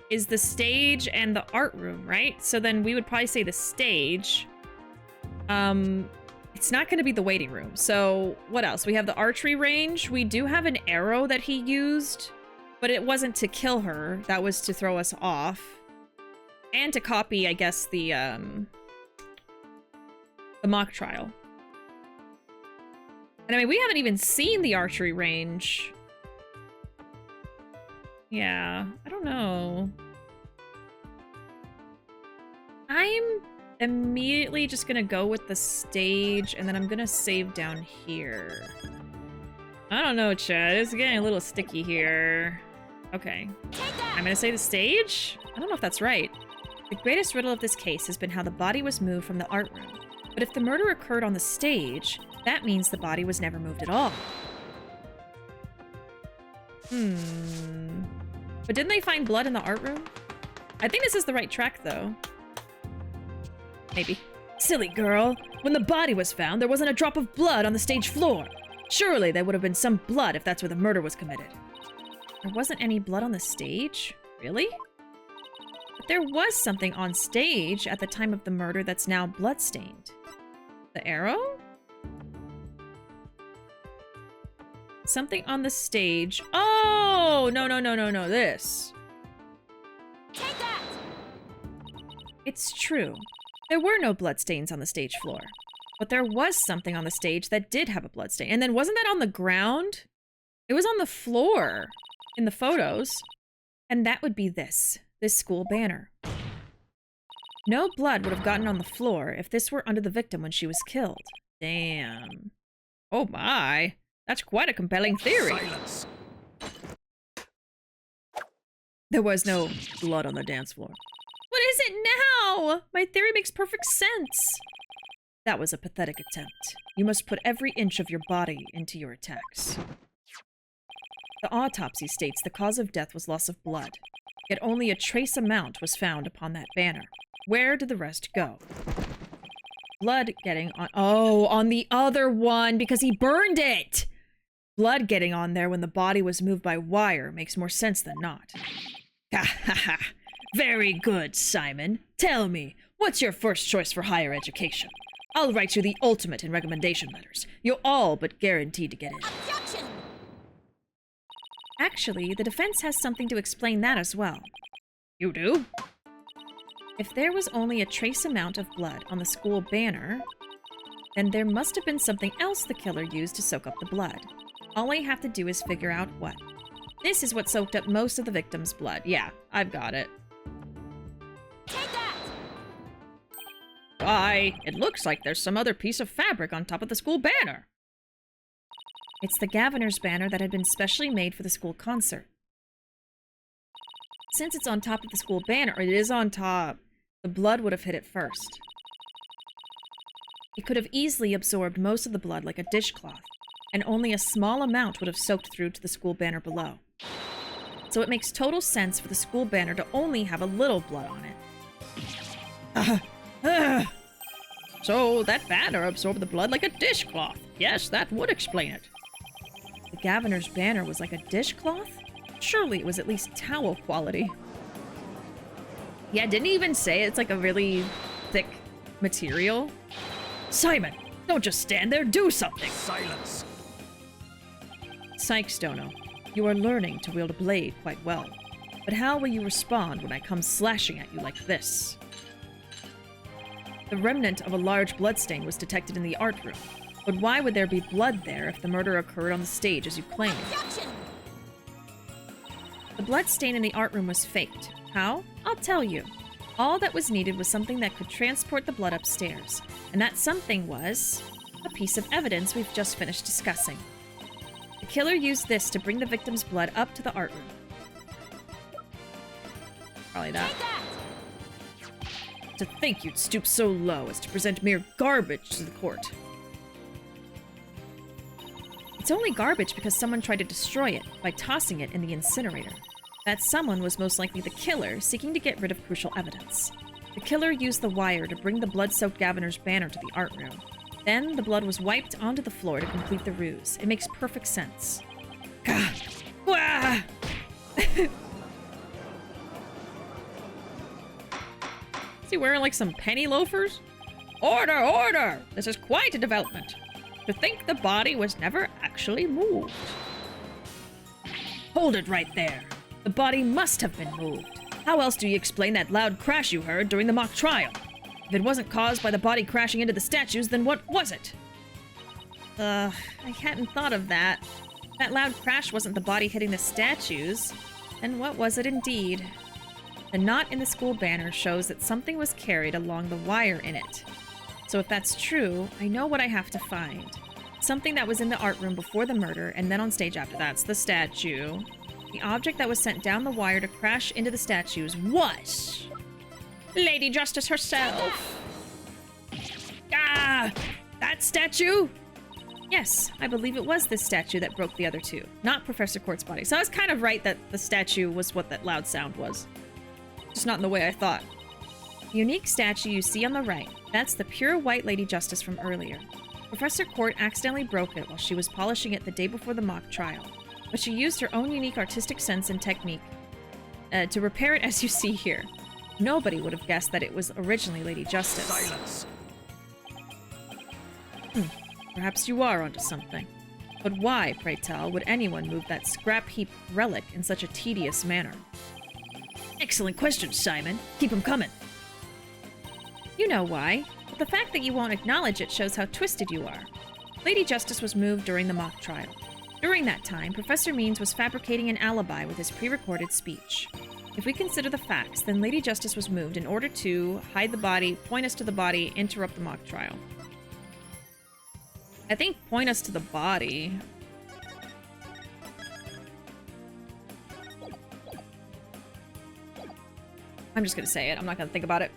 A: is the stage and the art room, right? So then we would probably say the stage. It's not going to be the waiting room. So what else? We have the archery range. We do have an arrow that he used, but it wasn't to kill her. That was to throw us off. And to copy, I guess, the mock trial. And I mean, we haven't even seen the archery range. Yeah, I don't know. I'm immediately just gonna go with the stage, and then I'm gonna save down here. I don't know, Chad. It's getting a little sticky here. Okay. I'm gonna say the stage? I don't know if that's right. The greatest riddle of this case has been how the body was moved from the art room. But if the murder occurred on the stage, that means the body was never moved at all. But didn't they find blood in the art room? I think this is the right track, though. Maybe. Silly girl. When the body was found, there wasn't a drop of blood on the stage floor. Surely there would have been some blood if that's where the murder was committed. There wasn't any blood on the stage? Really? But there was something on stage at the time of the murder that's now bloodstained. The arrow? Something on the stage. Oh! No, this.
B: Take that!
A: It's true. There were no bloodstains on the stage floor. But there was something on the stage that did have a bloodstain. And then wasn't that on the ground? It was on the floor in the photos. And that would be this school banner. No blood would have gotten on the floor if this were under the victim when she was killed. Damn. Oh my. That's quite a compelling theory.
F: Silence.
A: There was no blood on the dance floor. What is it now? My theory makes perfect sense. That was a pathetic attempt. You must put every inch of your body into your attacks. The autopsy states the cause of death was loss of blood, yet only a trace amount was found upon that banner. Where did the rest go? Blood getting on... Oh, on the other one, because he burned it! Blood getting on there when the body was moved by wire makes more sense than not. Ha ha ha! Very good, Simon. Tell me, what's your first choice for higher education? I'll write you the ultimate in recommendation letters. You're all but guaranteed to get in.
B: Objection!
A: Actually, the defense has something to explain that as well. You do? If there was only a trace amount of blood on the school banner, then there must have been something else the killer used to soak up the blood. All I have to do is figure out what. This is what soaked up most of the victim's blood. Yeah, I've got it.
B: Take that!
A: Why, it looks like there's some other piece of fabric on top of the school banner. It's the Gaviner's banner that had been specially made for the school concert. Since it's on top of the school banner, or it is on top, the blood would have hit it first. It could have easily absorbed most of the blood like a dishcloth, and only a small amount would have soaked through to the school banner below. so it makes total sense for the school banner to only have a little blood on it. So that banner absorbed the blood like a dishcloth. Yes, that would explain it. The Governor's banner was like a dishcloth? Surely it was at least towel quality. Yeah, didn't he even say it's like a really thick material? Simon, don't just stand there, do something!
F: Silence.
A: Sykes, Dono. You are learning to wield a blade quite well. But how will you respond when I come slashing at you like this? The remnant of a large bloodstain was detected in the art room. But why would there be blood there if the murder occurred on the stage as you claim?
B: Objection!
A: The bloodstain in the art room was faked. How? I'll tell you. All that was needed was something that could transport the blood upstairs. And that something was a piece of evidence we've just finished discussing. The killer used this to bring the victim's blood up to the art room. Probably that.
B: Take that!
A: To think you'd stoop so low as to present mere garbage to the court. It's only garbage because someone tried to destroy it by tossing it in the incinerator. That someone was most likely the killer seeking to get rid of crucial evidence. The killer used the wire to bring the blood-soaked Governor's banner to the art room. Then the blood was wiped onto the floor to complete the ruse. It makes perfect sense. Gah! Wah! Is he wearing like some penny loafers? Order, order! This is quite a development. To think the body was never actually moved. Hold it right there. The body must have been moved. How else do you explain that loud crash you heard during the mock trial? If it wasn't caused by the body crashing into the statues, then what was it? I hadn't thought of that. That loud crash wasn't the body hitting the statues. And what was it indeed? The knot in the school banner shows that something was carried along the wire in it. So if that's true, I know what I have to find. Something that was in the art room before the murder, and then on stage after. That's the statue. The object that was sent down the wire to crash into the statues was Lady Justice herself. Ah! That statue? Yes, I believe it was this statue that broke the other two, not Professor Court's body. So I was kind of right that the statue was what that loud sound was. Just not in the way I thought. The unique statue you see on the right, that's the pure white Lady Justice from earlier. Professor Court accidentally broke it while she was polishing it the day before the mock trial, but she used her own unique artistic sense and technique to repair it as you see here. Nobody would have guessed that it was originally Lady Justice.
F: Silence.
A: Perhaps you are onto something. But why, pray tell, would anyone move that scrap heap relic in such a tedious manner? Excellent question, Simon. Keep 'em coming. You know why, but the fact that you won't acknowledge it shows how twisted you are. Lady Justice was moved during the mock trial. During that time, Professor Means was fabricating an alibi with his pre-recorded speech. If we consider the facts, then Lady Justice was moved in order to hide the body, point us to the body, interrupt the mock trial. I think point us to the body. I'm just gonna say it. I'm not gonna think about it.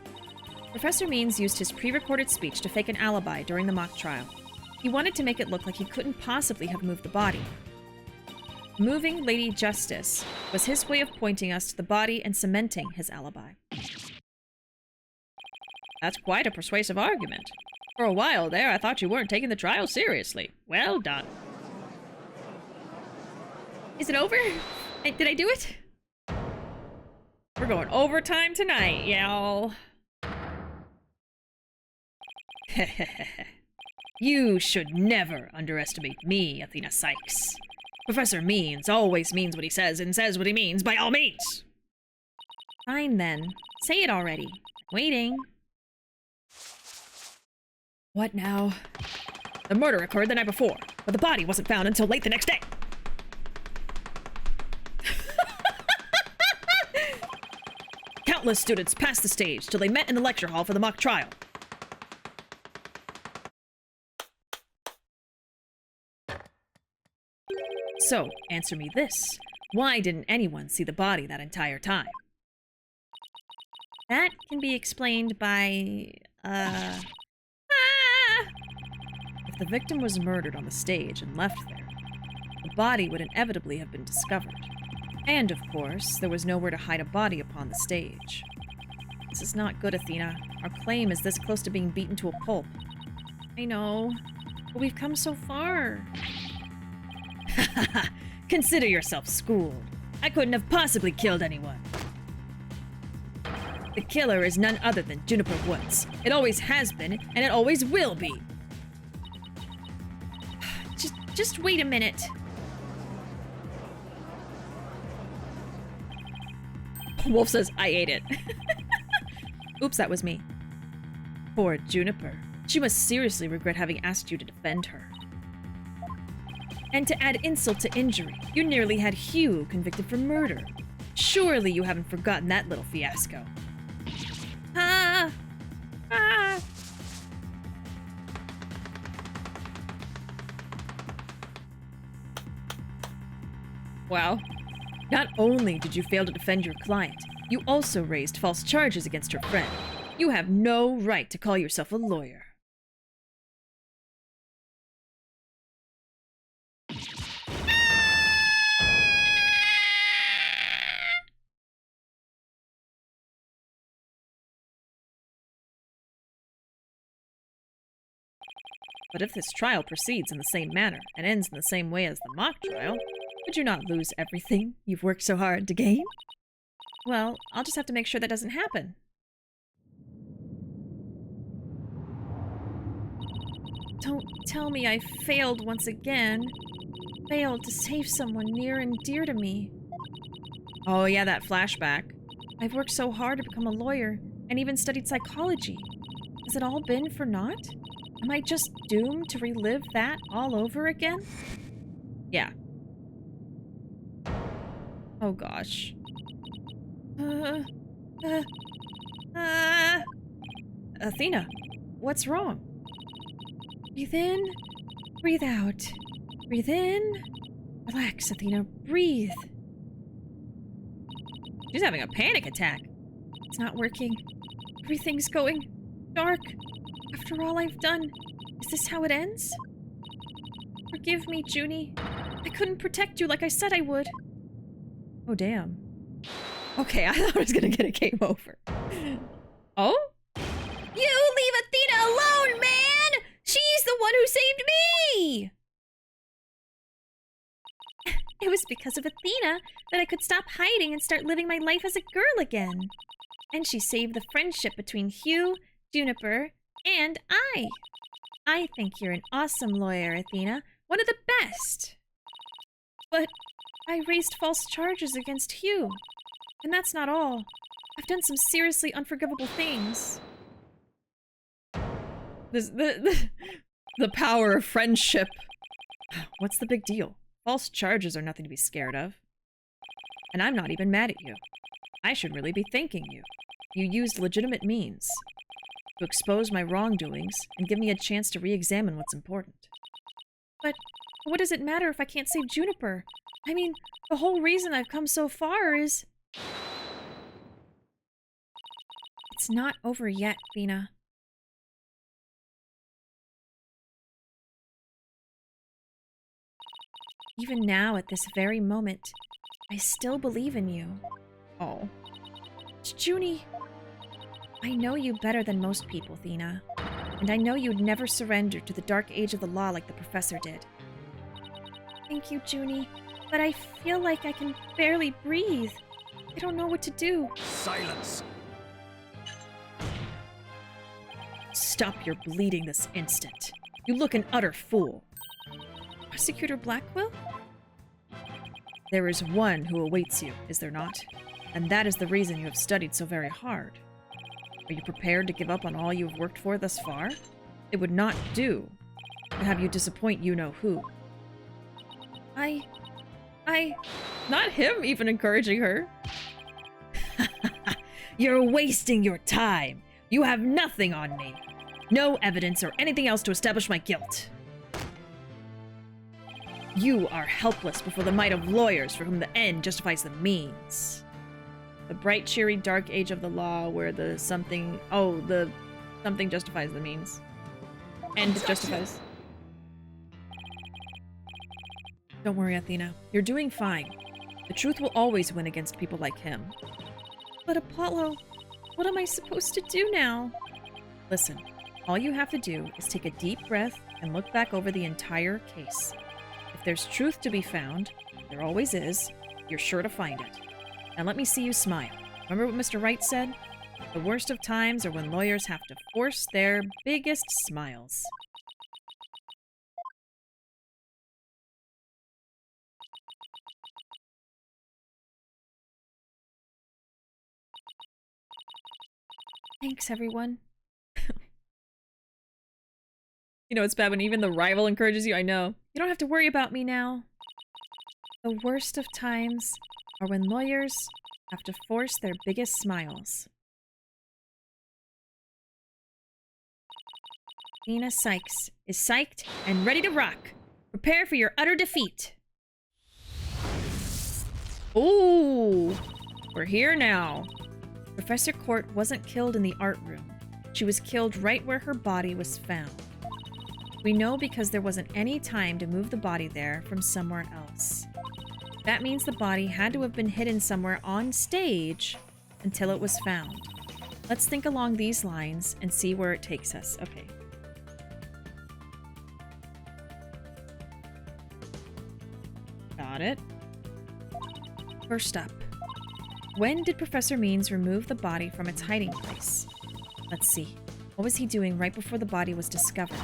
A: Professor Means used his pre-recorded speech to fake an alibi during the mock trial. He wanted to make it look like he couldn't possibly have moved the body. Moving Lady Justice was his way of pointing us to the body and cementing his alibi. That's quite a persuasive argument. For a while there, I thought you weren't taking the trial seriously. Well done. Is it over? Did I do it? We're going overtime tonight, y'all. You should never underestimate me, Athena Sykes. Professor Means always means what he says and says what he means by all means. Fine then. Say it already. Waiting. What now? The murder occurred the night before, but the body wasn't found until late the next day. Countless students passed the stage till they met in the lecture hall for the mock trial. So, answer me this. Why didn't anyone see the body that entire time? That can be explained by, If the victim was murdered on the stage and left there, the body would inevitably have been discovered. And, of course, there was nowhere to hide a body upon the stage. This is not good, Athena. Our claim is this close to being beaten to a pulp. I know, but we've come so far. Consider yourself schooled. I couldn't have possibly killed anyone. The killer is none other than Juniper Woods. It always has been, and it always will be. Just wait a minute. Wolf says, I ate it. Oops, that was me. Poor Juniper. She must seriously regret having asked you to defend her. And to add insult to injury, you nearly had Hugh convicted for murder. Surely you haven't forgotten that little fiasco. Ah! Ah! Wow. Not only did you fail to defend your client, you also raised false charges against her friend. You have no right to call yourself a lawyer. But if this trial proceeds in the same manner and ends in the same way as the mock trial, would you not lose everything you've worked so hard to gain? Well, I'll just have to make sure that doesn't happen. Don't tell me I failed once again. Failed to save someone near and dear to me. Oh yeah, that flashback. I've worked so hard to become a lawyer and even studied psychology. Has it all been for naught? Am I just doomed to relive that all over again? Yeah. Oh gosh. Athena, what's wrong? Breathe in, breathe out. Breathe in. Relax, Athena, breathe. She's having a panic attack. It's not working. Everything's going dark. After all I've done, is this how it ends? Forgive me, Junie. I couldn't protect you like I said I would. Oh, damn. Okay, I thought I was gonna get a game over. Oh? You leave Athena alone, man! She's the one who saved me! It was because of Athena that I could stop hiding and start living my life as a girl again. And she saved the friendship between Hugh, Juniper, and I. I think you're an awesome lawyer, Athena. One of the best. But I raised false charges against Hugh. And that's not all. I've done some seriously unforgivable things. The power of friendship. What's the big deal? False charges are nothing to be scared of. And I'm not even mad at you. I should really be thanking you. You used legitimate means to expose my wrongdoings and give me a chance to re-examine what's important. But what does it matter if I can't save Juniper? I mean, the whole reason I've come so far is... It's not over yet, Athena. Even now, at this very moment, I still believe in you. Oh. Junie, I know you better than most people, Athena. And I know you'd never surrender to the dark age of the law like the professor did. Thank you, Junie, but I feel like I can barely breathe. I don't know what to do.
F: Silence!
A: Stop your bleeding this instant. You look an utter fool. Prosecutor Blackwell? There is one who awaits you, is there not? And that is the reason you have studied so very hard. Are you prepared to give up on all you have worked for thus far? It would not do to have you disappoint you-know-who. Not him even encouraging her. You're wasting your time. You have nothing on me. No evidence or anything else to establish my guilt. You are helpless before the might of lawyers for whom the end justifies the means. The bright, cheery, dark age of the law where the something... Oh, the something justifies the means. End justifies. Don't worry, Athena. You're doing fine. The truth will always win against people like him. But Apollo, what am I supposed to do now? Listen, all you have to do is take a deep breath and look back over the entire case. If there's truth to be found, there always is, you're sure to find it. Now let me see you smile. Remember what Mr. Wright said? The worst of times are when lawyers have to force their biggest smiles. Thanks, everyone. You know, it's bad when even the rival encourages you. I know. You don't have to worry about me now. The worst of times are when lawyers have to force their biggest smiles. Nina Sykes is psyched and ready to rock. Prepare for your utter defeat. Ooh, we're here now. Professor Court wasn't killed in the art room. She was killed right where her body was found. We know because there wasn't any time to move the body there from somewhere else. That means the body had to have been hidden somewhere on stage until it was found. Let's think along these lines and see where it takes us. Okay. Got it. First up. When did Professor Means remove the body from its hiding place? Let's see. What was he doing right before the body was discovered?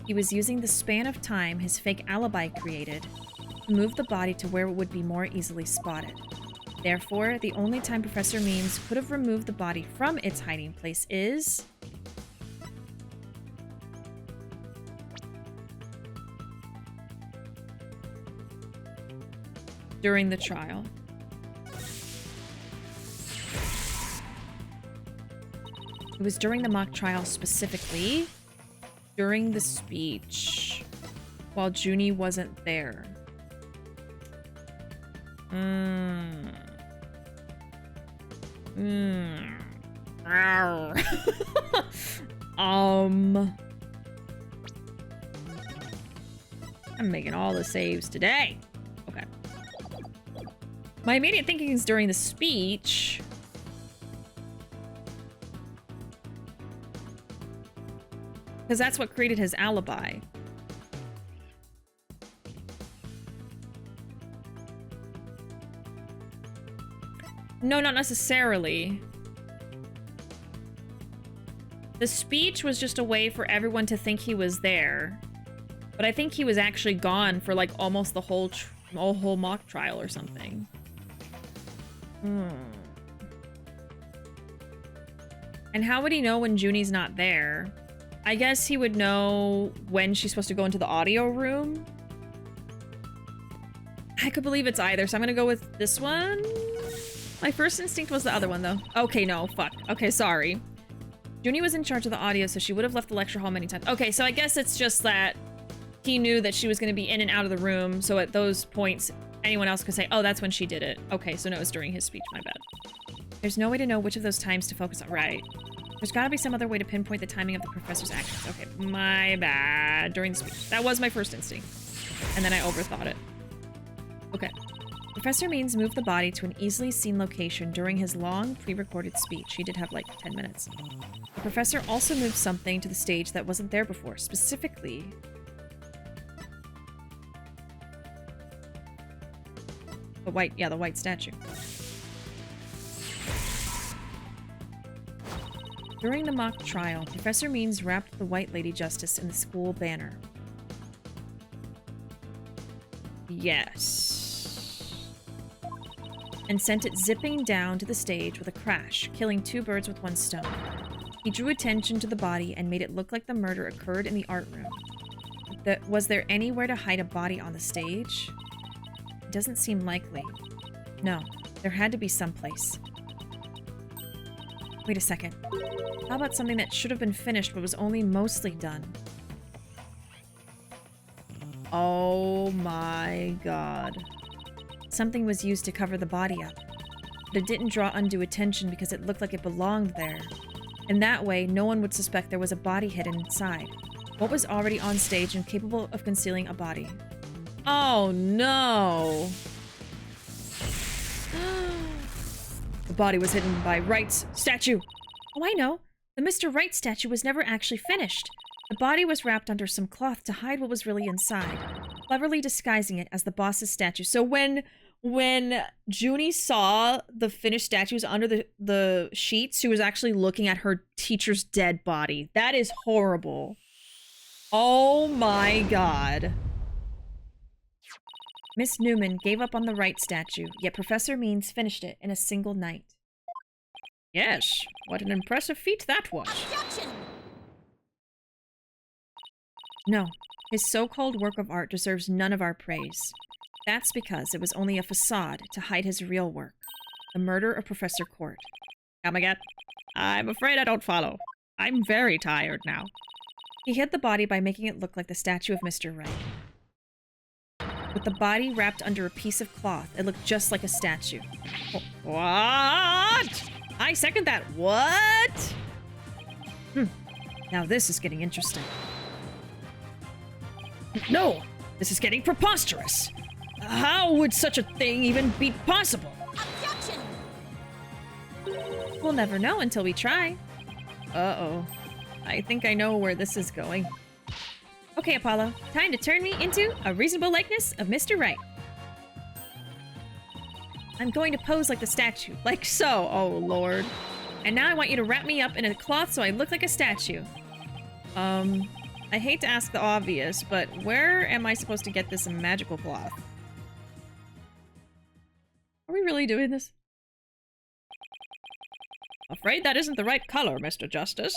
A: He was using the span of time his fake alibi created to move the body to where it would be more easily spotted. Therefore, the only time Professor Means could have removed the body from its hiding place is... during the trial. It was during the mock trial specifically, during the speech, while Junie wasn't there. I'm making all the saves today. Okay. My immediate thinking is during the speech. Because that's what created his alibi. No, not necessarily. The speech was just a way for everyone to think he was there. But I think he was actually gone for like almost the whole mock trial or something. And how would he know when Junie's not there? I guess he would know when she's supposed to go into the audio room. I could believe it's either, so I'm gonna go with this one. My first instinct was the other one, though. Okay, no, fuck. Okay, sorry. Junie was in charge of the audio, so she would have left the lecture hall many times. Okay, so I guess it's just that he knew that she was gonna be in and out of the room, so at those points, anyone else could say, oh, that's when she did it. Okay, so no, it was during his speech, my bad. There's no way to know which of those times to focus on. Right. There's gotta be some other way to pinpoint the timing of the professor's actions. Okay, my bad. During the speech. That was my first instinct. And then I overthought it. Okay. Professor Means moved the body to an easily seen location during his long, pre-recorded speech. He did have like 10 minutes. The professor also moved something to the stage that wasn't there before. Specifically... the white statue. During the mock trial, Professor Means wrapped the White Lady Justice in the school banner. Yes. And sent it zipping down to the stage with a crash, killing 2 birds with 1 stone. He drew attention to the body and made it look like the murder occurred in the art room. Was there anywhere to hide a body on the stage? It doesn't seem likely. No, there had to be someplace. Wait a second. How about something that should have been finished but was only mostly done? Oh my god. Something was used to cover the body up. But it didn't draw undue attention because it looked like it belonged there. In that way, no one would suspect there was a body hidden inside. What was already on stage and capable of concealing a body? Oh no! The body was hidden by Wright's statue. Oh, I know. The Mr. Wright statue was never actually finished. The body was wrapped under some cloth to hide what was really inside, cleverly disguising it as the boss's statue. So when Junie saw the finished statues under the sheets, she was actually looking at her teacher's dead body. That is horrible. Oh my god. Miss Newman gave up on the Wright statue, yet Professor Means finished it in a single night. Yes, what an impressive feat that was.
B: Objection!
A: No, his so-called work of art deserves none of our praise. That's because it was only a facade to hide his real work, the murder of Professor Court. Oh my god, I'm afraid I don't follow. I'm very tired now. He hid the body by making it look like the statue of Mr. Wright. With the body wrapped under a piece of cloth, it looked just like a statue. What? I second that. What? Now this is getting interesting. No, this is getting preposterous. How would such a thing even be possible?
B: Objection!
A: We'll never know until we try. Uh-oh. I think I know where this is going. Okay, Apollo. Time to turn me into a reasonable likeness of Mr. Wright. I'm going to pose like the statue. Like so. Oh, Lord. And now I want you to wrap me up in a cloth so I look like a statue. I hate to ask the obvious, but where am I supposed to get this magical cloth? Are we really doing this? Afraid that isn't the right color, Mr. Justice.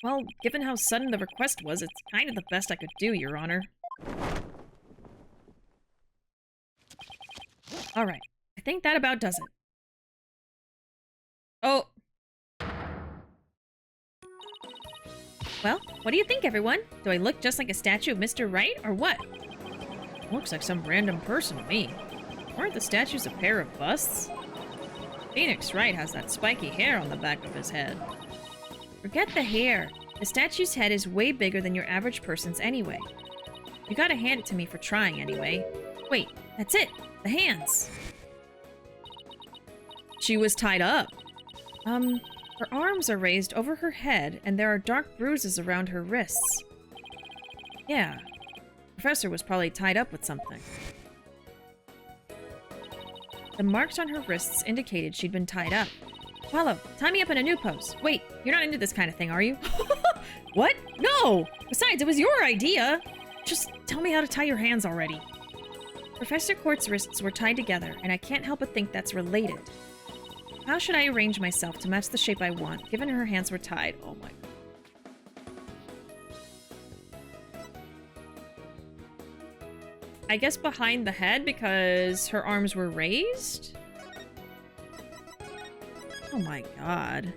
A: Well, given how sudden the request was, it's kind of the best I could do, Your Honor. Alright, I think that about does it. Oh! Well, what do you think, everyone? Do I look just like a statue of Mr. Wright, or what? Looks like some random person to me. Aren't the statues a pair of busts? Phoenix Wright has that spiky hair on the back of his head. Forget the hair. The statue's head is way bigger than your average person's anyway. You gotta hand it to me for trying anyway. Wait, that's it! The hands! She was tied up. Her arms are raised over her head, and there are dark bruises around her wrists. Yeah. The professor was probably tied up with something. The marks on her wrists indicated she'd been tied up. Apollo, tie me up in a new pose. Wait, you're not into this kind of thing, are you? What? No! Besides, it was your idea! Just tell me how to tie your hands already. Professor Court's wrists were tied together, and I can't help but think that's related. How should I arrange myself to match the shape I want, given her hands were tied? Oh my god. I guess behind the head because her arms were raised? Oh my god.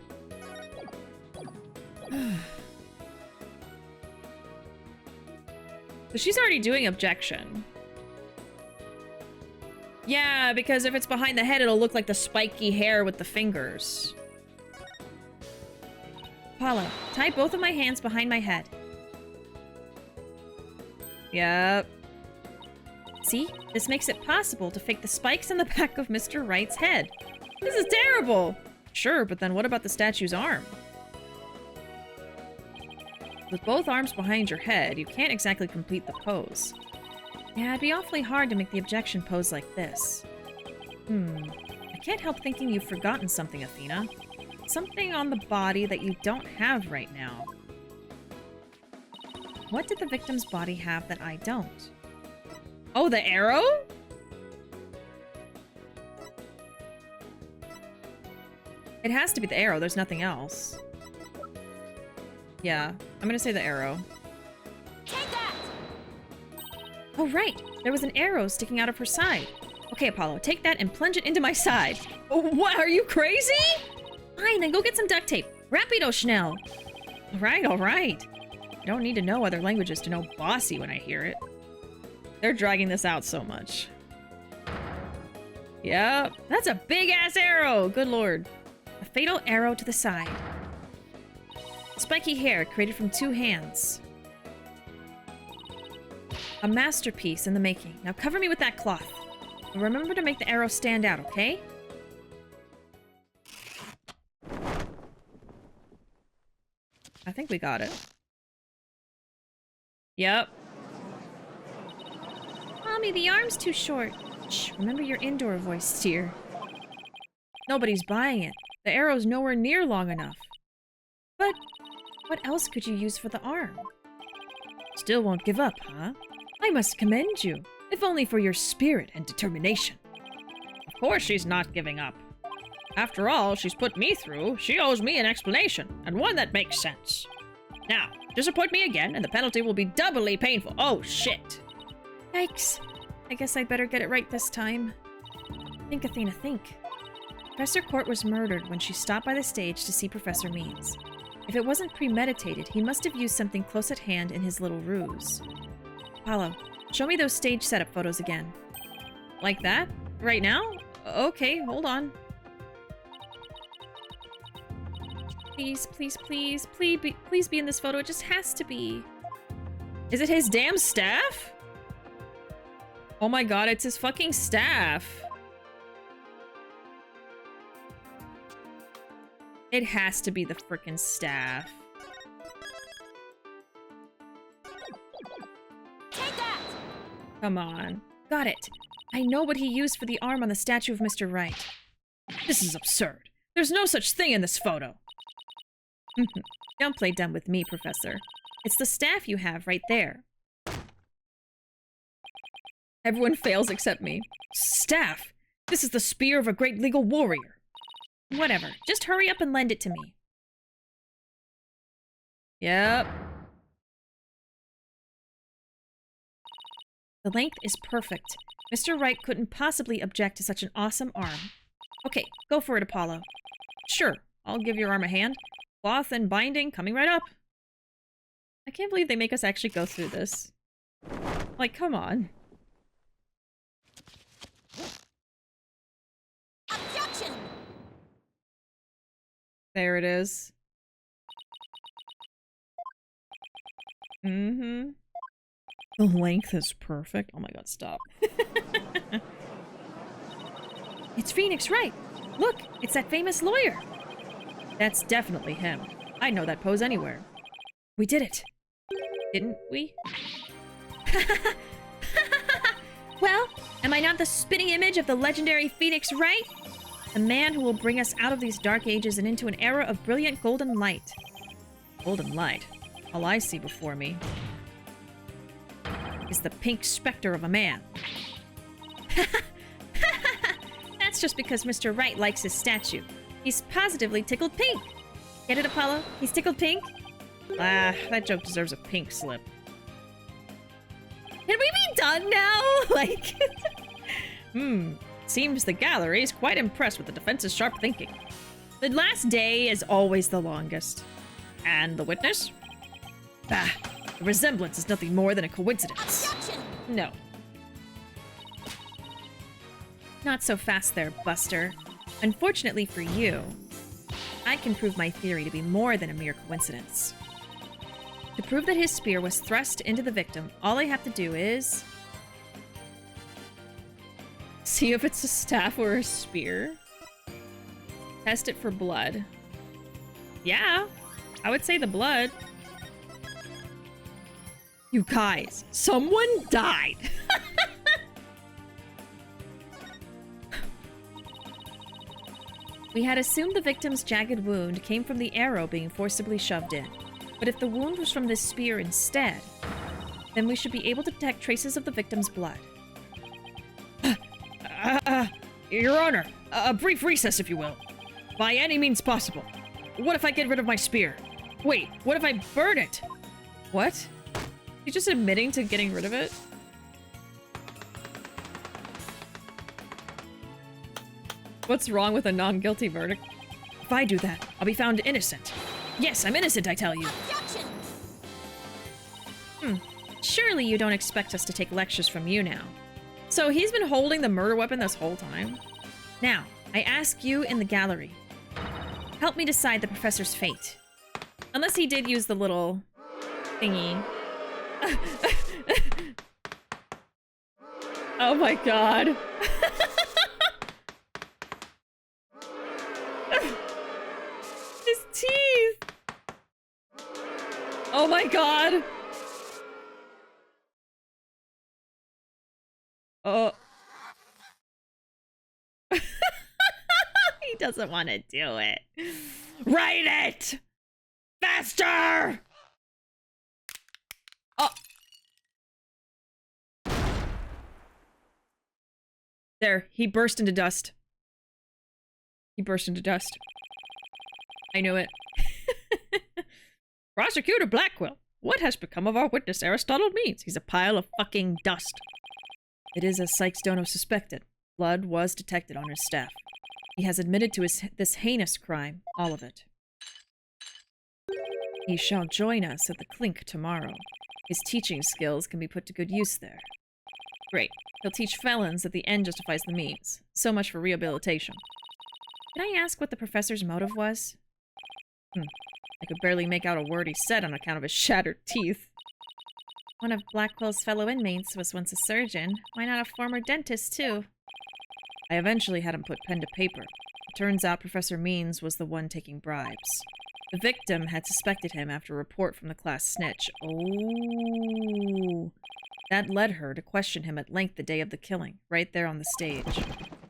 A: So she's already doing objection. Yeah, because if it's behind the head, it'll look like the spiky hair with the fingers. Apollo, tie both of my hands behind my head. Yep. See? This makes it possible to fake the spikes in the back of Mr. Wright's head. This is terrible! Sure, but then what about the statue's arm? With both arms behind your head, you can't exactly complete the pose. Yeah, it'd be awfully hard to make the objection pose like this. I can't help thinking you've forgotten something, Athena. Something on the body that you don't have right now. What did the victim's body have that I don't? Oh, the arrow? It has to be the arrow, there's nothing else. Yeah, I'm gonna say the arrow.
B: Take that!
A: Oh, right! There was an arrow sticking out of her side. Okay, Apollo, take that and plunge it into my side. Oh, what? Are you crazy? Fine, then go get some duct tape. Rapido, Schnell! Alright, alright. I don't need to know other languages to know bossy when I hear it. They're dragging this out so much. Yep, that's a big-ass arrow! Good lord. A fatal arrow to the side. Spiky hair created from 2 hands. A masterpiece in the making. Now cover me with that cloth. Remember to make the arrow stand out, okay? I think we got it. Yep. Mommy, the arm's too short. Shh, remember your indoor voice, dear. Nobody's buying it. The arrow's nowhere near long enough. But what else could you use for the arm? Still won't give up, huh? I must commend you, if only for your spirit and determination. Of course she's not giving up. After all she's put me through, she owes me an explanation, and one that makes sense. Now, disappoint me again, and the penalty will be doubly painful. Oh, shit. Yikes. I guess I'd better get it right this time. Think, Athena, think. Professor Court was murdered when she stopped by the stage to see Professor Means. If it wasn't premeditated, he must have used something close at hand in his little ruse. Apollo, show me those stage setup photos again. Like that? Right now? Okay, hold on. Please, please, please, please be in this photo. It just has to be. Is it his damn staff? Oh my god, it's his fucking staff. It has to be the frickin' staff.
B: Take that!
A: Come on. Got it. I know what he used for the arm on the statue of Mr. Wright. This is absurd. There's no such thing in this photo. Don't play dumb with me, Professor. It's the staff you have right there. Everyone fails except me. Staff! This is the spear of a great legal warrior. Whatever. Just hurry up and lend it to me. Yep. The length is perfect. Mr. Wright couldn't possibly object to such an awesome arm. Okay, go for it, Apollo. Sure, I'll give your arm a hand. Cloth and binding coming right up. I can't believe they make us actually go through this. Like, come on.
B: Objection!
A: There it is. Mm-hmm. The length is perfect. Oh my god, stop. It's Phoenix Wright. Look, it's that famous lawyer. That's definitely him. I'd know that pose anywhere. We did it. Didn't we? Well, am I not the spitting image of the legendary Phoenix Wright? The man who will bring us out of these dark ages and into an era of brilliant golden light. Golden light? All I see before me is the pink specter of a man. That's just because Mr. Wright likes his statue. He's positively tickled pink. Get it, Apollo? He's tickled pink? Ah, that joke deserves a pink slip. Can we be done now? Like, seems the gallery is quite impressed with the defense's sharp thinking. The last day is always the longest. And the witness? Bah, the resemblance is nothing more than a coincidence.
B: Objection!
A: No. Not so fast there, Buster. Unfortunately for you, I can prove my theory to be more than a mere coincidence. To prove that his spear was thrust into the victim, all I have to do is see if it's a staff or a spear. Test it for blood. Yeah, I would say the blood. You guys, someone died. We had assumed the victim's jagged wound came from the arrow being forcibly shoved in. But if the wound was from this spear instead, then we should be able to detect traces of the victim's blood. Your Honor, a brief recess, if you will. By any means possible. What if I get rid of my spear? Wait, what if I burn it? What? He's just admitting to getting rid of it? What's wrong with a non-guilty verdict? If I do that, I'll be found innocent. Yes, I'm innocent, I tell you.
B: Objection!
A: Surely you don't expect us to take lectures from you now. So he's been holding the murder weapon this whole time? Now, I ask you in the gallery. Help me decide the professor's fate. Unless he did use the little thingy. Oh my god. Oh my god! Oh. He doesn't want to do it. Write it! Faster! Oh. There, he burst into dust. He burst into dust. I knew it. Prosecutor Blackwell, what has become of our witness Aristotle Means? He's a pile of fucking dust. It is as Sykes Dono suspected. Blood was detected on his staff. He has admitted to this heinous crime, all of it. He shall join us at the Clink tomorrow. His teaching skills can be put to good use there. Great. He'll teach felons that the end justifies the means. So much for rehabilitation. Can I ask what the professor's motive was? I could barely make out a word he said on account of his shattered teeth. One of Blackwell's fellow inmates was once a surgeon. Why not a former dentist, too? I eventually had him put pen to paper. It turns out Professor Means was the one taking bribes. The victim had suspected him after a report from the class snitch. Oh. That led her to question him at length the day of the killing, right there on the stage.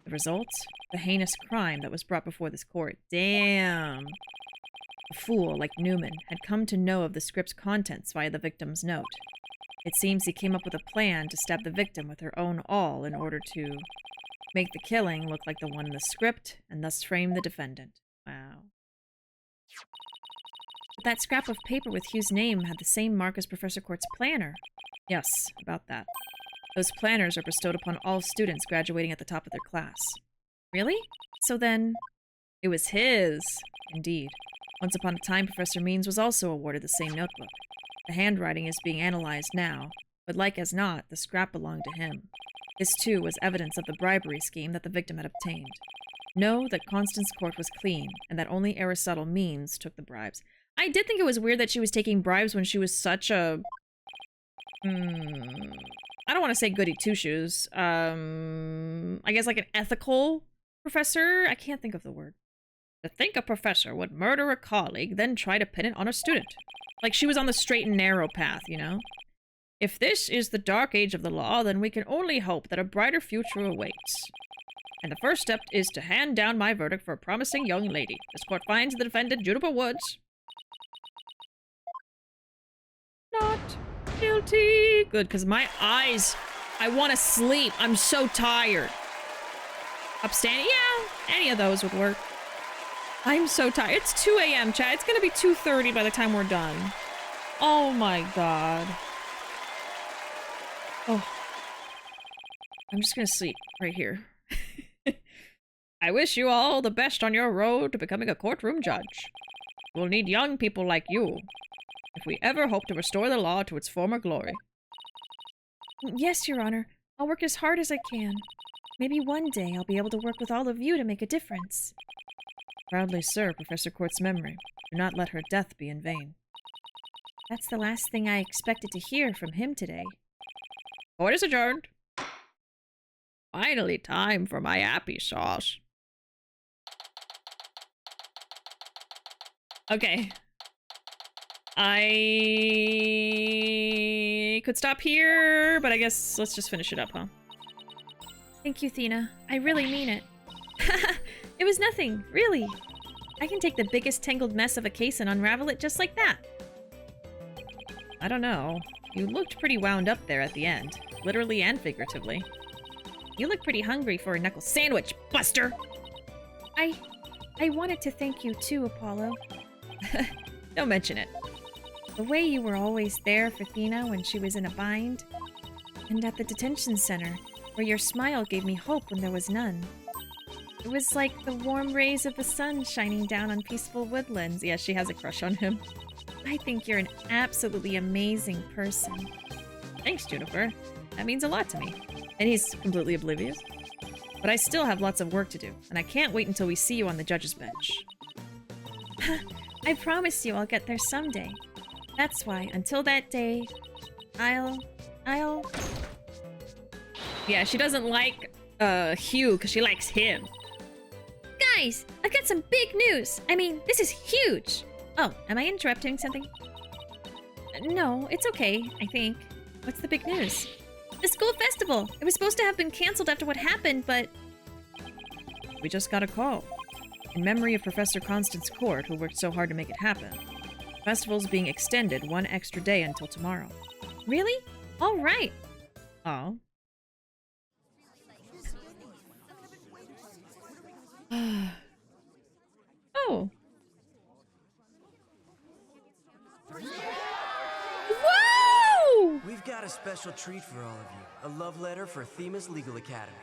A: The result? The heinous crime that was brought before this court. Damn. A fool like Newman had come to know of the script's contents via the victim's note. It seems he came up with a plan to stab the victim with her own awl in order to make the killing look like the one in the script, and thus frame the defendant. Wow. But that scrap of paper with Hugh's name had the same mark as Professor Court's planner. Yes, about that. Those planners are bestowed upon all students graduating at the top of their class. Really? So then, it was his. Indeed. Once upon a time, Professor Means was also awarded the same notebook. The handwriting is being analyzed now, but like as not, the scrap belonged to him. This, too, was evidence of the bribery scheme that the victim had obtained. Know that Constance Court was clean, and that only Aristotle Means took the bribes. I did think it was weird that she was taking bribes when she was such a... I don't want to say goody two-shoes. I guess like an ethical professor? I can't think of the word. To think a professor would murder a colleague, then try to pin it on a student. Like she was on the straight and narrow path, you know? If this is the dark age of the law, then we can only hope that a brighter future awaits. And the first step is to hand down my verdict for a promising young lady. This court finds the defendant Juniper Woods not guilty. Good, because my eyes, I want to sleep. I'm so tired. Upstanding? Yeah, any of those would work. I'm so tired. It's 2 a.m., chat. It's going to be 2:30 by the time we're done. Oh my god. Oh. I'm just going to sleep right here. I wish you all the best on your road to becoming a courtroom judge. We'll need young people like you if we ever hope to restore the law to its former glory. Yes, Your Honor. I'll work as hard as I can. Maybe one day I'll be able to work with all of you to make a difference. Proudly serve Professor Court's memory. Do not let her death be in vain. That's the last thing I expected to hear from him today. Court is adjourned. Finally time for my happy sauce. Okay. I could stop here, but I guess let's just finish it up, huh? Thank you, Thena. I really mean it. It was nothing, really. I can take the biggest tangled mess of a case and unravel it just like that. I don't know. You looked pretty wound up there at the end. Literally and figuratively. You look pretty hungry for a knuckle sandwich, Buster! I wanted to thank you too, Apollo. Don't mention it. The way you were always there for Thena when she was in a bind. And at the detention center, where your smile gave me hope when there was none. It was like the warm rays of the sun shining down on peaceful woodlands. Yeah, she has a crush on him. I think you're an absolutely amazing person. Thanks, Juniper. That means a lot to me. And he's completely oblivious. But I still have lots of work to do, and I can't wait until we see you on the judge's bench. I promise you I'll get there someday. That's why, until that day, I'll... Yeah, she doesn't like, Hugh, because she likes him. Guys, I've got some big news. I mean, this is huge. Oh, am I interrupting something? No, it's okay, I think. What's the big news? The school festival! It was supposed to have been canceled after what happened, but... We just got a call. In memory of Professor Constance Court, who worked so hard to make it happen. The festival's being extended 1 extra day until tomorrow. Really? All right. Oh. Oh. Whoa!
I: We've got a special treat for all of you. A love letter for Themis Legal Academy.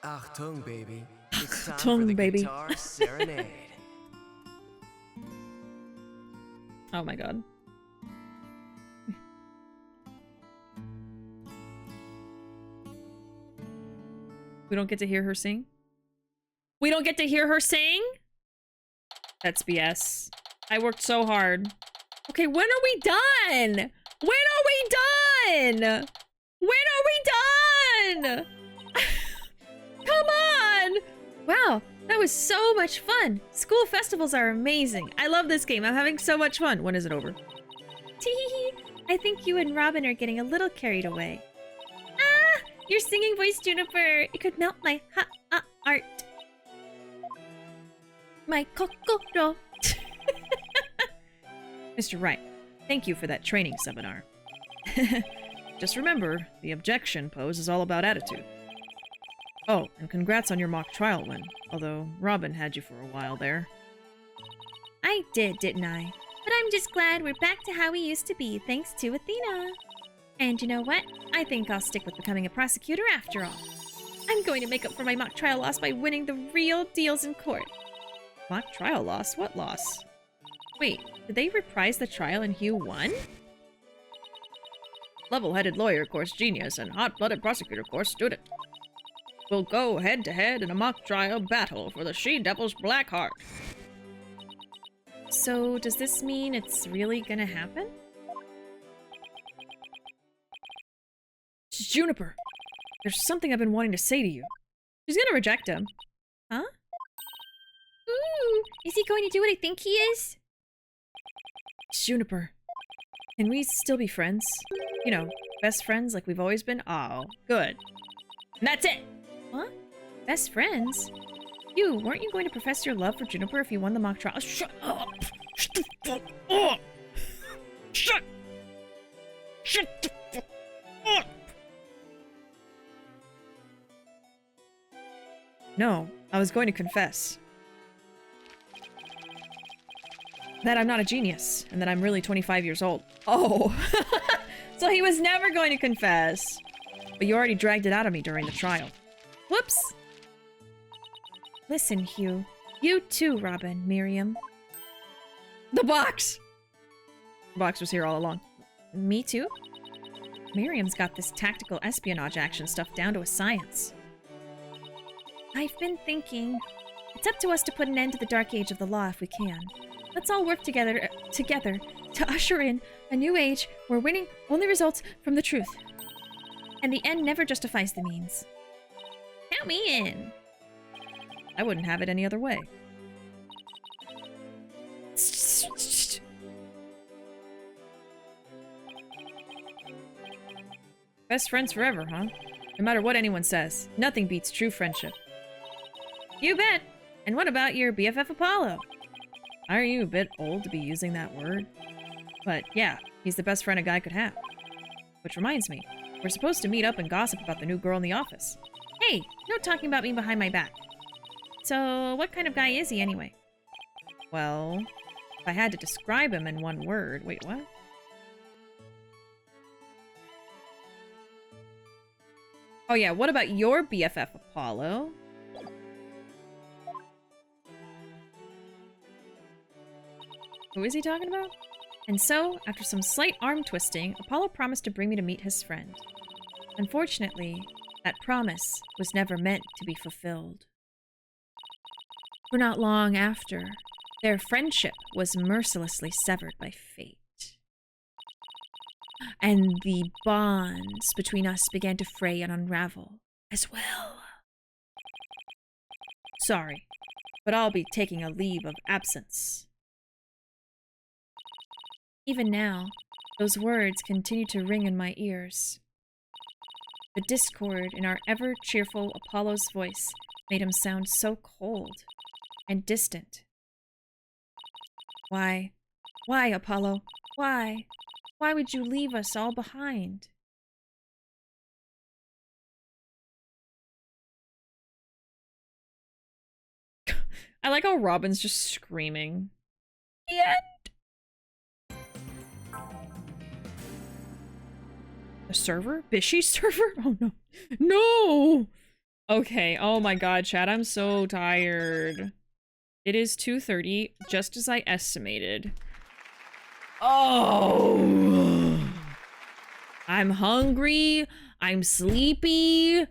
I: Achtung, baby. It's time
A: Achtung,
I: for the
A: baby.
I: guitar serenade.
A: Oh my god. We don't get to hear her sing? We don't get to hear her sing? That's BS. I worked so hard. Okay, when are we done? When are we done? When are we done? Come on! Wow, that was so much fun. School festivals are amazing. I love this game. I'm having so much fun. When is it over? Tee. I think you and Robin are getting a little carried away. Ah! Your singing voice, Juniper. It could melt my heart. My kokoro. Mr. Wright, thank you for that training seminar. Just remember, the objection pose is all about attitude. Oh, and congrats on your mock trial win, although Robin had you for a while there. I did, didn't I? But I'm just glad we're back to how we used to be, thanks to Athena. And you know what? I think I'll stick with becoming a prosecutor after all. I'm going to make up for my mock trial loss by winning the real deals in court. Mock trial loss? What loss? Wait, did they reprise the trial and Hugh won? Level-headed lawyer course genius and hot-blooded prosecutor course student will go head-to-head in a mock trial battle for the she-devil's black heart. So, does this mean it's really gonna happen? Juniper! There's something I've been wanting to say to you. She's gonna reject him. Huh? Ooh, is he going to do what I think he is? Juniper, can we still be friends? You know, best friends like we've always been? Oh, good. And that's it! What? Best friends? You, weren't you going to profess your love for Juniper if you won the mock trial? Shut up! Shut the fuck up! Shut the fuck up! No, I was going to confess that I'm not a genius, and that I'm really 25 years old. Oh! So he was never going to confess. But you already dragged it out of me during the trial. Whoops! Listen, Hugh. You too, Robin, Miriam. The box! The box was here all along. Me too? Miriam's got this tactical espionage action stuff down to a science. I've been thinking... It's up to us to put an end to the dark age of the law if we can. Let's all work together to usher in a new age where winning only results from the truth. And the end never justifies the means. Count me in. I wouldn't have it any other way. Best friends forever, huh? No matter what anyone says, nothing beats true friendship. You bet! And what about your BFF Apollo? Aren't you a bit old to be using that word? But yeah, he's the best friend a guy could have. Which reminds me, we're supposed to meet up and gossip about the new girl in the office. Hey, no talking about me behind my back. So, what kind of guy is he anyway? Well, if I had to describe him in one word... Wait, what? Oh yeah, what about your BFF Apollo? Who is he talking about? And so, after some slight arm twisting, Apollo promised to bring me to meet his friend. Unfortunately, that promise was never meant to be fulfilled. For not long after, their friendship was mercilessly severed by fate. And the bonds between us began to fray and unravel as well. Sorry, but I'll be taking a leave of absence. Even now, those words continue to ring in my ears. The discord in our ever-cheerful Apollo's voice made him sound so cold and distant. Why? Why, Apollo? Why? Why would you leave us all behind? I like how Robin's just screaming. The end! The server? Bishi's server? Oh no. No! Okay, oh my god, chat, I'm so tired. It is 2:30, just as I estimated. Oh! I'm hungry. I'm sleepy.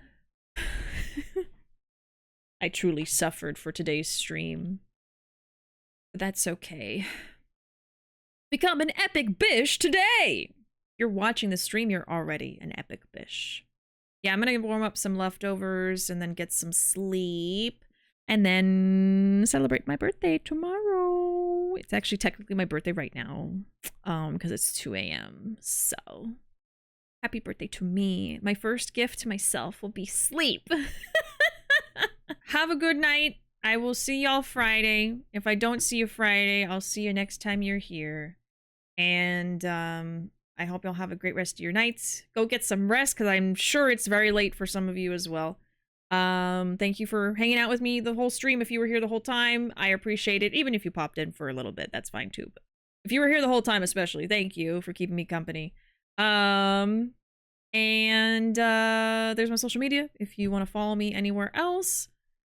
A: I truly suffered for today's stream. But that's okay. Become an epic bish today! If you're watching the stream, you're already an epic bish. Yeah, I'm gonna warm up some leftovers and then get some sleep. And then celebrate my birthday tomorrow. It's actually technically my birthday right now. Because it's 2 a.m. So, happy birthday to me. My first gift to myself will be sleep. Have a good night. I will see y'all Friday. If I don't see you Friday, I'll see you next time you're here. And I hope y'all have a great rest of your nights. Go get some rest, because I'm sure it's very late for some of you as well. Thank you for hanging out with me the whole stream. If you were here the whole time, I appreciate it. Even if you popped in for a little bit, that's fine too. But if you were here the whole time, especially, thank you for keeping me company. And there's my social media if you want to follow me anywhere else.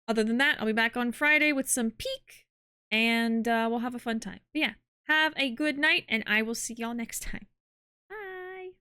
A: Other than that, I'll be back on Friday with some Peak, and we'll have a fun time. But yeah, have a good night, and I will see y'all next time. Bye!